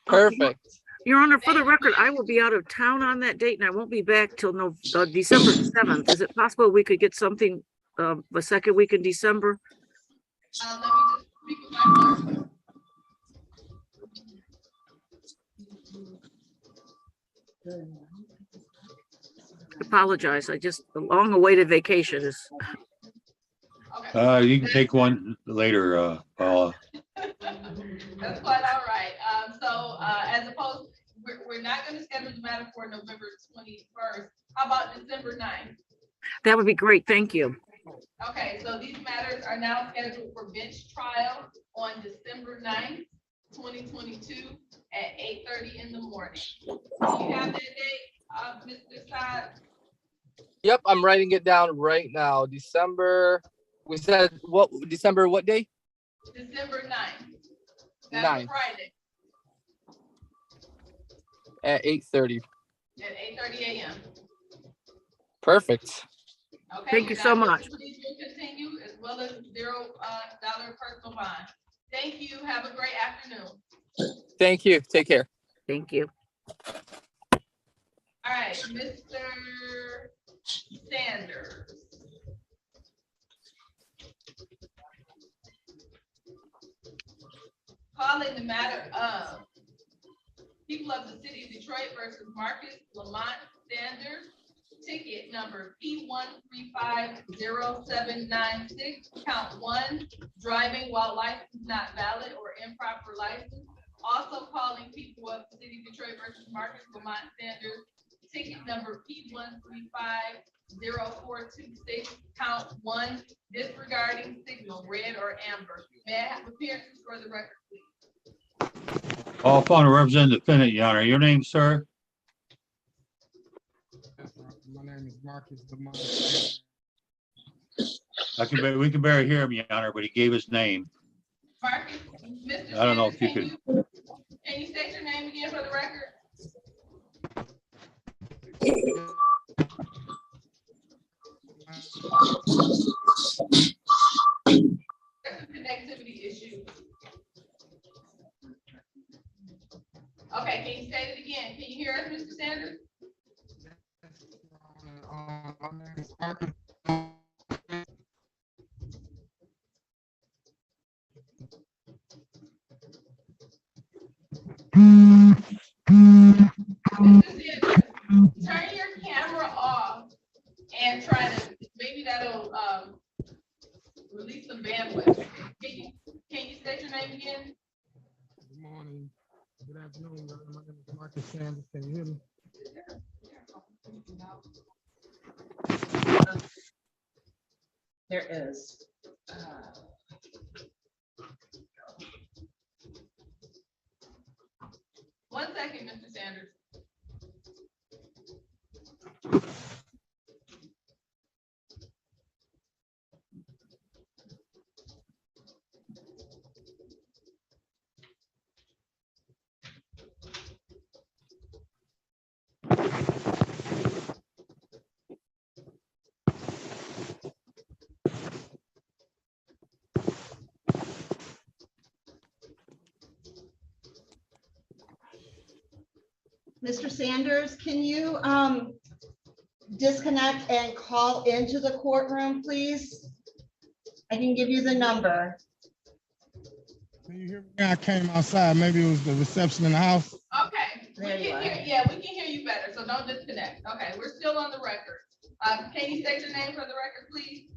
Perfect. Your Honor, for the record, I will be out of town on that date and I won't be back till December 7th. Is it possible we could get something the second week in December? Let me just speak with my clerk. Apologize. I just, the long awaited vacation is. You can take one later, Paula. That's quite all right. As opposed, we're not going to schedule the matter for November 21st. How about December 9th? That would be great. Thank you. Okay, so these matters are now scheduled for bench trial on December 9th, 2022 at 8:30 in the morning. Do you have that date, Mr. Saad? Yep, I'm writing it down right now. December, we said what? December what day? December 9th. That's 9th. Friday. At 8:30. At 8:30 a.m. Perfect. Okay. Thank you so much. Please will continue as well as $0 personal bond. Thank you. Have a great afternoon. Thank you. Take care. Thank you. All right, Mr. Sanders. Calling the matter of People of the City of Detroit versus Marcus Lamont Sanders, ticket number P13500796, count 1, driving while license not valid or improper license. Also calling People of the City of Detroit versus Marcus Lamont Sanders, ticket number P13500426, count 1, disregarding signal, red or amber. May I have appearances for the record, please? Paul Faulkner, representing the defendant, Your Honor. Your name, sir? My name is Marcus Lamont. We can barely hear him, Your Honor, but he gave his name. Marcus, Mr. I don't know if you Sanders, could. Can you state your name again for the record? There's a connectivity issue. Okay, can you state it again? Can you hear us, Mr. Sanders? My name is Marcus. Turn your camera off and try to, maybe that'll release some bandwidth. Can you state your name again? Good morning. Good afternoon. My name is Marcus Sanders. Can you hear me? There is. One second, Mr. Sanders. Mr. Sanders, can you disconnect and call into the courtroom, please? I can give you the number. Can you hear me? I came outside. Maybe it was the reception in the house. Okay, we There you can are. hear, yeah, we can hear you better, so don't disconnect. Okay, we're still on the record. Can you state your name for the record, please?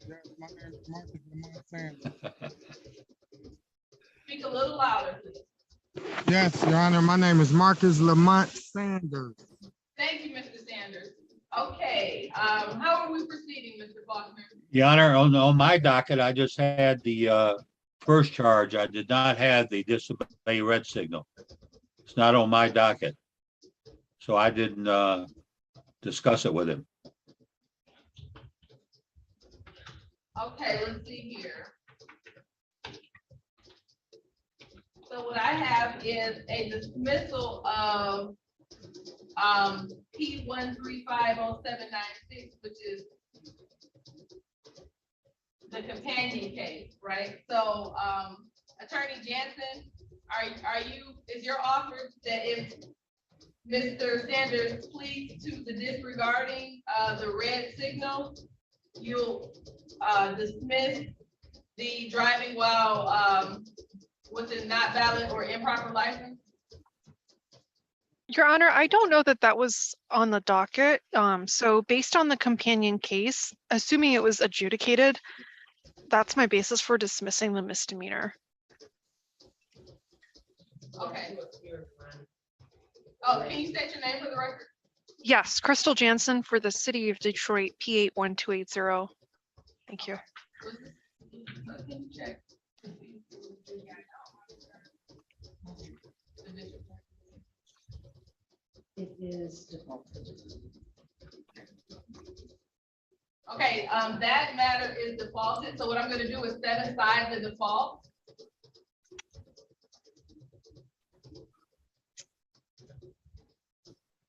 Yes, my name is Marcus Lamont Sanders. Speak a little louder, please. Yes, Your Honor, my name is Marcus Lamont Sanders. Thank you, Mr. Sanders. Okay, how are we proceeding, Mr. Faulkner? Your Honor, on my docket, I just had the first charge. I did not have the disobey red signal. It's not on my docket. So I didn't discuss it with him. Okay, let's see here. So what I have is a dismissal of P1350796, which is the companion case, right? So Attorney Jansen, is your offer that if Mr. Sanders pleads to the disregarding the red signal, you'll dismiss the driving while with a not valid or improper license? Your Honor, I don't know that that was on the docket. So based on the companion case, assuming it was adjudicated, that's my basis for dismissing the misdemeanor. Okay. Oh, can you state your name for the record? Yes, Crystal Jansen for the City of Detroit, P81280. Thank you. Can you check? It is defaulted. Okay, that matter is defaulted. So what I'm gonna do is set aside the default.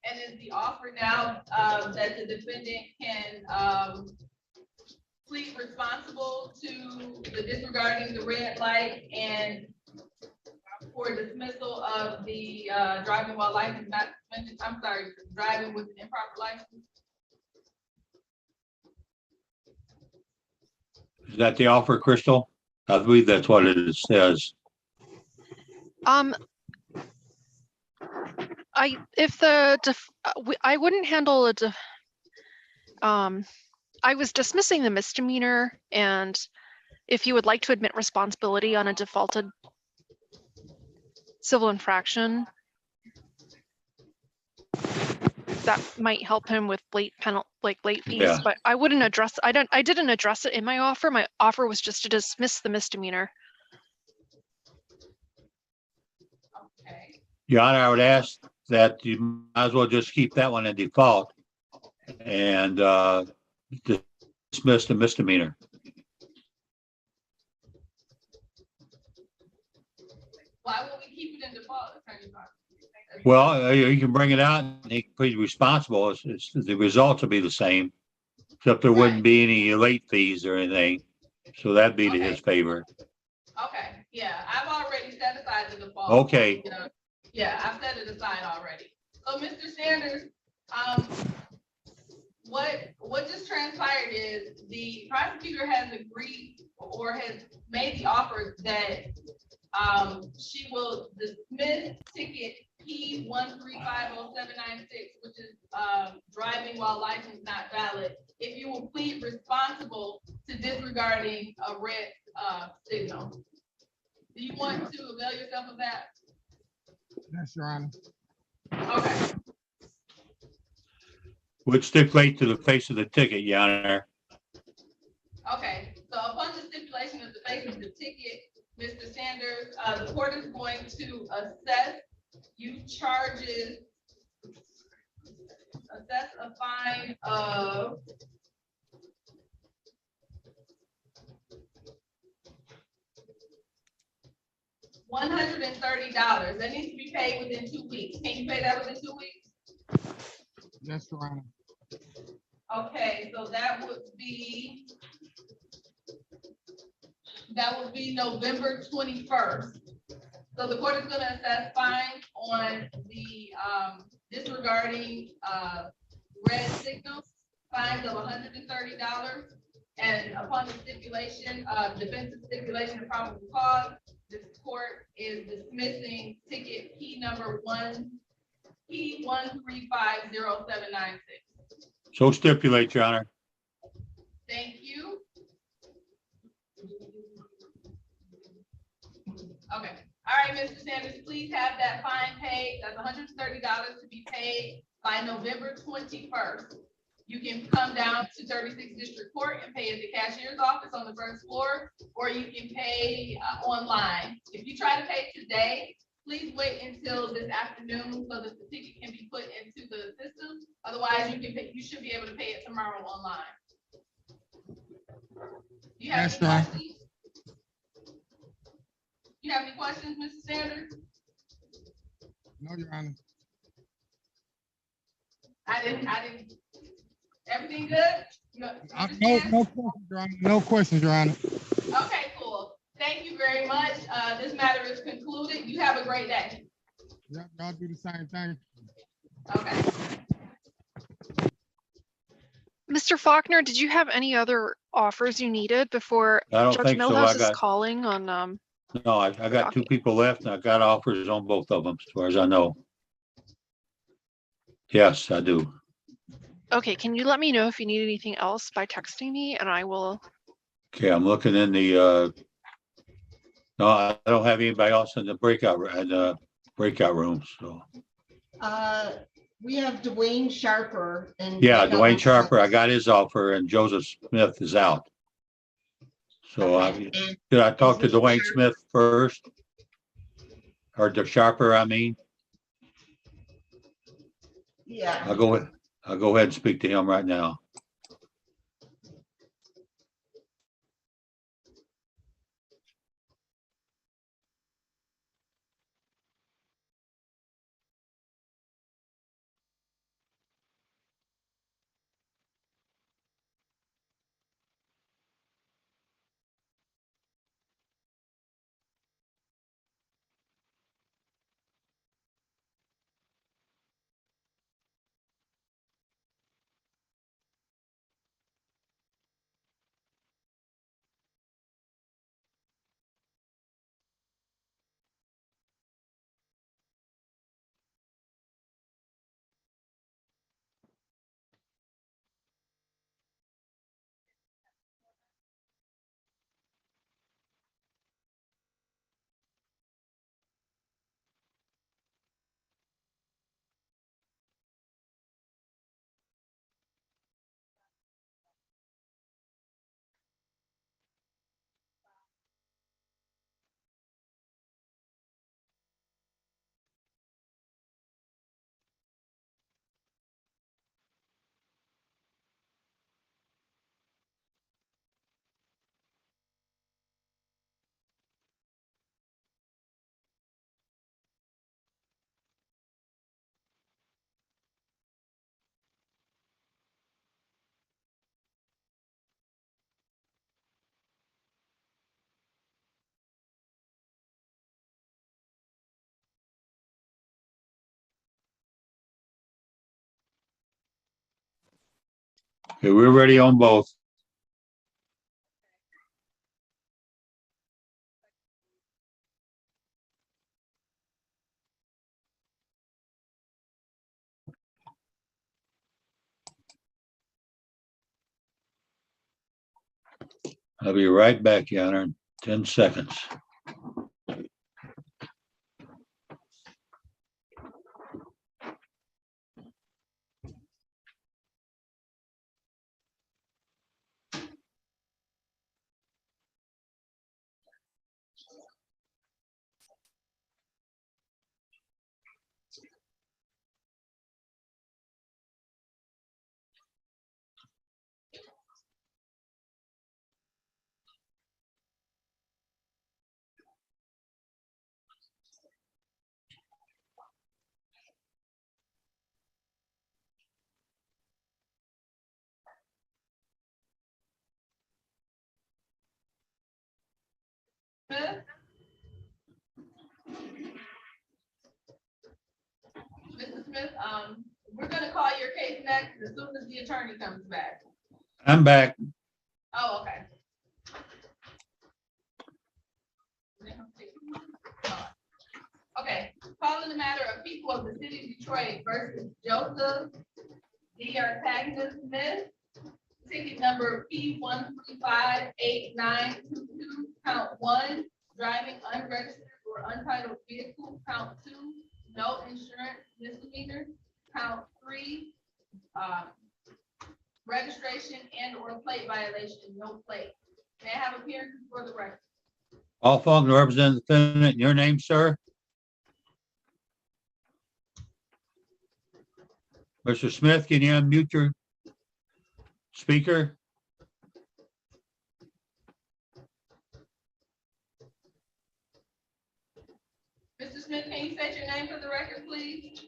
And is the offer now that the defendant can plead responsible to the disregarding the red light and for dismissal of the driving while license not suspended, I'm sorry, driving with an improper license? Is that the offer, Crystal? I believe that's what it says. I wouldn't handle it. I was dismissing the misdemeanor, and if you would like to admit responsibility on a defaulted civil infraction, that might help him with late fees. Yeah. But I wouldn't address. I didn't address it in my offer. My offer was just to dismiss the misdemeanor. Okay. Your Honor, I would ask that you might as well just keep that one in default and dismiss the misdemeanor. Why would we keep it in default, Attorney Parker? Well, you can bring it out and he can be responsible. It's the results will be the same, except there wouldn't be any late fees or anything. So that'd be to his favor. Okay, yeah, I've already set aside the default. Okay. You know, yeah, I've set it aside already. So Mr. Sanders, what just transpired is the prosecutor has agreed or has made the offer that she will dismiss ticket P1350796, which is driving while license not valid, if you will plead responsible to disregarding a red signal. Do you want to avail yourself of that? Yes, Your Honor. Okay. Would stipulate to the face of the ticket, Your Honor. Okay, so upon the stipulation of the face of the ticket, Mr. Sanders, the court is going to assess a fine of $130. That needs to be paid within 2 weeks. Can you pay that within 2 weeks? Yes, Your Honor. Okay, so that would be November 21st. So the court is gonna assess fine on the disregarding red signals, fines of $130. And upon the stipulation, defensive stipulation of probable cause, this court is dismissing ticket P1350796. So stipulate, Your Honor. Thank you. Okay, all right, Mr. Sanders, please have that fine paid. That's $130 to be paid by November 21st. You can come down to 36th District Court and pay at the cashier's office on the first floor, or you can pay online. If you try to pay today, please wait until this afternoon so that the ticket can be put into the system. Otherwise, you should be able to pay it tomorrow online. Do you have any questions? You have any questions, Mr. Sanders? No, Your Honor. I didn't. Everything good? No questions, Your Honor. No questions, Your Honor. Okay, cool. Thank you very much. This matter is concluded. You have a great day. Yep, y'all do the same thing. Okay. Mr. Faulkner, did you have any other offers you needed before I don't Judge think so. Milhouse is calling on No, I got two people left and I got offers on both of them as far as I know. Yes, I do. Okay, can you let me know if you need anything else by texting me and I will. Okay, I'm looking in the, no, I don't have anybody else in the breakout rooms, so. We have Dwayne Sharper and. Yeah, Dwayne Sharper, I got his offer and Joseph Smith is out. So did I talk to Dwayne Smith first? Or the Sharper, I mean? Yeah. I'll go ahead and speak to him right now. Okay, we're ready on both. I'll be right back, Your Honor, in 10 seconds. Smith, we're gonna call your case next as soon as the attorney comes back. I'm back. Oh, okay. Okay, calling the matter of people of the city of Detroit versus Joseph D'Artagnan Smith. Ticket number P1358922, count 1, driving unregistered or untitled vehicle, count 2, no insurance misdemeanor, count 3, registration and or plate violation, no plate. May I have appearances for the record? Paul Faulkner, representing the defendant. Your name, sir? Mr. Smith, can you unmute your speaker? Mr. Smith, can you state your name for the record, please?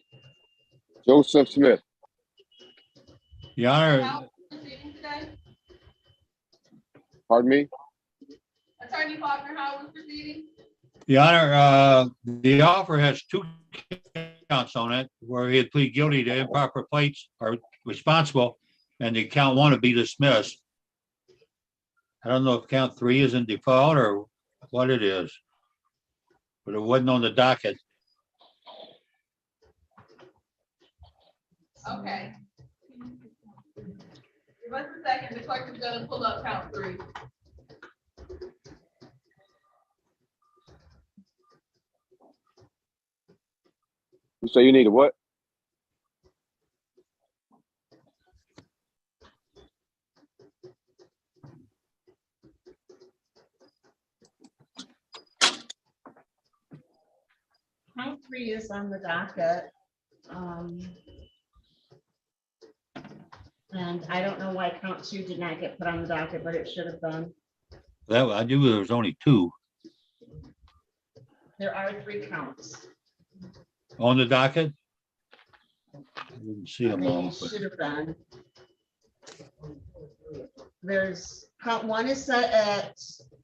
Joseph Smith. Your Honor, How are we proceeding today? Pardon me? Attorney Faulkner, how are we proceeding? Your Honor, the offer has 2 counts on it where he had pleaded guilty to improper plates are responsible, and the count 1 would be dismissed. I don't know if count 3 is in default or what it is, but it wasn't on the docket. Okay. Give us a second, the clerk is gonna pull up count 3. You say you need a what? Count 3 is on the docket. And I don't know why count 2 did not get put on the docket, but it should have been. That I knew there was only 2 There are 3 counts. on the docket. I didn't see them all. It should have been. There's count 1 is set at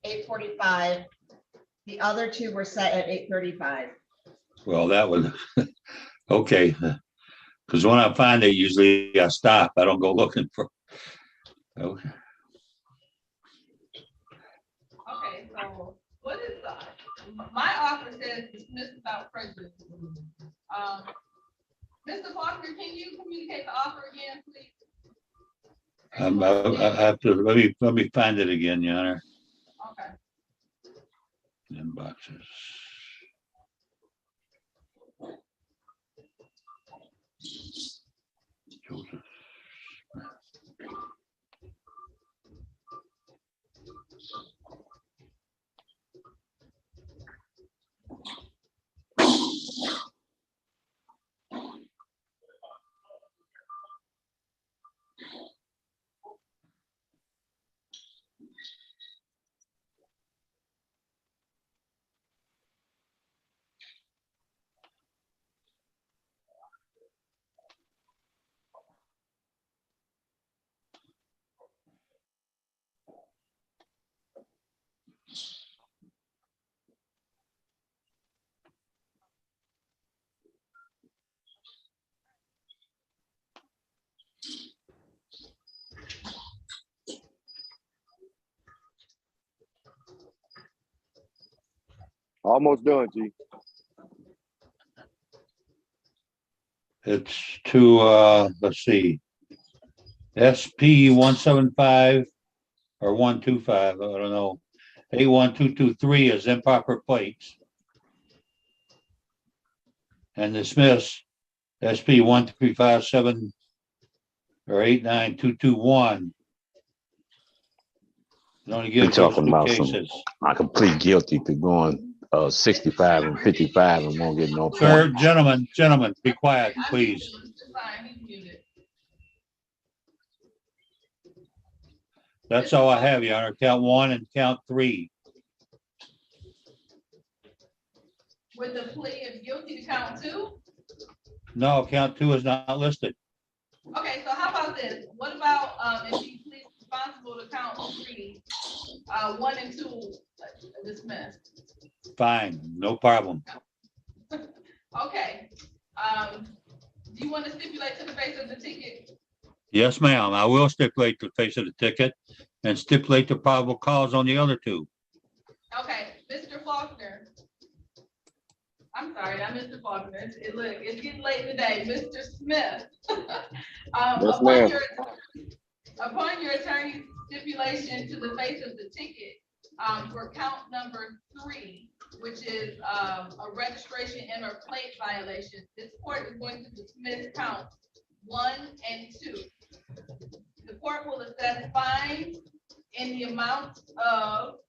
8:45. The other 2 were set at 8:35. Well, that was okay. Because when I find it, usually I stop. I don't go looking for. Okay. Okay, so what is my offer says dismissed without prejudice. Mr. Faulkner, can you communicate the offer again, please? I have to let me find it again, Your Honor. Okay. Inboxes. Joseph. Almost done, G. It's to let's see, SP 175 or 125. I don't know. A1223 is improper plates, and dismiss SP 1357 or 89221. It only We gives those talking 2 about some, cases. I can plead guilty to going 65 and 55 and won't get no Sir, point. gentlemen, be quiet, please. That's all I have, Your Honor. Count 1 and count 3. With the plea of guilty to count 2? No, count 2 is not listed. Okay, so how about this? What about if he pleads responsible to count 3, 1 and 2 dismissed? Fine, no problem. Okay. Do Do you want to stipulate to the face of the ticket? Yes, ma'am. I will stipulate the face of the ticket and stipulate the probable cause on the other two. Okay, Mr. Faulkner. I'm sorry, not Mr. Faulkner. Look, it's getting late today. Mr. Smith. Yes, ma'am. Upon your attorney's stipulation to the face of the ticket, for count number 3, which is a registration and or plate violation, this court is going to dismiss counts 1 and 2. The court will assess fines in the amount of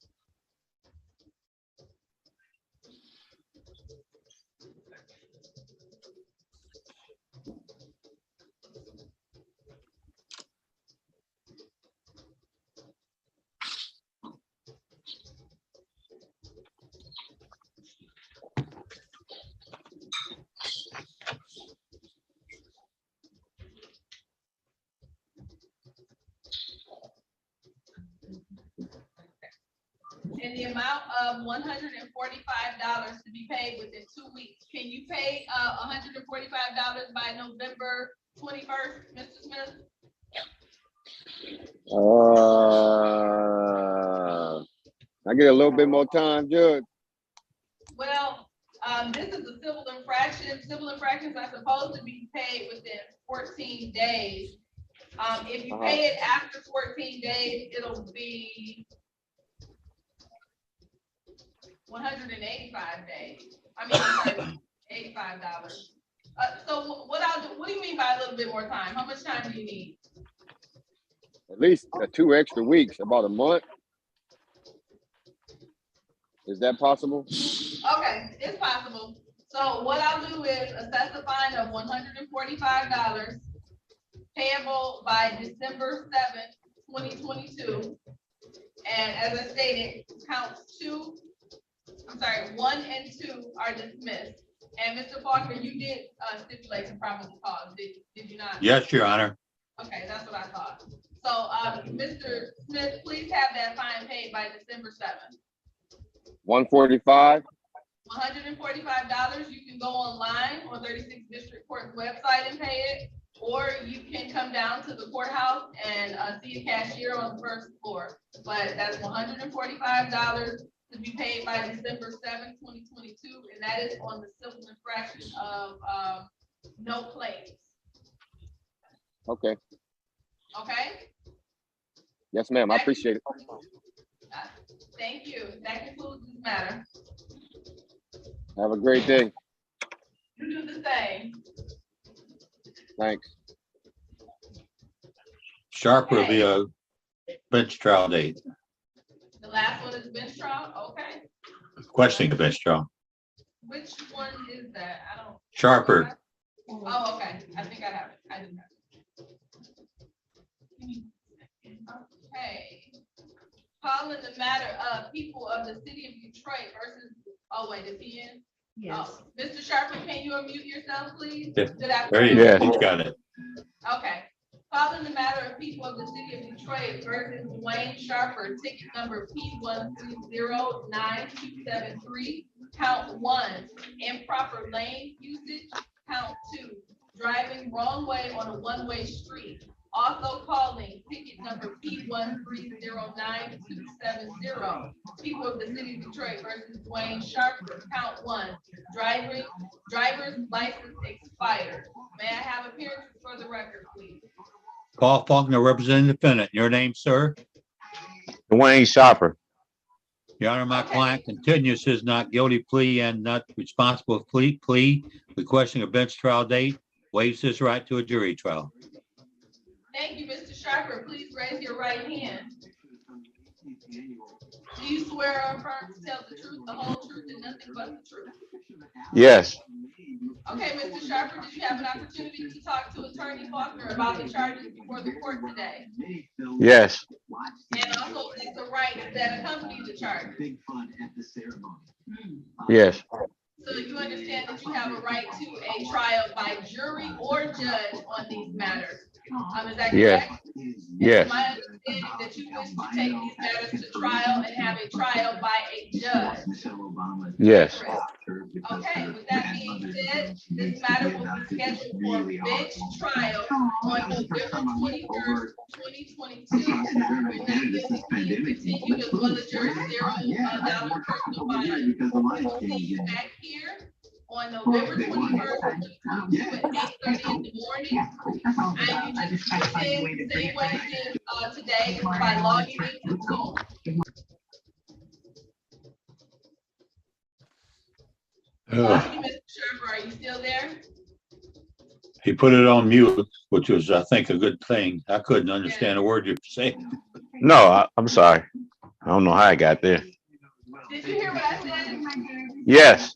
in the amount of $145 to be paid within 2 weeks. Can you pay $145 by November 21st, Mr. Smith? I get a little bit more time, Judge. Well, this is a civil infraction. Civil infractions are supposed to be paid within 14 days. If you pay it after 14 days, it'll be 185 days. I mean, I'm sorry, $85. So what I'll do, what do you mean by a little bit more time? How much time do you need? At least 2 extra weeks, about a month. Is that possible? Okay, it's possible. So what I'll do is assess a fine of $145 payable by December 7th, 2022. And as I stated, counts 1 and 2 are dismissed. And Mr. Faulkner, you did stipulate the probable cause, did you not? Yes, Your Honor. Okay, that's what I thought. So, Mr. Smith, please have that fine paid by December 7th. 145. $145. You can go online on 36th District Court's website and pay it, or you can come down to the courthouse and see a cashier on the first floor. But that's $145 to be paid by December 7th, 2022, and that is on the civil infraction of no claims. Okay. Okay? Yes, ma'am. I appreciate it. Thank you. That concludes this matter. Have a great day. You do the same. Thanks. Sharper will be a bench trial date. The last one is bench trial. Okay. Questioning the bench trial. Which one is that? I don't. Sharper. Oh, okay. I think I have it. I do have it. Okay. Calling the matter of people of the city of Detroit versus, oh wait, is he in? Yes. Oh, Mr. Sharper, can you unmute yourself, please? Yeah. Good afternoon. There you go. He's got it. Okay. Calling the matter of people of the city of Detroit versus Dwayne Sharper, ticket number P1309273, count 1, improper lane usage, count 2, driving wrong way on a one-way street. Also calling ticket number P1309270, people of the city of Detroit versus Dwayne Sharper, count 1, driver's license expired. May I have appearances for the record, please? Paul Faulkner, representing the defendant. Your name, sir? Dwayne Sharper. Your Honor, my client continues his not guilty plea and not responsible plea, requesting a bench trial date, waives his right to a jury trial. Thank you, Mr. Sharper. Please raise your right hand. Do you swear or affirm to tell the truth, the whole truth, and nothing but the truth? Yes. Okay, Mr. Sharper, did you have an opportunity to talk to Attorney Faulkner about the charges before the court today? Yes. And also the rights that accompany the charges? Yes. So you understand that you have a right to a trial by jury or judge on these matters? Is that Yes. correct? Yes. My understanding that you wish to take these matters to trial and have a trial by a judge. Yes. Okay, with that being said, this matter will be scheduled for bench trial on November 21st, 2022. With that being continued as well as your $0 personal fine. We'll see you back here on November 21st, 2022 at 8:30 in the morning. And you just put in the same way you did today by logging into Zoom. Ugh, Mr. Sherber, are you still there? He put it on mute, which was, I think, a good thing. I couldn't understand a word you were saying. No, I'm sorry. I don't know how I got there. Did you hear what I said? Yes.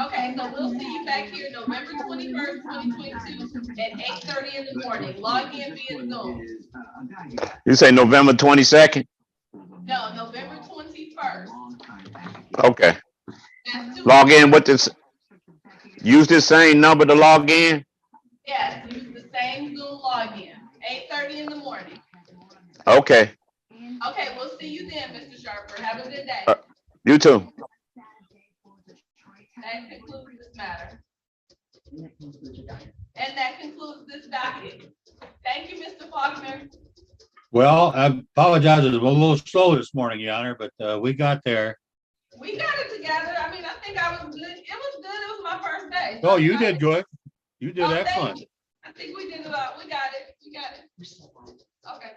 Okay, so we'll see you back here November 21st, 2022 at 8:30 in the morning. Log in via Zoom. You say November 22nd? No, November 21st. Okay. Log in with this. Use this same number to log in? Yes, use the same Zoom login. 8:30 in the morning. Okay. Okay, we'll see you then, Mr. Sharper. Have a good day. You too. That concludes this matter. And that concludes this docket. Thank you, Mr. Faulkner. Well, I apologize. It was a little slow this morning, Your Honor, but we got there. We got it together. I mean, I think I was good. It was good. It was my first day. Oh, you did good. You did Oh, thank excellent. you. I think we did about, we got it. We got it. Okay.